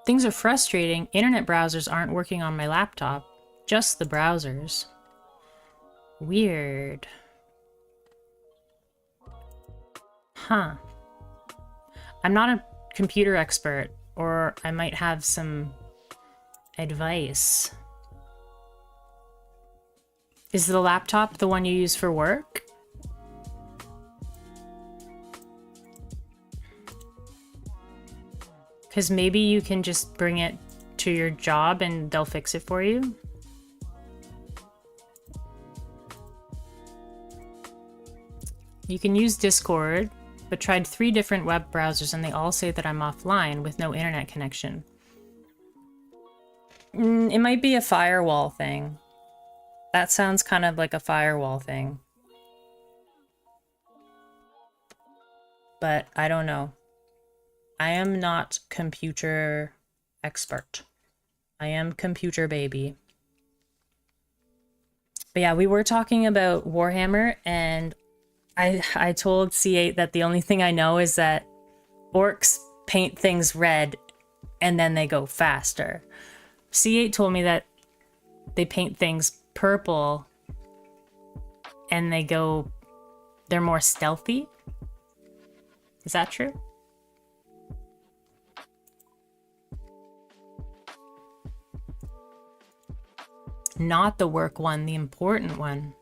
Things are frustrating. Internet browsers aren't working on my laptop. Just the browsers. Weird. Huh. I'm not a computer expert, or I might have some advice. Is the laptop the one you use for work? Because maybe you can just bring it to your job and they'll fix it for you. You can use Discord, but tried 3 different web browsers and they all say that I'm offline with no internet connection. It might be a firewall thing. That sounds kind of like a firewall thing. But I don't know. I am not computer expert. I am computer baby. But yeah, we were talking about Warhammer, and I told C8 that the only thing I know is that orcs paint things red and then they go faster. C8 told me that they paint things purple and they're more stealthy. Is that true? Not the work one, the important one.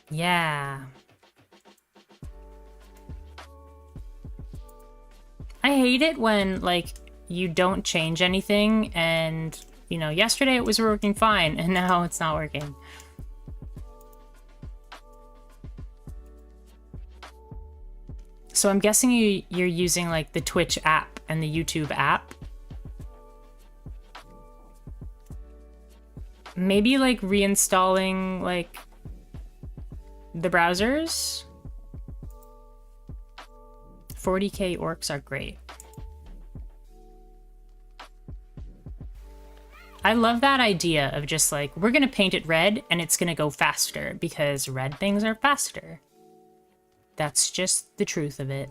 Yeah. I hate it when, like, you don't change anything and, you know, yesterday it was working fine and now it's not working. So I'm guessing you're using, like, the Twitch app and the YouTube app. Maybe, like, reinstalling, like, the browsers. 40k orcs are great. I love that idea of just like, we're gonna paint it red and it's gonna go faster because red things are faster. That's just the truth of it.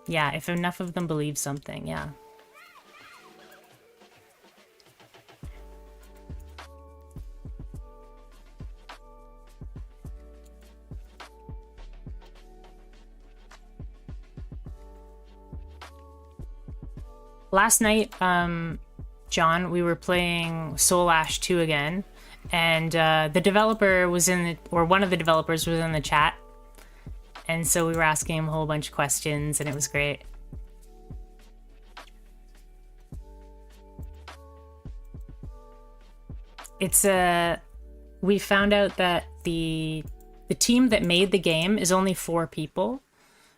Yeah, if enough of them believe something, yeah. Last night, John, we were playing Soul Ash 2 again, and the developer was or one of the developers was in the chat, and so we were asking him a whole bunch of questions, and it was great. We found out that the team that made the game is only 4 people,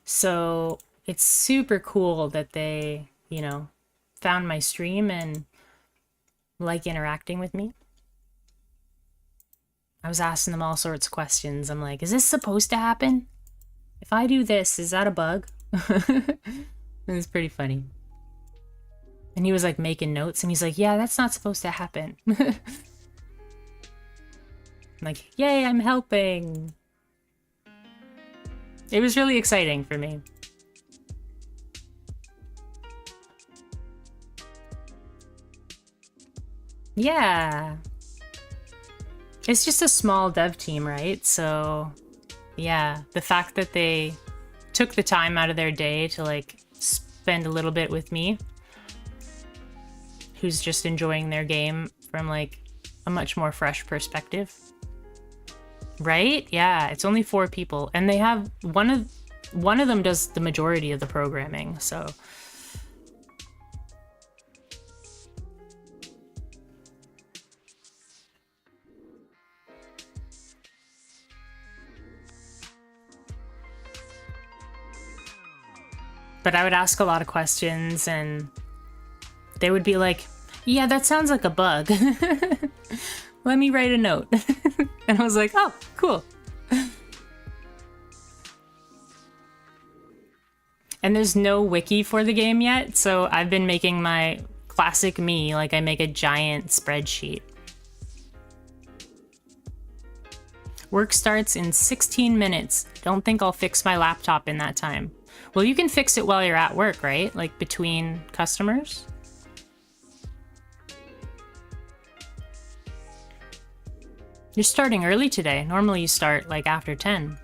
so it's super cool that they, you know, found my stream and like interacting with me. I was asking them all sorts of questions. I'm like, is this supposed to happen? If I do this, is that a bug? It was pretty funny. And he was like making notes and he's like, yeah, that's not supposed to happen. I'm like, yay, I'm helping. It was really exciting for me. Yeah. It's just a small dev team, right? So, yeah, the fact that they took the time out of their day to, like, spend a little bit with me, who's just enjoying their game from, like, a much more fresh perspective. Right? Yeah, it's only 4 people. And they have one of them does the majority of the programming, so... But I would ask a lot of questions and they would be like, yeah, that sounds like a bug. Let me write a note. And I was like, oh, cool. And there's no wiki for the game yet, so I've been making my classic me, like I make a giant spreadsheet. Work starts in 16 minutes. Don't think I'll fix my laptop in that time. Well, you can fix it while you're at work, right? Like between customers? You're starting early today. Normally you start like after 10.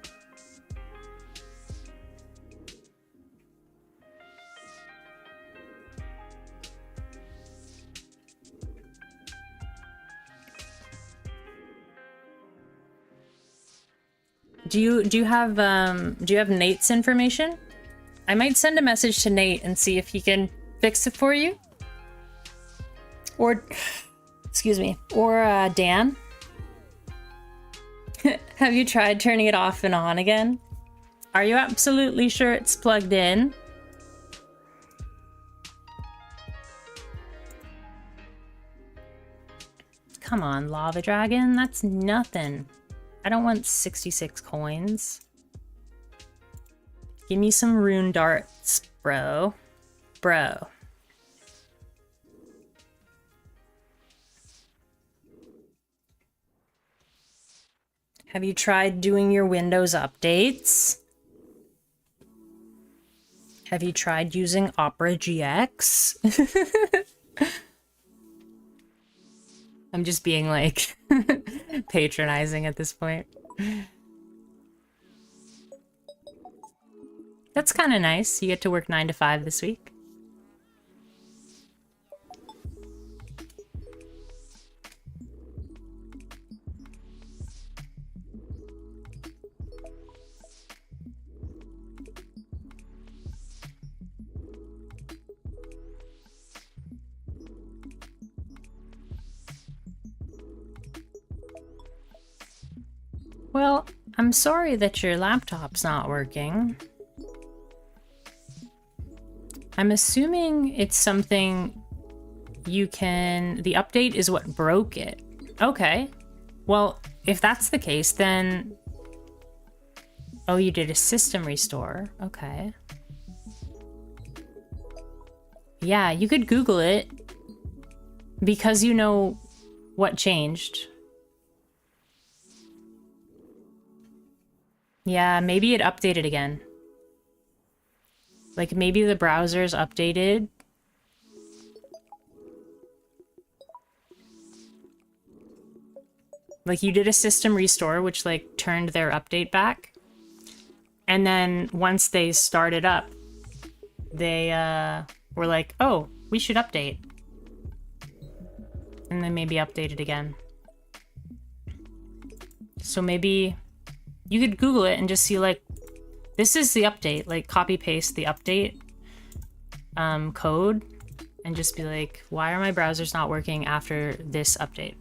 Do you have Nate's information? I might send a message to Nate and see if he can fix it for you. Or, excuse me, or Dan. Have you tried turning it off and on again? Are you absolutely sure it's plugged in? Come on, Lava Dragon, that's nothing. I don't want 66 coins. Give me some rune darts, bro. Bro. Have you tried doing your Windows updates? Have you tried using Opera GX? I'm just being like patronizing at this point. That's kind of nice. You get to work 9 to 5 this week. Well, I'm sorry that your laptop's not working. I'm assuming it's something you can... The update is what broke it. Okay. Well, if that's the case, then... Oh, you did a system restore. Okay. Yeah, you could Google it. Because you know what changed. Yeah, maybe it updated again. Like, maybe the browser's updated. Like, you did a system restore, which, like, turned their update back. And then, once they started up, they, were like, oh, we should update. And then maybe update it again. So maybe... You could Google it and just see, like, this is the update. Like, copy-paste the update code and just be like, why are my browsers not working after this update?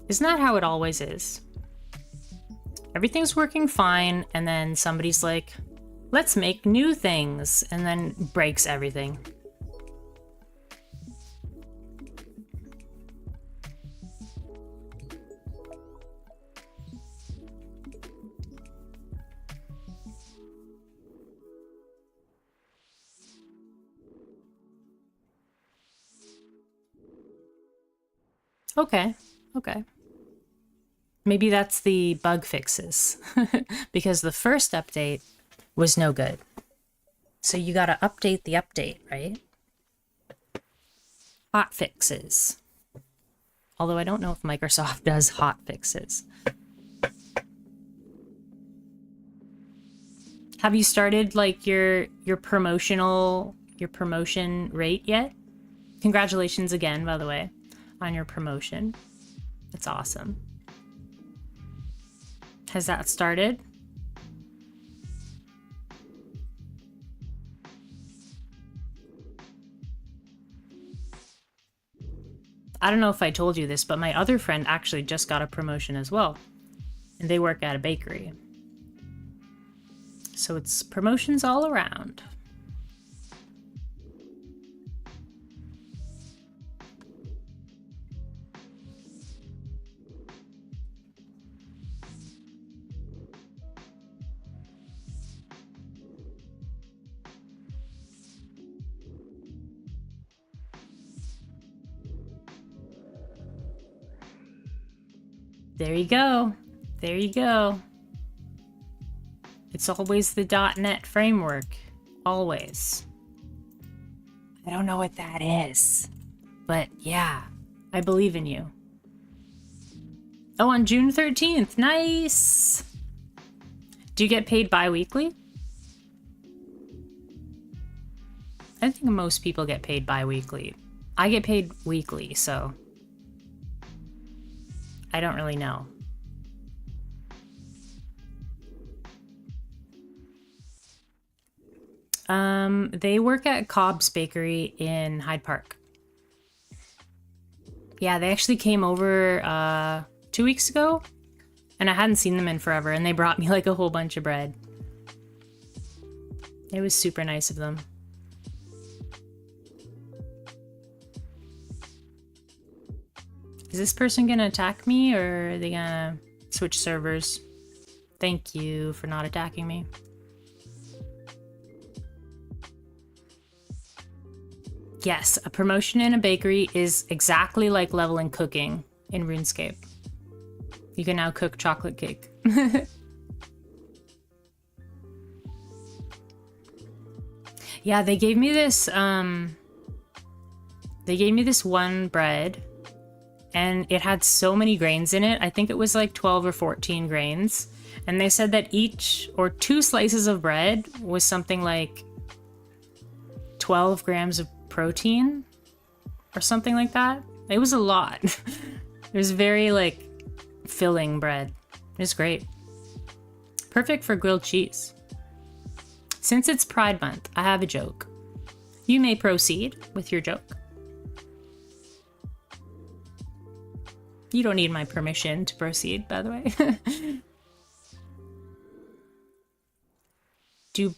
Isn't that how it always is? Everything's working fine, and then somebody's like, let's make new things, and then breaks everything. Okay, okay. Maybe that's the bug fixes. Because the first update was no good. So you gotta update the update, right? Hot fixes. Although I don't know if Microsoft does hot fixes. Have you started, like, your promotion rate yet? Congratulations again, by the way, on your promotion. That's awesome. Has that started? I don't know if I told you this, but my other friend actually just got a promotion as well. And they work at a bakery. So it's promotions all around. There you go. There you go. It's always the .NET framework. Always. I don't know what that is. But yeah, I believe in you. Oh, on June 13th. Nice! Do you get paid bi-weekly? I think most people get paid bi-weekly. I get paid weekly, so... I don't really know. They work at Cobb's Bakery in Hyde Park. Yeah, they actually came over 2 weeks ago, and I hadn't seen them in forever, and they brought me like a whole bunch of bread. It was super nice of them. Is this person gonna attack me, or are they gonna switch servers? Thank you for not attacking me. Yes, a promotion in a bakery is exactly like leveling cooking in RuneScape. You can now cook chocolate cake. Yeah, they gave me this one bread, and it had so many grains in it. I think it was like 12 or 14 grains. And they said that each or 2 slices of bread was something like 12 grams of protein or something like that. It was a lot. It was very like filling bread. It was great. Perfect for grilled cheese. Since it's Pride Month, I have a joke. You may proceed with your joke. You don't need my permission to proceed, by the way. Does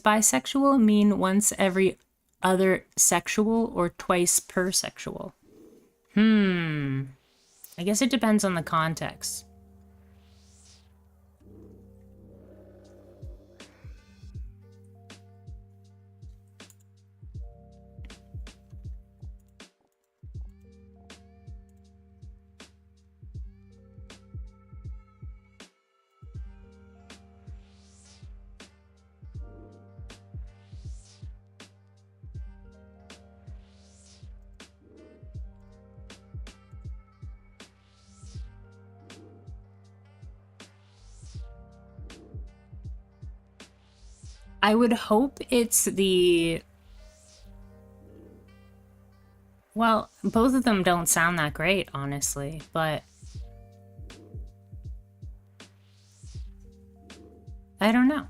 bisexual mean once every other sexual or twice per sexual? I guess it depends on the context. I would hope it's the... Well, both of them don't sound that great, honestly, but... I don't know.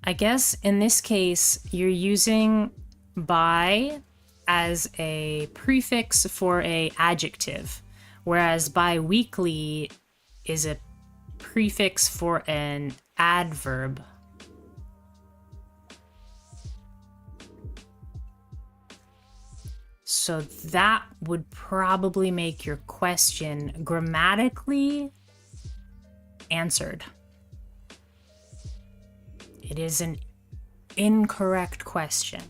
I guess in this case, you're using bi as a prefix for a adjective, whereas bi-weekly is a prefix for an adverb. So that would probably make your question grammatically answered. It is an incorrect question.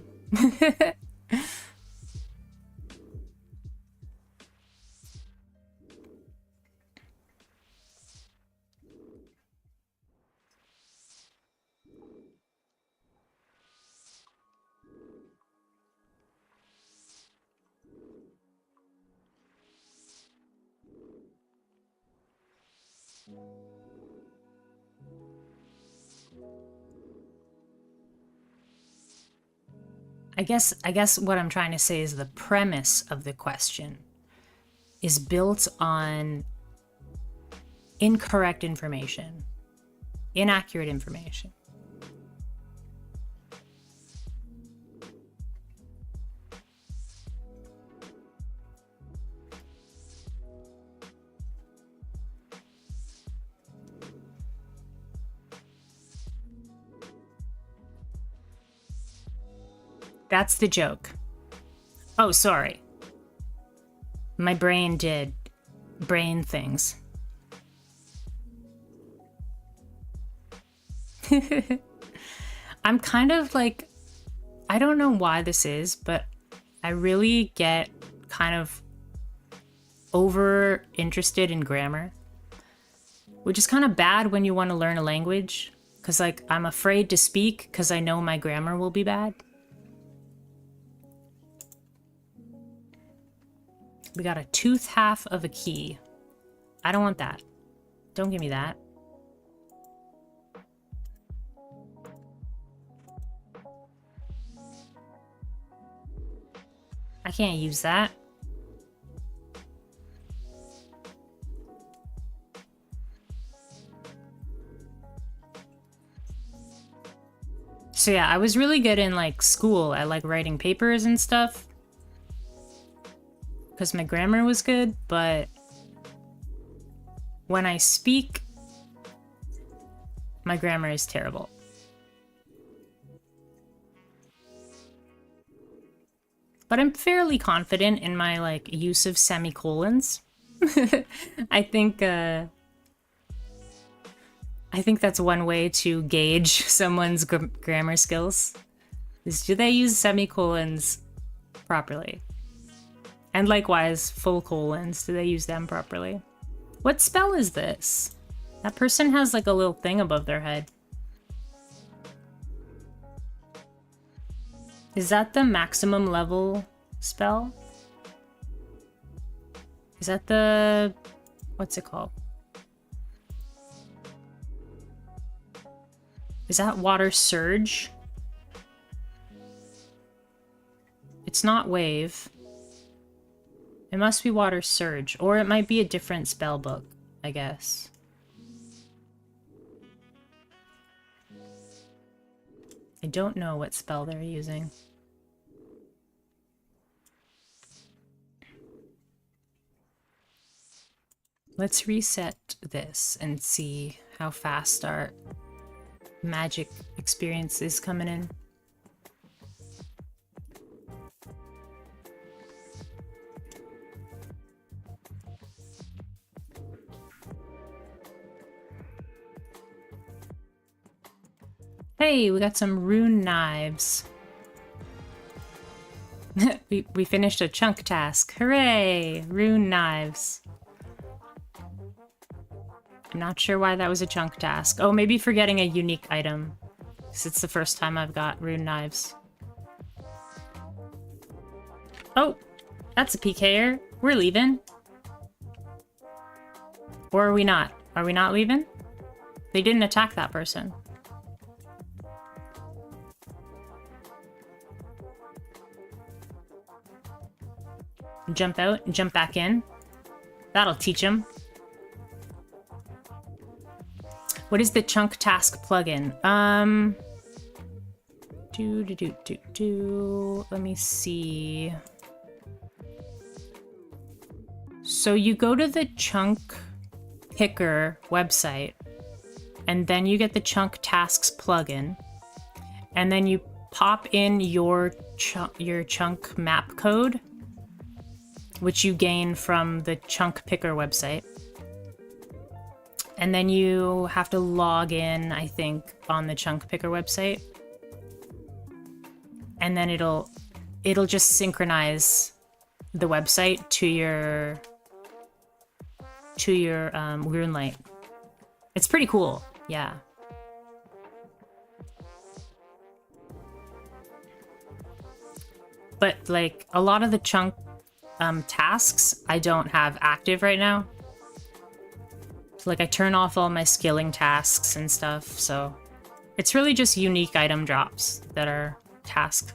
I guess what I'm trying to say is the premise of the question is built on incorrect information, inaccurate information. That's the joke. Oh, sorry. My brain did brain things. I'm kind of like, I don't know why this is, but I really get kind of over interested in grammar, which is kind of bad when you want to learn a language, because like I'm afraid to speak because I know my grammar will be bad. We got a tooth half of a key. I don't want that. Don't give me that. I can't use that. So yeah, I was really good in like school at like writing papers and stuff because my grammar was good, but when I speak, my grammar is terrible. But I'm fairly confident in my like use of semicolons. I think that's one way to gauge someone's grammar skills. Is do they use semicolons properly? And likewise, full colons, do they use them properly? What spell is this? That person has like a little thing above their head. Is that the maximum level spell? Is that the... what's it called? Is that Water Surge? It's not Wave. It must be Water Surge, or it might be a different spell book, I guess. I don't know what spell they're using. Let's reset this and see how fast our magic experience is coming in. Hey, we got some rune knives. we finished a chunk task. Hooray! Rune knives. I'm not sure why that was a chunk task. Oh, maybe for getting a unique item. Because it's the first time I've got rune knives. Oh, that's a PKer. We're leaving. Or are we not? Are we not leaving? They didn't attack that person. Jump out and jump back in. That'll teach him. What is the chunk task plugin? Let me see. So you go to the chunk picker website, and then you get the chunk tasks plugin, and then you pop in your chunk map code, which you gain from the chunk picker website. And then you have to log in, I think, on the chunk picker website. And then it'll just synchronize the website to your RuneLite. It's pretty cool, yeah. But like a lot of the chunk tasks I don't have active right now. So like I turn off all my skilling tasks and stuff, so it's really just unique item drops that are tasked.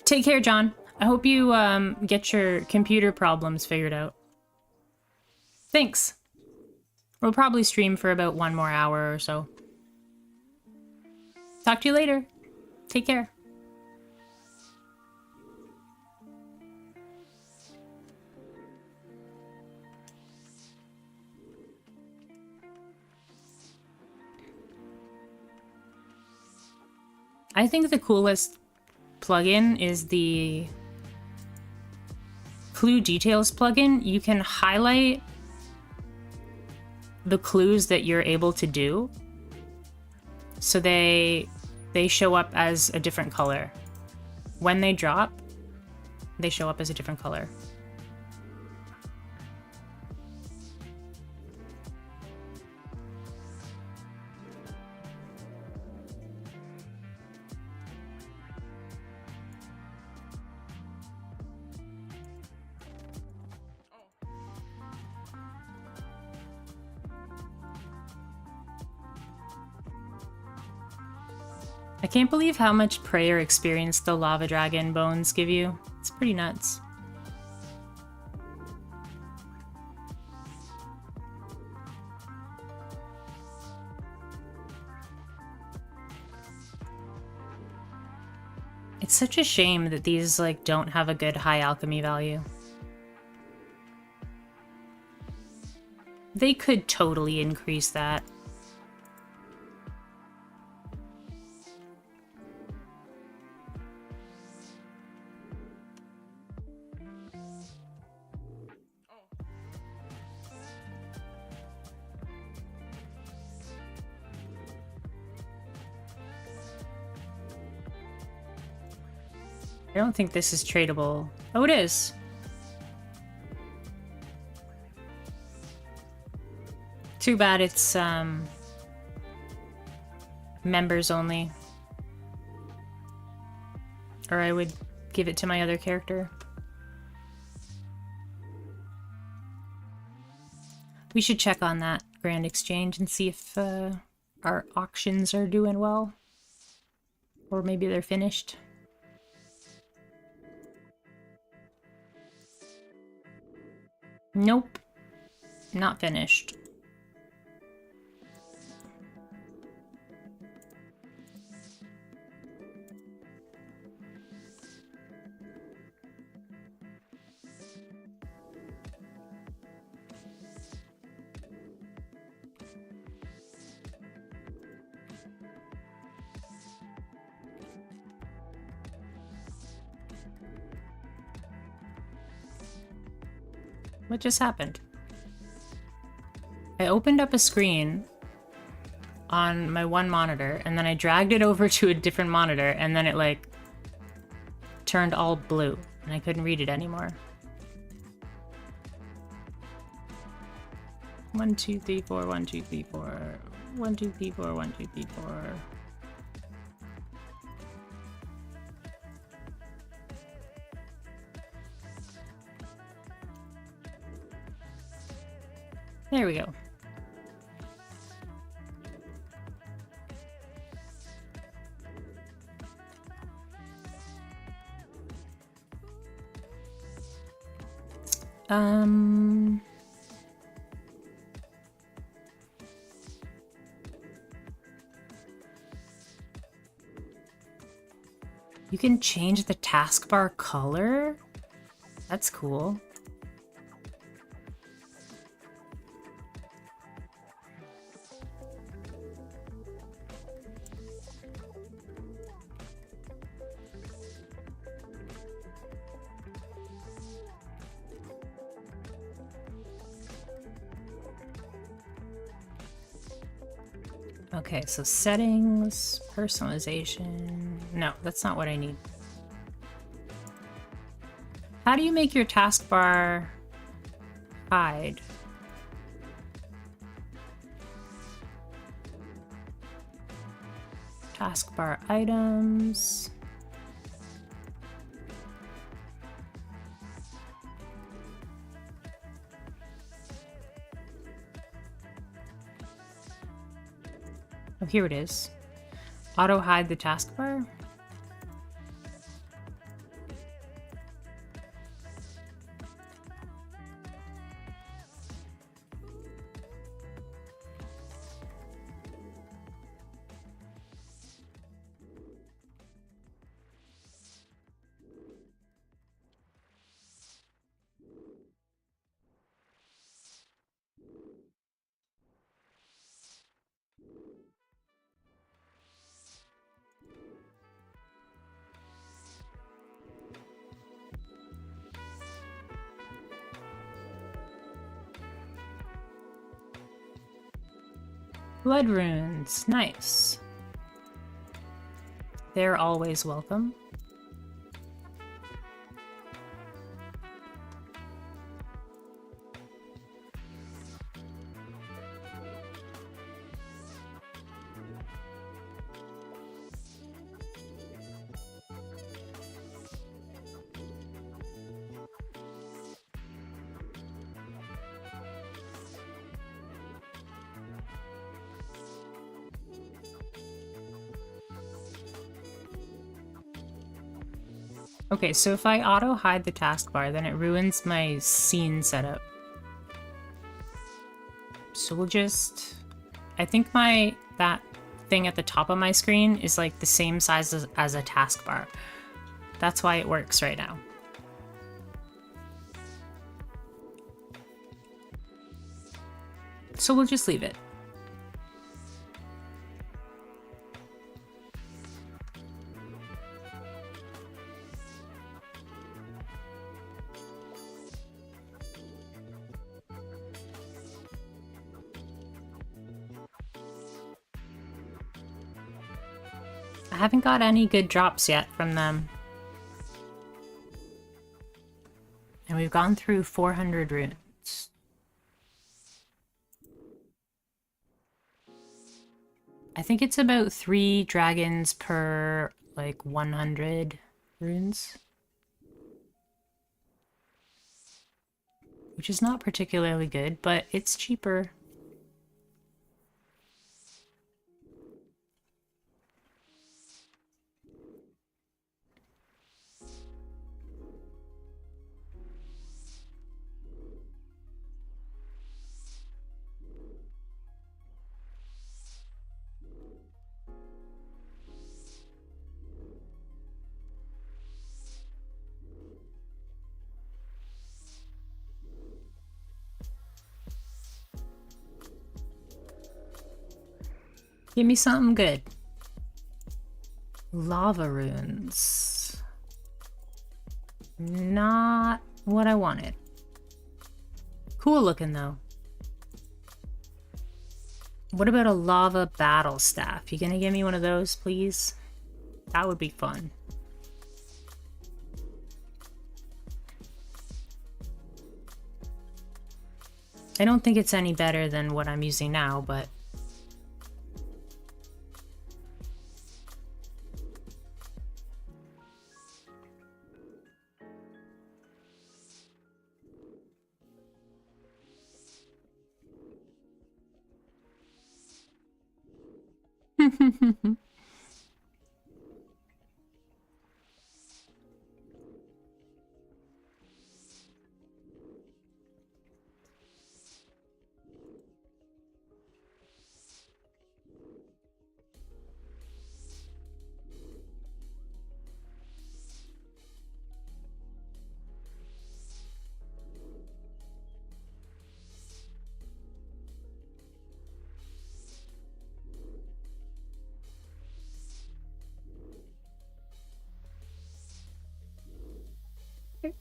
Take care, John. I hope you get your computer problems figured out. Thanks. We'll probably stream for about 1 more hour or so. Talk to you later. Take care. I think the coolest plugin is the Clue Details plugin. You can highlight the clues that you're able to do, so they show up as a different color. When they drop, they show up as a different color. I can't believe how much prayer experience the lava dragon bones give you. It's pretty nuts. It's such a shame that these like don't have a good high alchemy value. They could totally increase that. I don't think this is tradable. Oh, it is. Too bad it's members only. Or I would give it to my other character. We should check on that Grand Exchange and see if our auctions are doing well. Or maybe they're finished. Nope. Not finished. What just happened? I opened up a screen on my one monitor, and then I dragged it over to a different monitor, and then it like turned all blue, and I couldn't read it anymore. 1, 2, 3, 4, 1, 2, 3, 4. 1, 2, 3, 4, 1, 2, 3, 4. There we go. You can change the taskbar color? That's cool. Okay, so settings, personalization. No, that's not what I need. How do you make your taskbar hide? Taskbar items. Oh, here it is. Auto hide the taskbar. Blood runes, nice. They're always welcome. Okay, so if I auto hide the taskbar, then it ruins my scene setup. So we'll just... I think that thing at the top of my screen is like the same size as a taskbar. That's why it works right now. So we'll just leave it. I haven't got any good drops yet from them. And we've gone through 400 runes. I think it's about 3 dragons per, like, 100 runes. Which is not particularly good, but it's cheaper. Give me something good. Lava runes. Not what I wanted. Cool looking though. What about a lava battle staff? You gonna give me one of those, please? That would be fun. I don't think it's any better than what I'm using now, but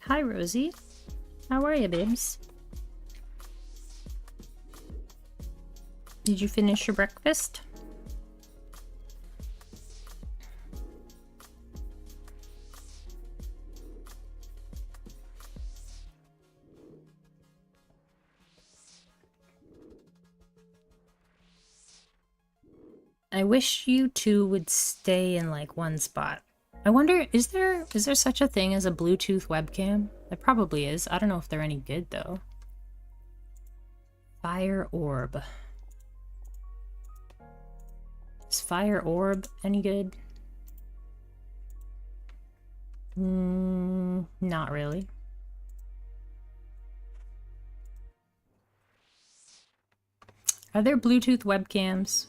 hi, Rosie. How are you, babes? Did you finish your breakfast? I wish you two would stay in like one spot. I wonder, is there such a thing as a Bluetooth webcam? There probably is. I don't know if they're any good though. Fire orb. Is fire orb any good? Not really. Are there Bluetooth webcams?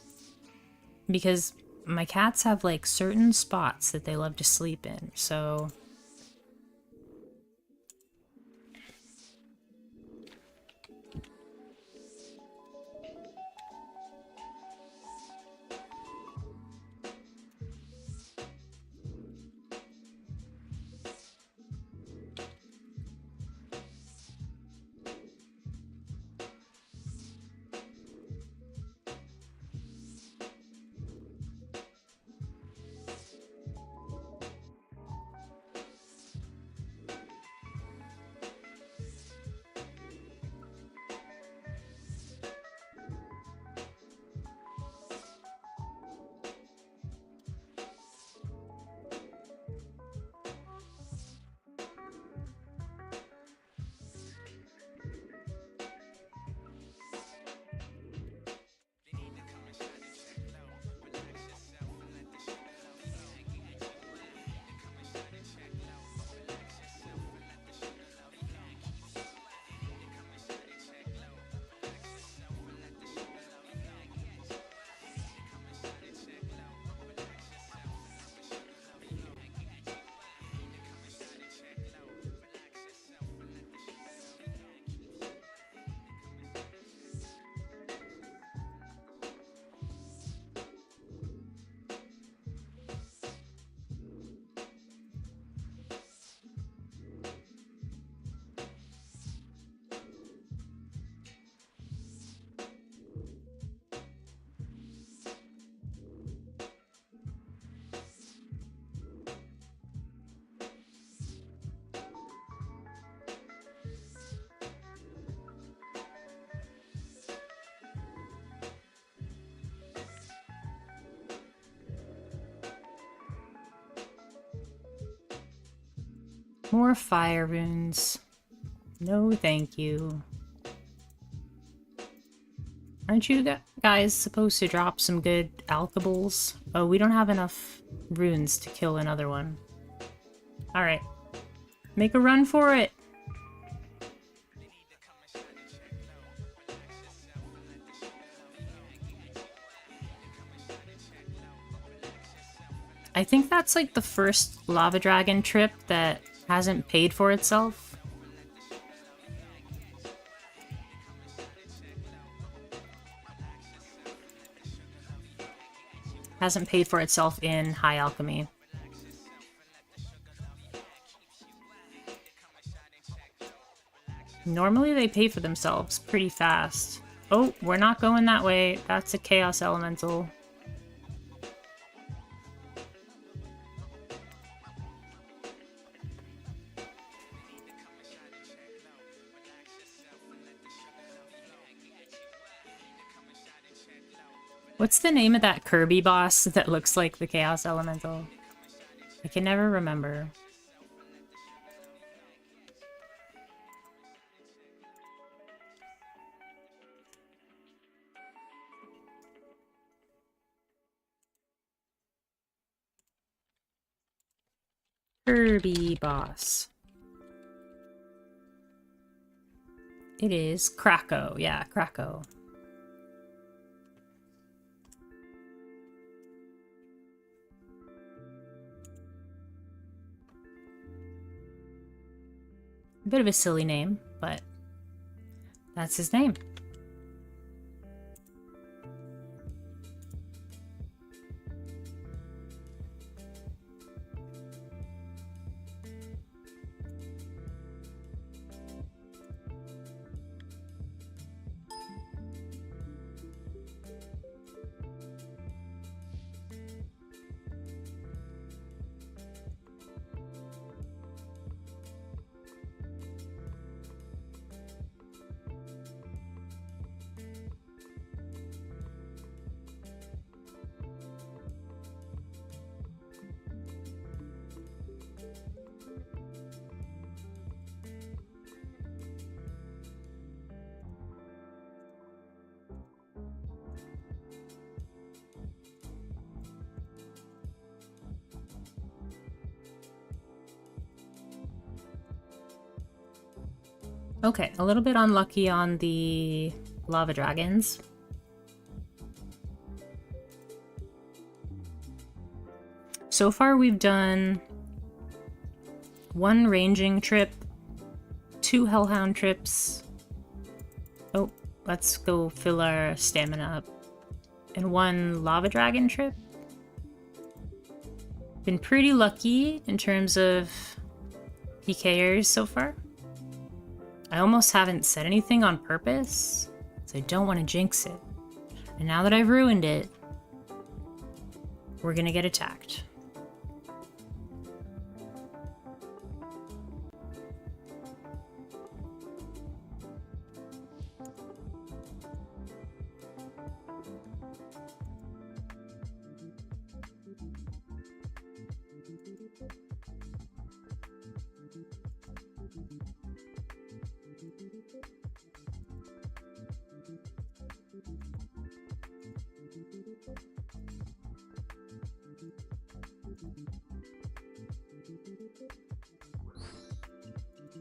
Because my cats have like certain spots that they love to sleep in, so More fire runes. No, thank you. Aren't you guys supposed to drop some good alchables? Oh, we don't have enough runes to kill another one. Alright. Make a run for it! I think that's like the first lava dragon trip that hasn't paid for itself. Hasn't paid for itself in high alchemy. Normally they pay for themselves pretty fast. Oh, we're not going that way. That's a chaos elemental. What's the name of that Kirby boss that looks like the chaos elemental? I can never remember. Kirby boss. It is Krakow. Yeah, Krakow. A bit of a silly name, but that's his name. Okay, a little bit unlucky on the lava dragons. So far we've done 1 ranging trip, 2 hellhound trips. Oh, let's go fill our stamina up. And 1 lava dragon trip. Been pretty lucky in terms of PKers so far. I almost haven't said anything on purpose, so I don't want to jinx it. And now that I've ruined it, we're gonna get attacked.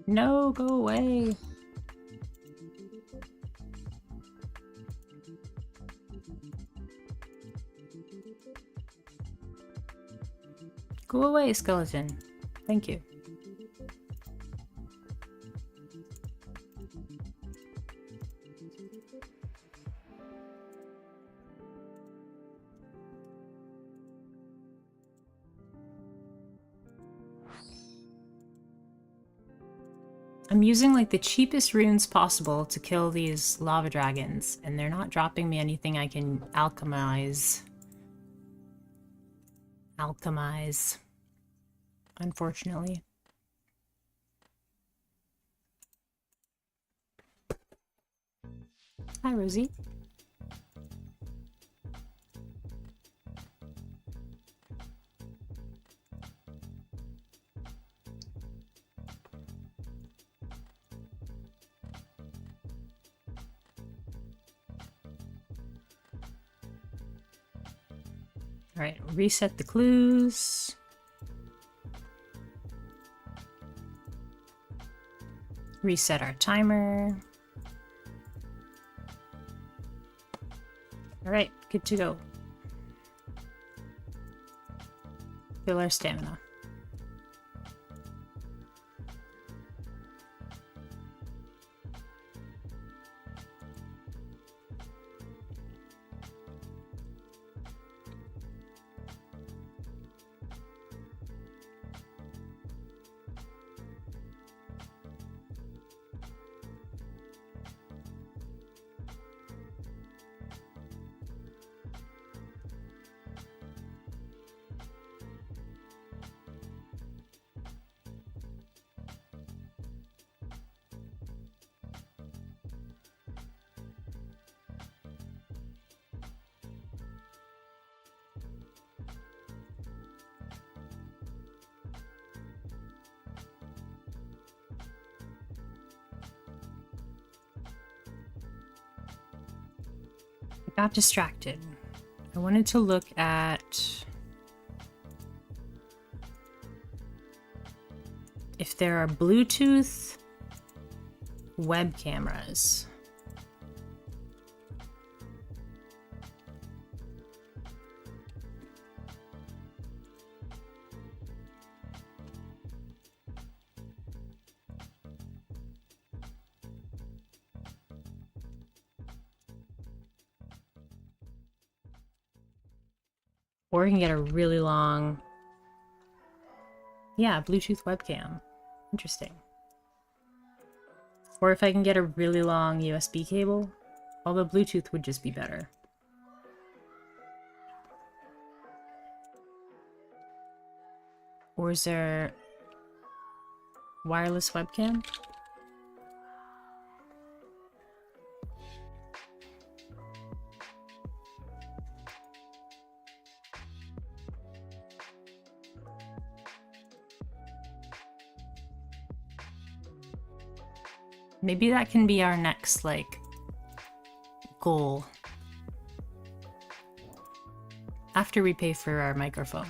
No, go away. Go away, skeleton. Thank you. I'm using like the cheapest runes possible to kill these lava dragons, and they're not dropping me anything I can alchemize. Unfortunately. Hi, Rosie. Alright, reset the clues. Reset our timer. Alright, good to go. Fill our stamina. I got distracted. I wanted to look at if there are Bluetooth web cameras. Or we can get a really long... Yeah, Bluetooth webcam. Interesting. Or if I can get a really long USB cable, although Bluetooth would just be better. Or is there wireless webcam? Maybe that can be our next, like, goal. After we pay for our microphone.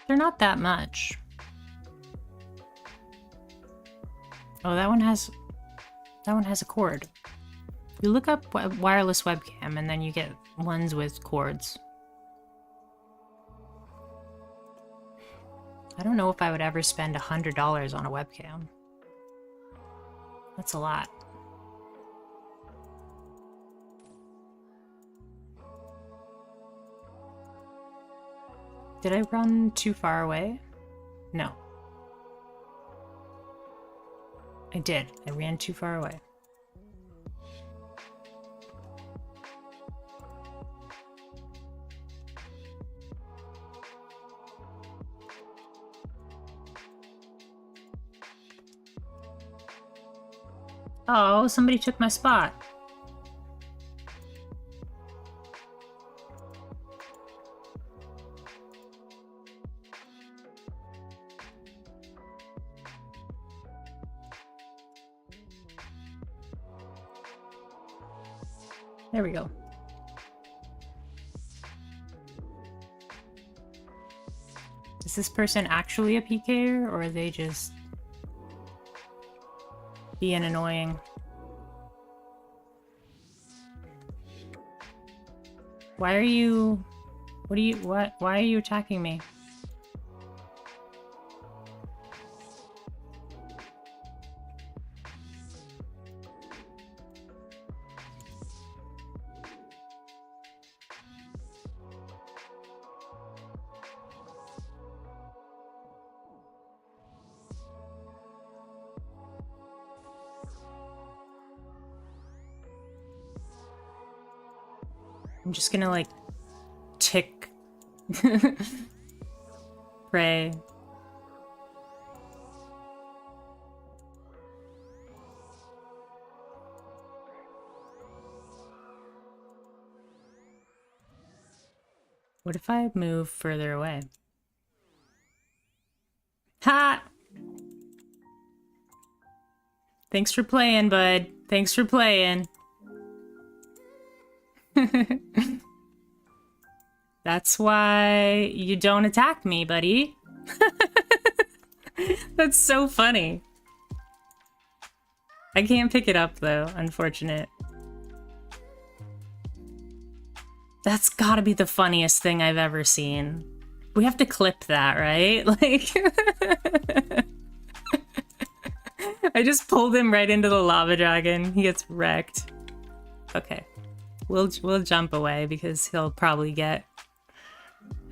They're not that much. Oh, that one has a cord. You look up wireless webcam and then you get ones with cords. I don't know if I would ever spend $100 on a webcam. That's a lot. Did I run too far away? No. I did. I ran too far away. Oh, somebody took my spot. There we go. Is this person actually a PKer, or are they just being annoying? Why are you... why are you attacking me? I'm just gonna, like, tick. Pray. What if I move further away? Ha! Thanks for playing, bud. Thanks for playing. That's why you don't attack me, buddy. That's so funny. I can't pick it up, though. Unfortunate. That's gotta be the funniest thing I've ever seen. We have to clip that, right? Like... I just pulled him right into the lava dragon. He gets wrecked. Okay. We'll jump away because he'll probably get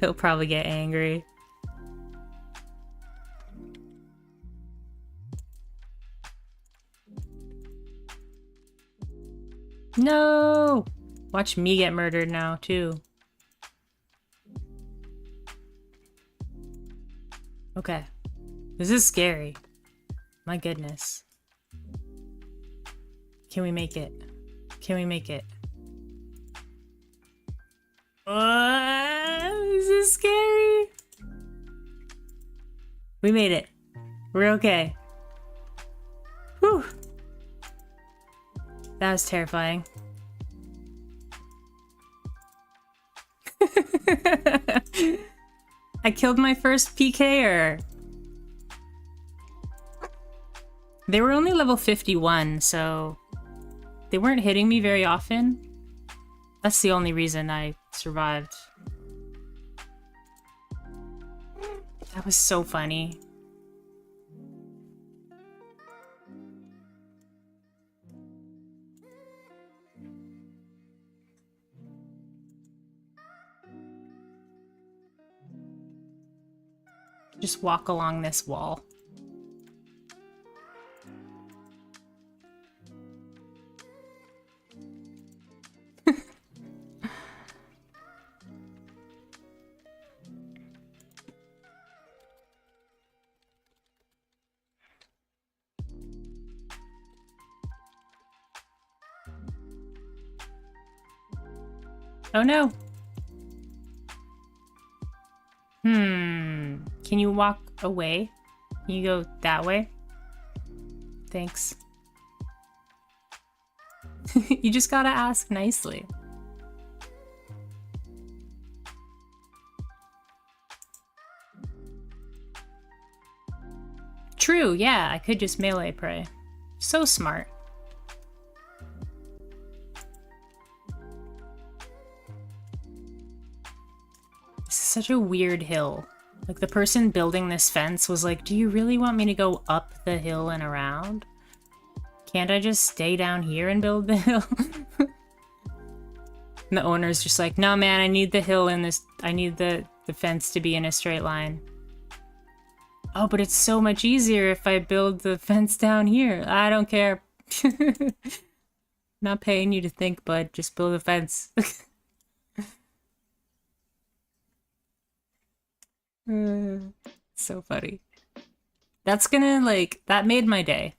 angry. No! Watch me get murdered now, too. Okay. This is scary. My goodness. Can we make it? Can we make it? This is scary. We made it. We're okay. Whew. That was terrifying. I killed my first PKer. They were only level 51, so they weren't hitting me very often. That's the only reason I survived. That was so funny. Just walk along this wall. Oh no. Can you walk away? Can you go that way? Thanks. You just gotta ask nicely. True, yeah, I could just melee prey. So smart. This is such a weird hill. Like, the person building this fence was like, do you really want me to go up the hill and around? Can't I just stay down here and build the hill? And the owner's just like, no man, I need the hill in this, I need the fence to be in a straight line. Oh, but it's so much easier if I build the fence down here. I don't care. Not paying you to think, bud. Just build a fence. So funny. That's gonna, like, that made my day.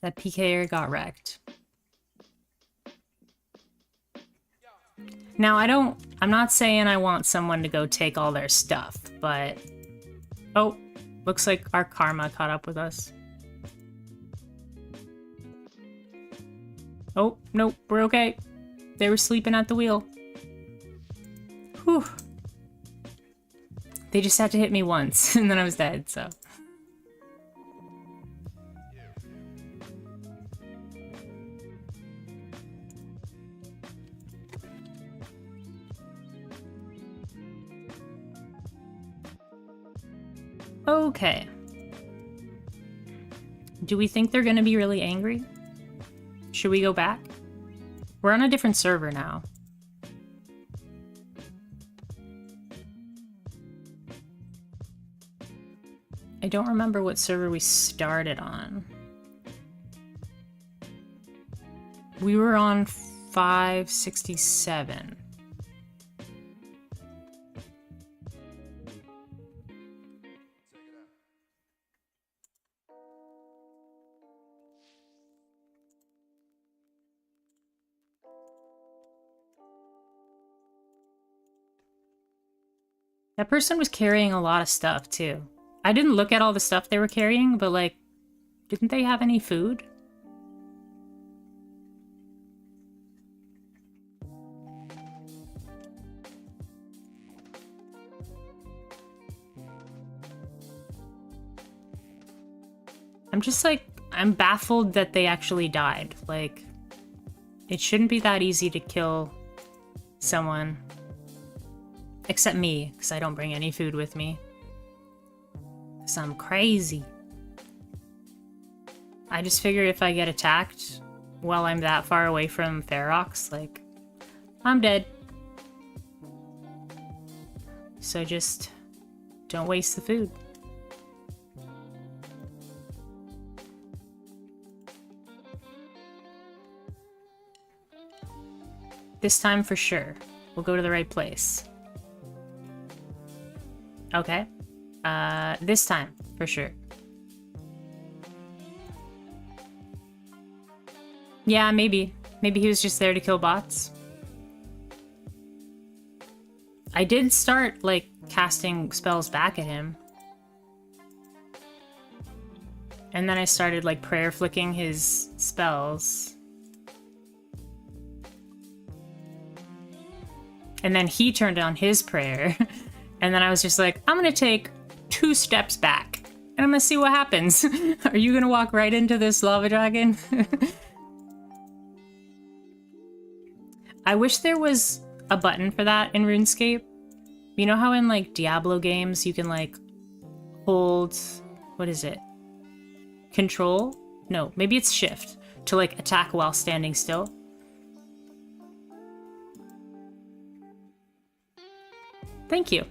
That PKer got wrecked. Now, I'm not saying I want someone to go take all their stuff, but... Oh, looks like our karma caught up with us. Oh, nope, we're okay. They were sleeping at the wheel. Whew. They just had to hit me once, and then I was dead, so... Okay. Do we think they're gonna be really angry? Should we go back? We're on a different server now. I don't remember what server we started on. We were on 567. That person was carrying a lot of stuff, too. I didn't look at all the stuff they were carrying, but, like, Didn't they have any food? I'm just like, I'm baffled that they actually died. Like, it shouldn't be that easy to kill someone. Except me, because I don't bring any food with me. Because I'm crazy. I just figured if I get attacked while I'm that far away from Ferox, like, I'm dead. So just don't waste the food. This time for sure. We'll go to the right place. Okay. This time for sure. Yeah, maybe. Maybe he was just there to kill bots. I did start, like, casting spells back at him. And then I started, like, prayer flicking his spells. And then he turned on his prayer. And then I was just like, I'm gonna take 2 steps back. And I'm gonna see what happens. Are you gonna walk right into this lava dragon? I wish there was a button for that in RuneScape. You know how in, like, Diablo games you can, like, hold... What is it? Control? No, maybe it's shift. To, like, attack while standing still. Thank you.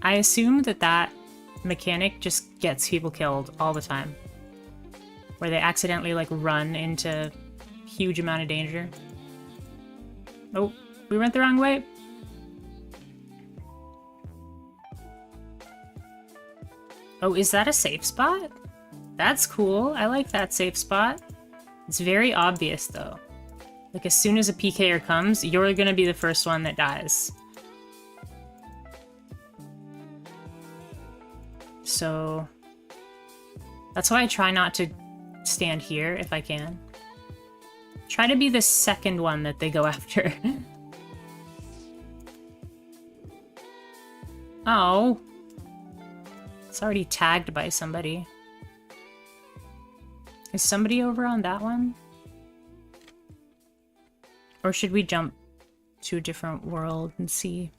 I assume that that mechanic just gets people killed all the time. Where they accidentally, like, run into huge amount of danger. Oh, we went the wrong way. Oh, is that a safe spot? That's cool. I like that safe spot. It's very obvious, though. Like, as soon as a PKer comes, you're gonna be the first one that dies. So... that's why I try not to stand here, if I can. Try to be the second one that they go after. Oh. It's already tagged by somebody. Is somebody over on that one? Or should we jump to a different world and see?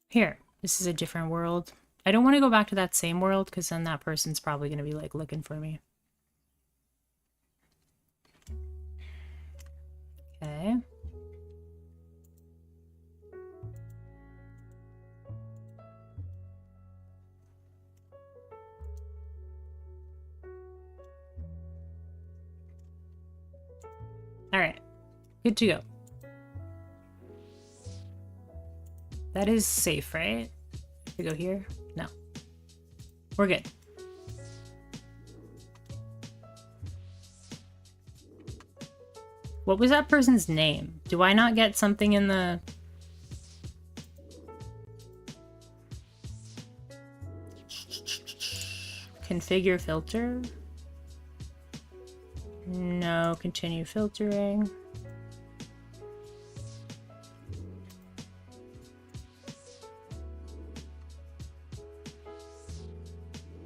Here, this is a different world. I don't want to go back to that same world because then that person's probably going to be, like, looking for me. Okay. Alright. Good to go. That is safe, right? We go here? No. We're good. What was that person's name? Do I not get something in the... configure filter? No, continue filtering.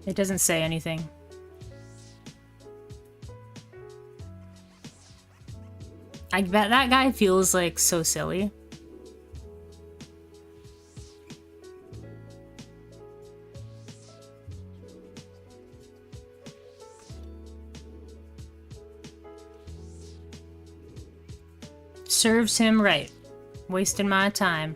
It doesn't say anything. I bet that guy feels, like, so silly. Serves him right. Wasting my time.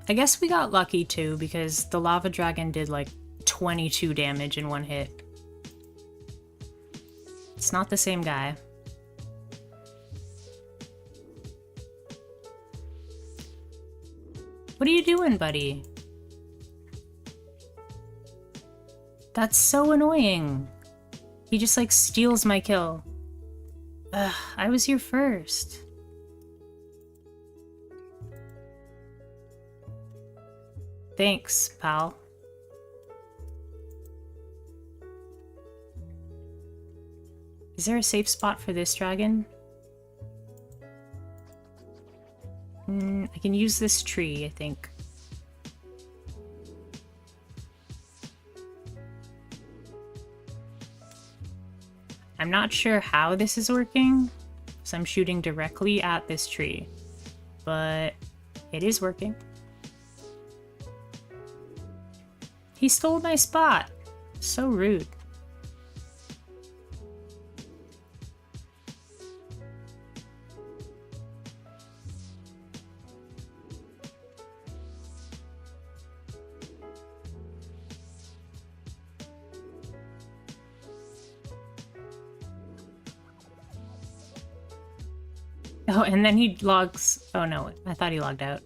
I guess we got lucky too, because the lava dragon did like 22 damage in one hit. It's not the same guy. What are you doing, buddy? That's so annoying. He just like steals my kill. Ugh, I was here first. Thanks, pal. Is there a safe spot for this dragon? I can use this tree, I think. I'm not sure how this is working, so I'm shooting directly at this tree, but it is working. He stole my spot. So rude. Oh, and then he logs... Oh no, I thought he logged out.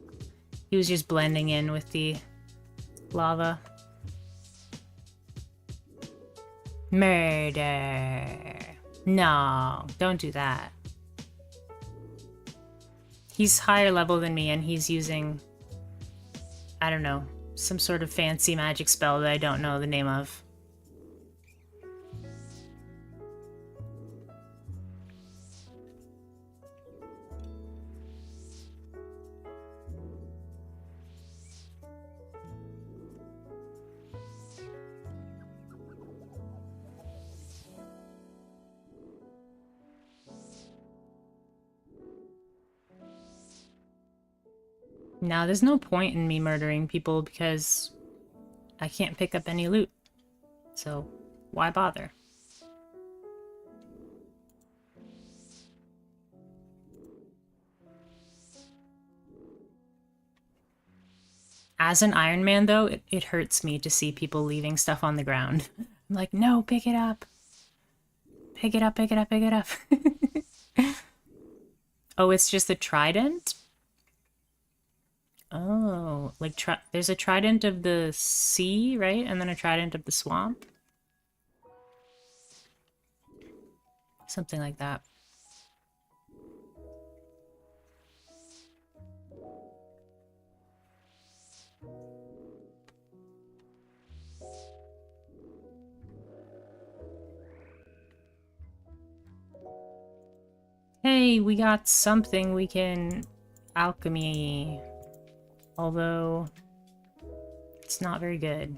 He was just blending in with the lava. Murder. No, don't do that. He's higher level than me and he's using... I don't know, some sort of fancy magic spell that I don't know the name of. Now, there's no point in me murdering people because I can't pick up any loot. So, why bother? As an Iron Man, though, it hurts me to see people leaving stuff on the ground. I'm like, no, pick it up. Pick it up, pick it up, pick it up. Oh, it's just a trident? Oh, like there's a trident of the sea, right? And then a trident of the swamp? Something like that. Hey, we got something we can alchemy. Although, it's not very good.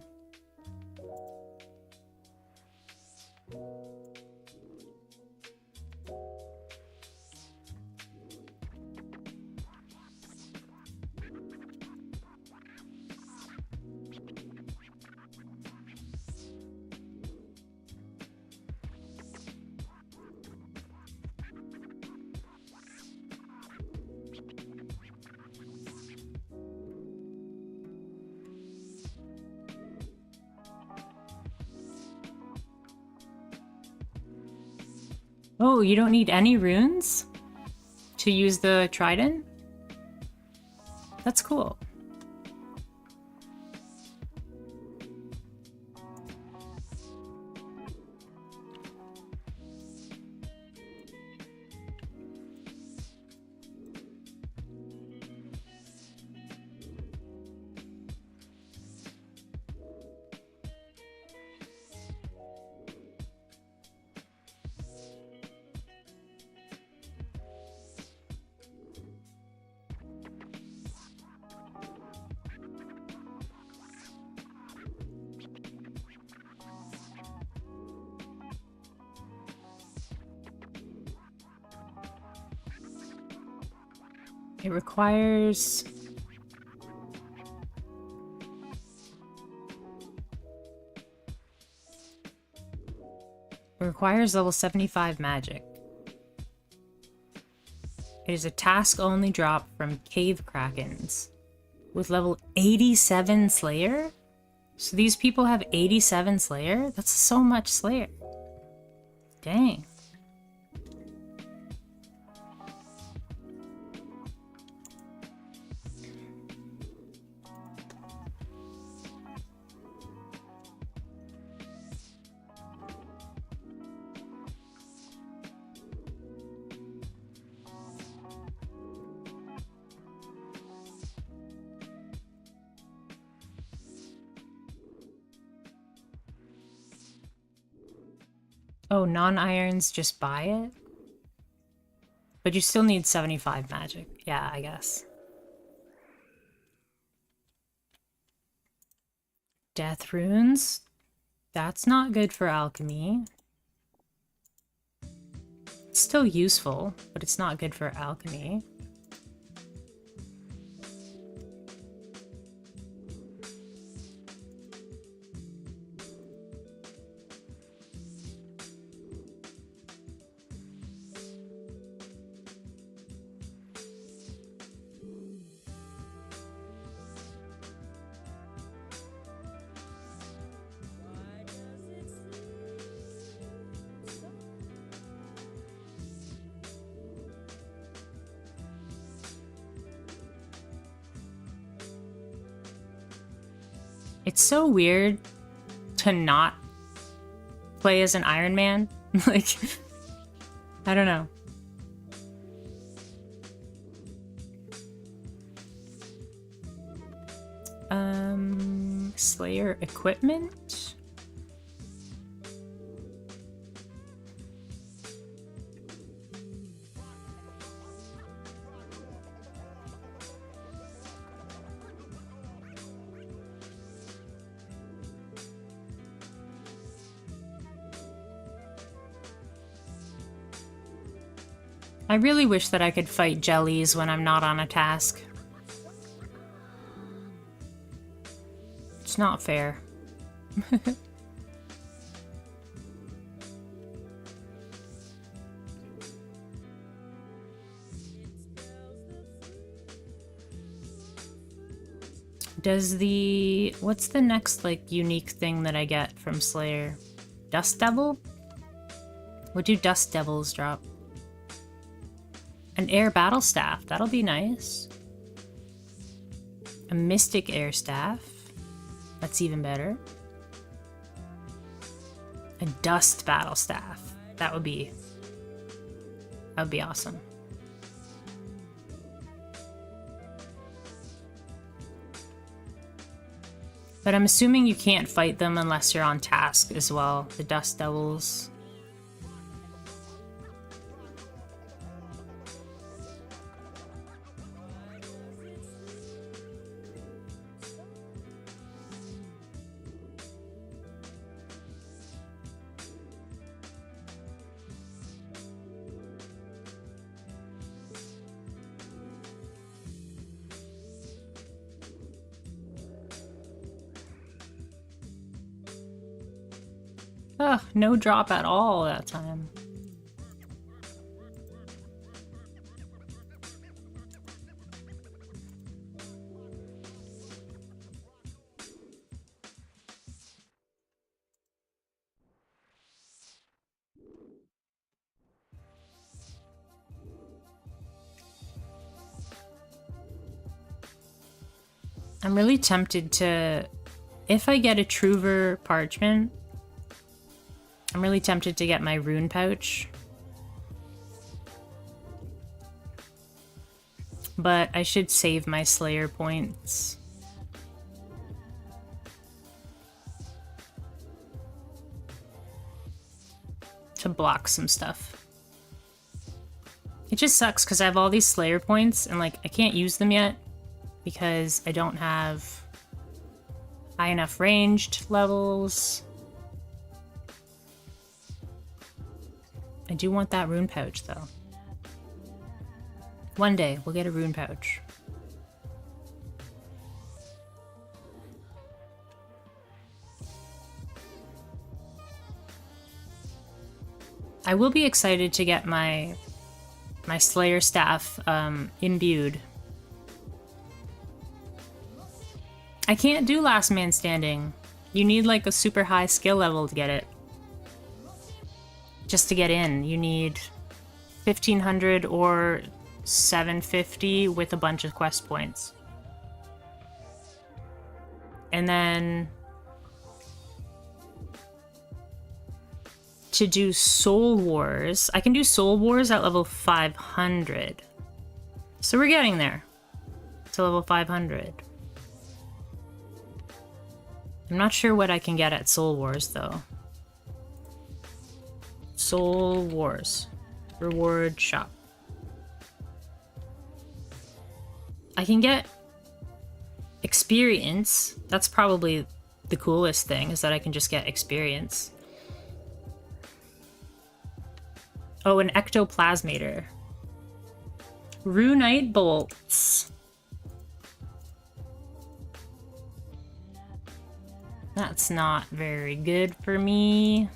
Oh, you don't need any runes to use the trident? That's cool. It requires... It requires level 75 magic. It is a task-only drop from Cave Krakens with level 87 Slayer? So these people have 87 Slayer? That's so much Slayer. Dang. Oh, non-irons, just buy it? But you still need 75 magic. Yeah, I guess. Death runes? That's not good for alchemy. It's still useful, but it's not good for alchemy. It's so weird to not play as an Iron Man. Like, I don't know. Slayer equipment? I really wish that I could fight jellies when I'm not on a task. It's not fair. Does the... what's the next, like, unique thing that I get from Slayer? Dust Devil? What do Dust Devils drop? An Air Battle Staff. That'll be nice. A Mystic Air Staff. That's even better. A Dust Battle Staff. That would be awesome. But I'm assuming you can't fight them unless you're on task as well, the Dust Devils. Ugh, no drop at all that time. I'm really tempted to, if I get a Truver Parchment, I'm really tempted to get my rune pouch. But I should save my Slayer points. To block some stuff. It just sucks because I have all these Slayer points and like I can't use them yet because I don't have high enough ranged levels. I do want that rune pouch, though. One day, we'll get a rune pouch. I will be excited to get my Slayer staff imbued. I can't do last man standing. You need like a super high skill level to get it. Just to get in, you need 1500 or 750 with a bunch of quest points. And then to do Soul Wars, I can do Soul Wars at level 500. So we're getting there to level 500. I'm not sure what I can get at Soul Wars though. Soul Wars. Reward shop. I can get experience. That's probably the coolest thing, is that I can just get experience. Oh, an ectoplasmator. Runite bolts. That's not very good for me.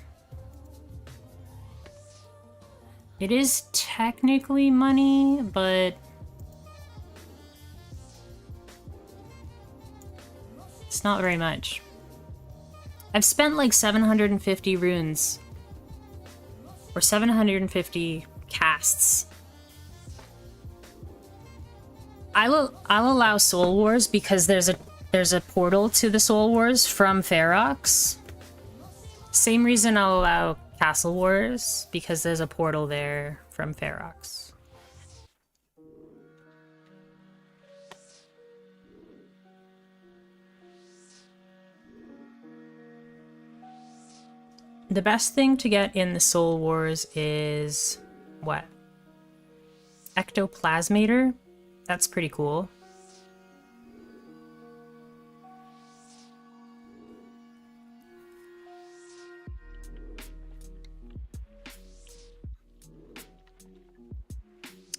It is technically money, but it's not very much. I've spent like 750 runes. Or 750 casts. I'll allow Soul Wars because there's a portal to the Soul Wars from Ferox. Same reason I'll allow Castle Wars, because there's a portal there from Ferox. The best thing to get in the Soul Wars is what? Ectoplasmator? That's pretty cool.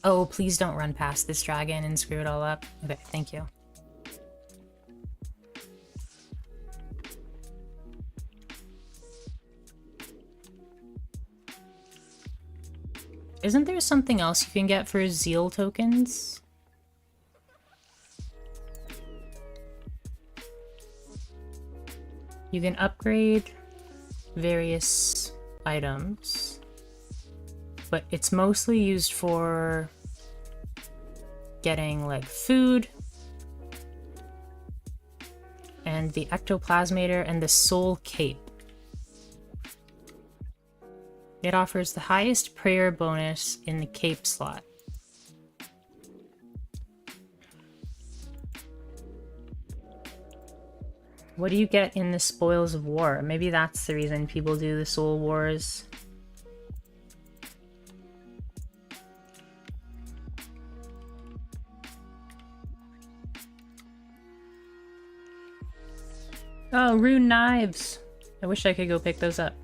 Oh, please don't run past this dragon and screw it all up. Okay, thank you. Isn't there something else you can get for Zeal tokens? You can upgrade various items, but it's mostly used for getting like food and the ectoplasmator and the soul cape. It offers the highest prayer bonus in the cape slot. What do you get in the Spoils of War? Maybe that's the reason people do the Soul Wars. Oh, rune knives! I wish I could go pick those up.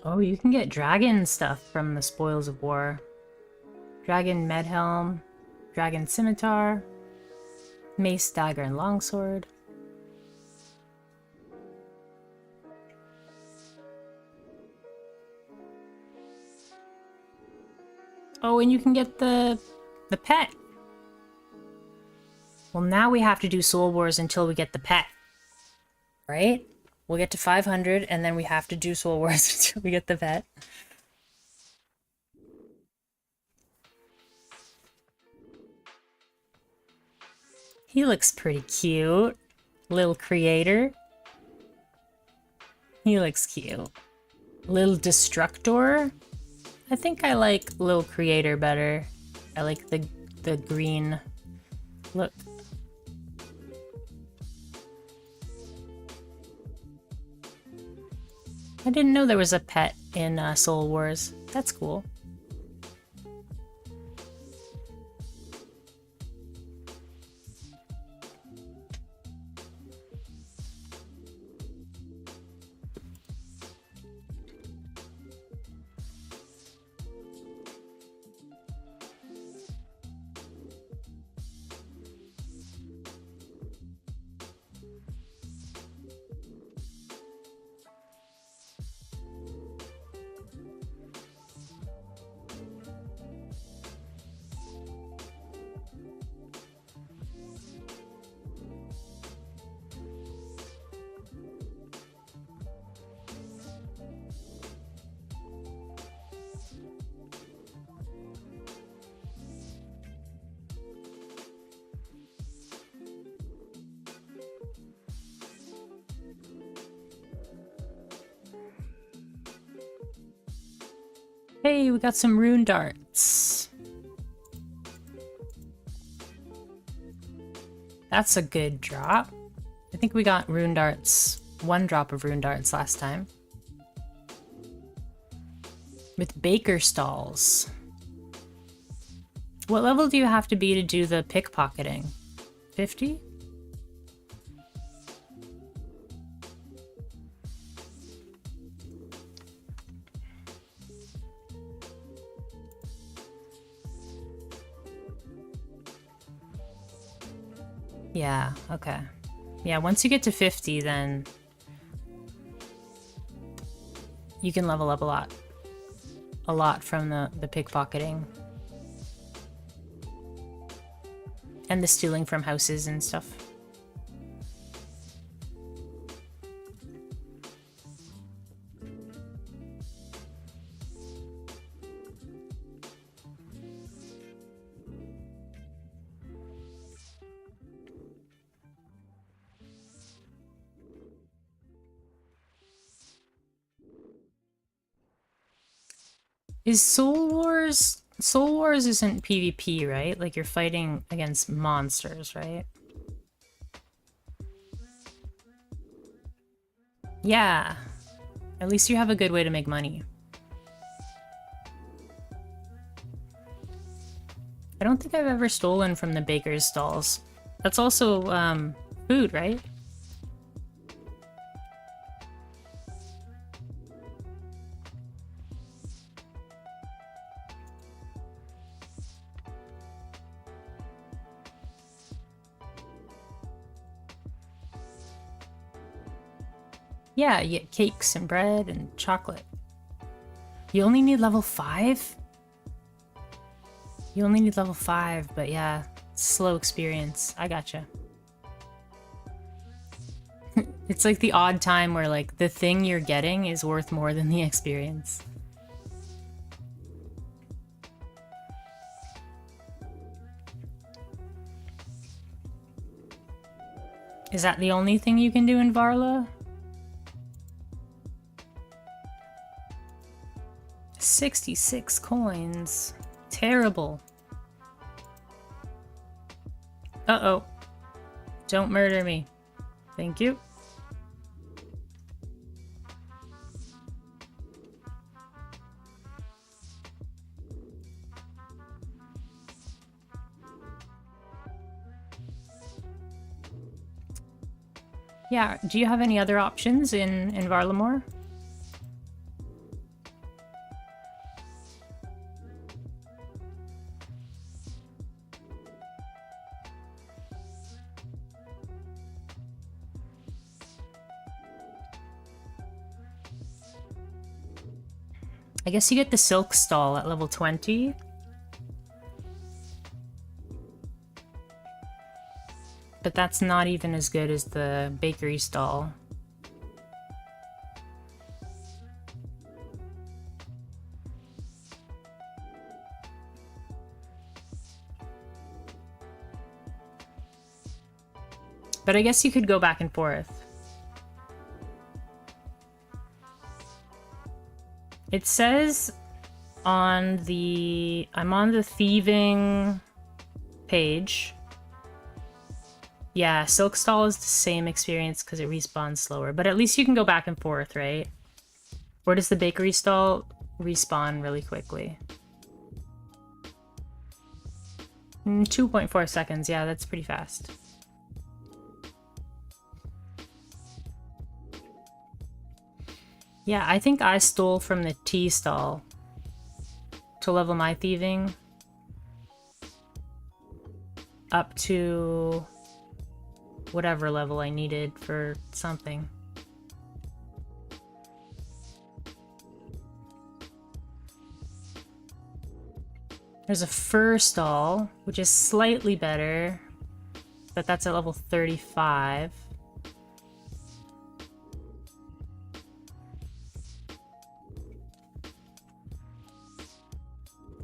Oh, you can get dragon stuff from the Spoils of War. Dragon Medhelm, Dragon Scimitar, Mace, Dagger, and Longsword. Oh, and you can get the pet. Well, now we have to do Soul Wars until we get the pet. Right? We'll get to 500, and then we have to do Soul Wars until we get the pet. He looks pretty cute. Little creator. He looks cute. Little Destructor. I think I like Little Creator better. I like the green look. I didn't know there was a pet in Soul Wars. That's cool. Hey, we got some rune darts. That's a good drop. I think we got rune darts, 1 drop of rune darts last time. With baker stalls. What level do you have to be to do the pickpocketing? 50? Yeah, okay. Yeah, once you get to 50, then you can level up a lot. A lot from the pickpocketing. And the stealing from houses and stuff. Is Soul Wars... Soul Wars isn't PvP, right? Like, you're fighting against monsters, right? Yeah. At least you have a good way to make money. I don't think I've ever stolen from the baker's stalls. That's also, food, right? Yeah, you get cakes and bread and chocolate. You only need level 5? You only need level 5, but yeah, slow experience. I gotcha. It's like the odd time where like the thing you're getting is worth more than the experience. Is that the only thing you can do in Varla? 66 coins. Terrible. Uh-oh. Don't murder me. Thank you. Yeah, do you have any other options in Varlamore? I guess you get the silk stall at level 20. But that's not even as good as the bakery stall. But I guess you could go back and forth. It says on the... I'm on the thieving page. Yeah, Silk Stall is the same experience because it respawns slower. But at least you can go back and forth, right? Or does the bakery stall respawn really quickly? 2.4 seconds, yeah, that's pretty fast. Yeah, I think I stole from the tea stall to level my thieving up to whatever level I needed for something. There's a fur stall, which is slightly better, but that's at level 35.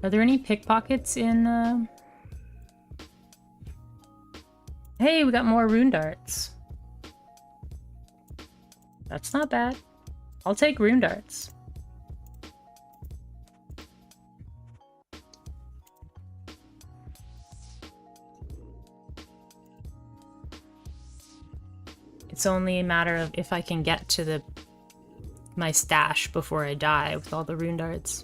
Are there any pickpockets in, Hey, we got more rune darts. That's not bad. I'll take rune darts. It's only a matter of if I can get to my stash before I die with all the rune darts.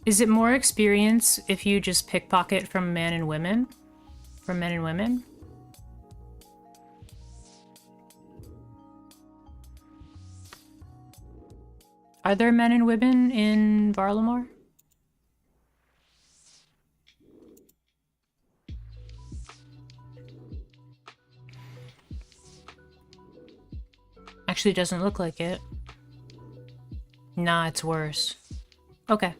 Is it more experience if you just pickpocket from men and women? From men and women? Are there men and women in Varlamore? Actually, doesn't look like it. Nah, it's worse. Okay.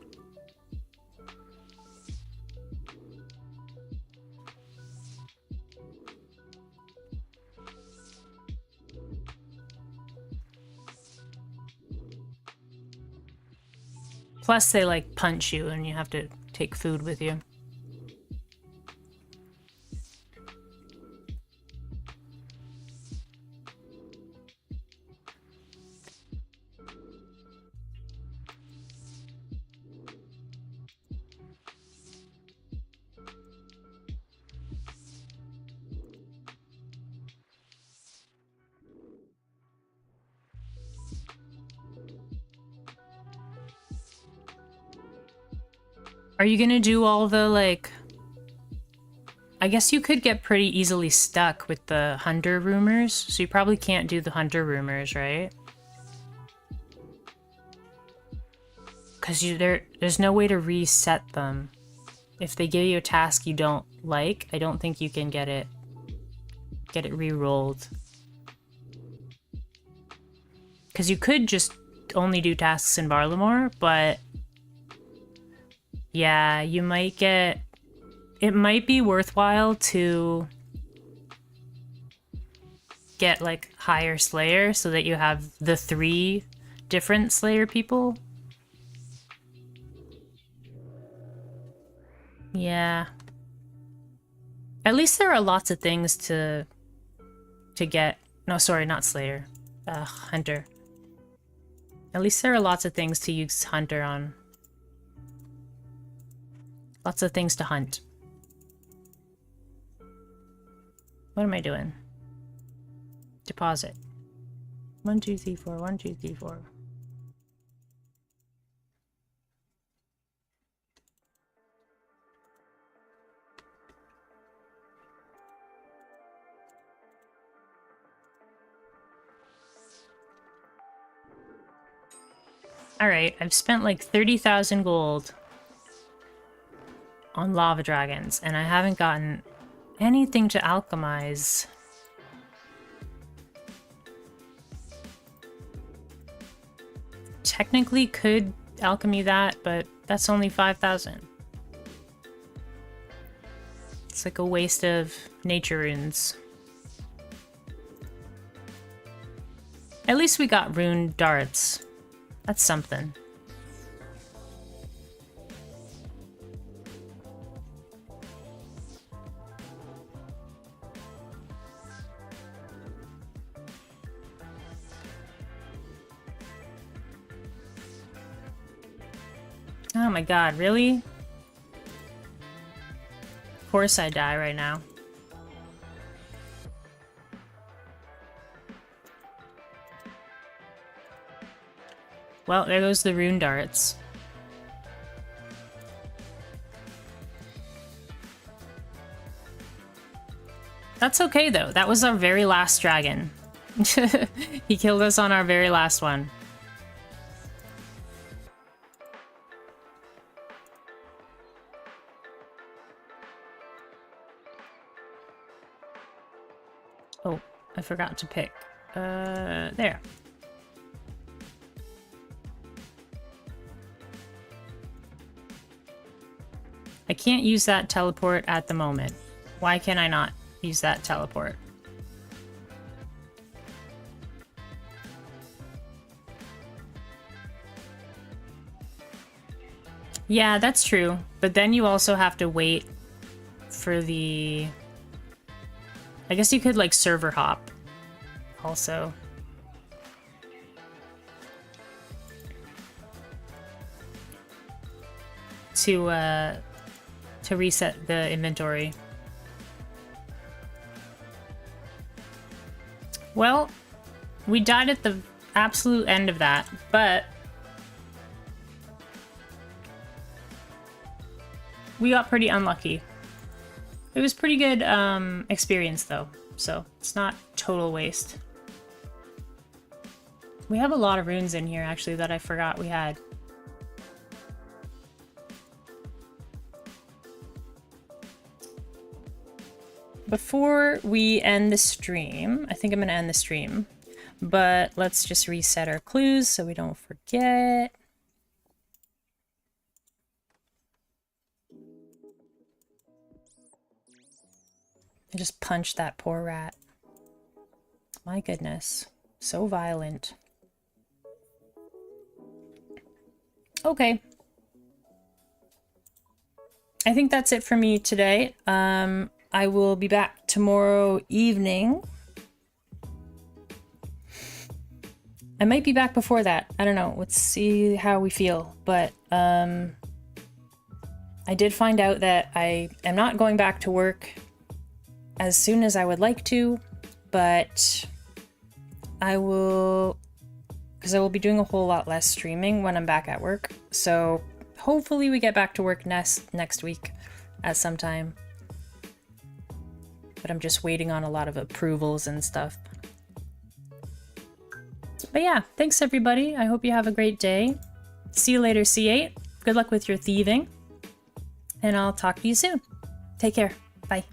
Plus, they like punch you and you have to take food with you. Are you gonna do all the, like... I guess you could get pretty easily stuck with the Hunter rumors, so you probably can't do the Hunter rumors, right? Because there's no way to reset them. If they give you a task you don't like, I don't think you can get it re-rolled. Because you could just only do tasks in Varlamore, but... yeah, you might get... it might be worthwhile to get, like, higher Slayer so that you have the 3 different Slayer people. Yeah. At least there are lots of things to get... no, sorry, not Slayer. Hunter. At least there are lots of things to use Hunter on. Lots of things to hunt. What am I doing? Deposit. 1, 2, 3, 4. 1, 2, 3, 4. Alright, I've spent like 30,000 gold on lava dragons, and I haven't gotten anything to alchemize. Technically could alchemy that, but that's only 5,000. It's like a waste of nature runes. At least we got rune darts. That's something. Oh my god, really? Of course I die right now. Well, there goes the rune darts. That's okay though, that was our very last dragon. He killed us on our very last one. Oh, I forgot to pick. There. I can't use that teleport at the moment. Why can I not use that teleport? Yeah, that's true. But then you also have to wait for the... I guess you could, like, server hop also. To reset the inventory. Well, we died at the absolute end of that, but we got pretty unlucky. It was pretty good experience though, so it's not total waste. We have a lot of runes in here actually that I forgot we had. Before we end the stream, I think I'm gonna end the stream, but let's just reset our clues so we don't forget. I just punched that poor rat. My goodness, so violent. Okay. I think that's it for me today. I will be back tomorrow evening. I might be back before that. I don't know. Let's see how we feel. But I did find out that I am not going back to work as soon as I would like to, but I will, because I will be doing a whole lot less streaming when I'm back at work. So hopefully we get back to work next week at some time. But I'm just waiting on a lot of approvals and stuff. But yeah, thanks everybody. I hope you have a great day. See you later, C8. Good luck with your thieving. And I'll talk to you soon. Take care. Bye.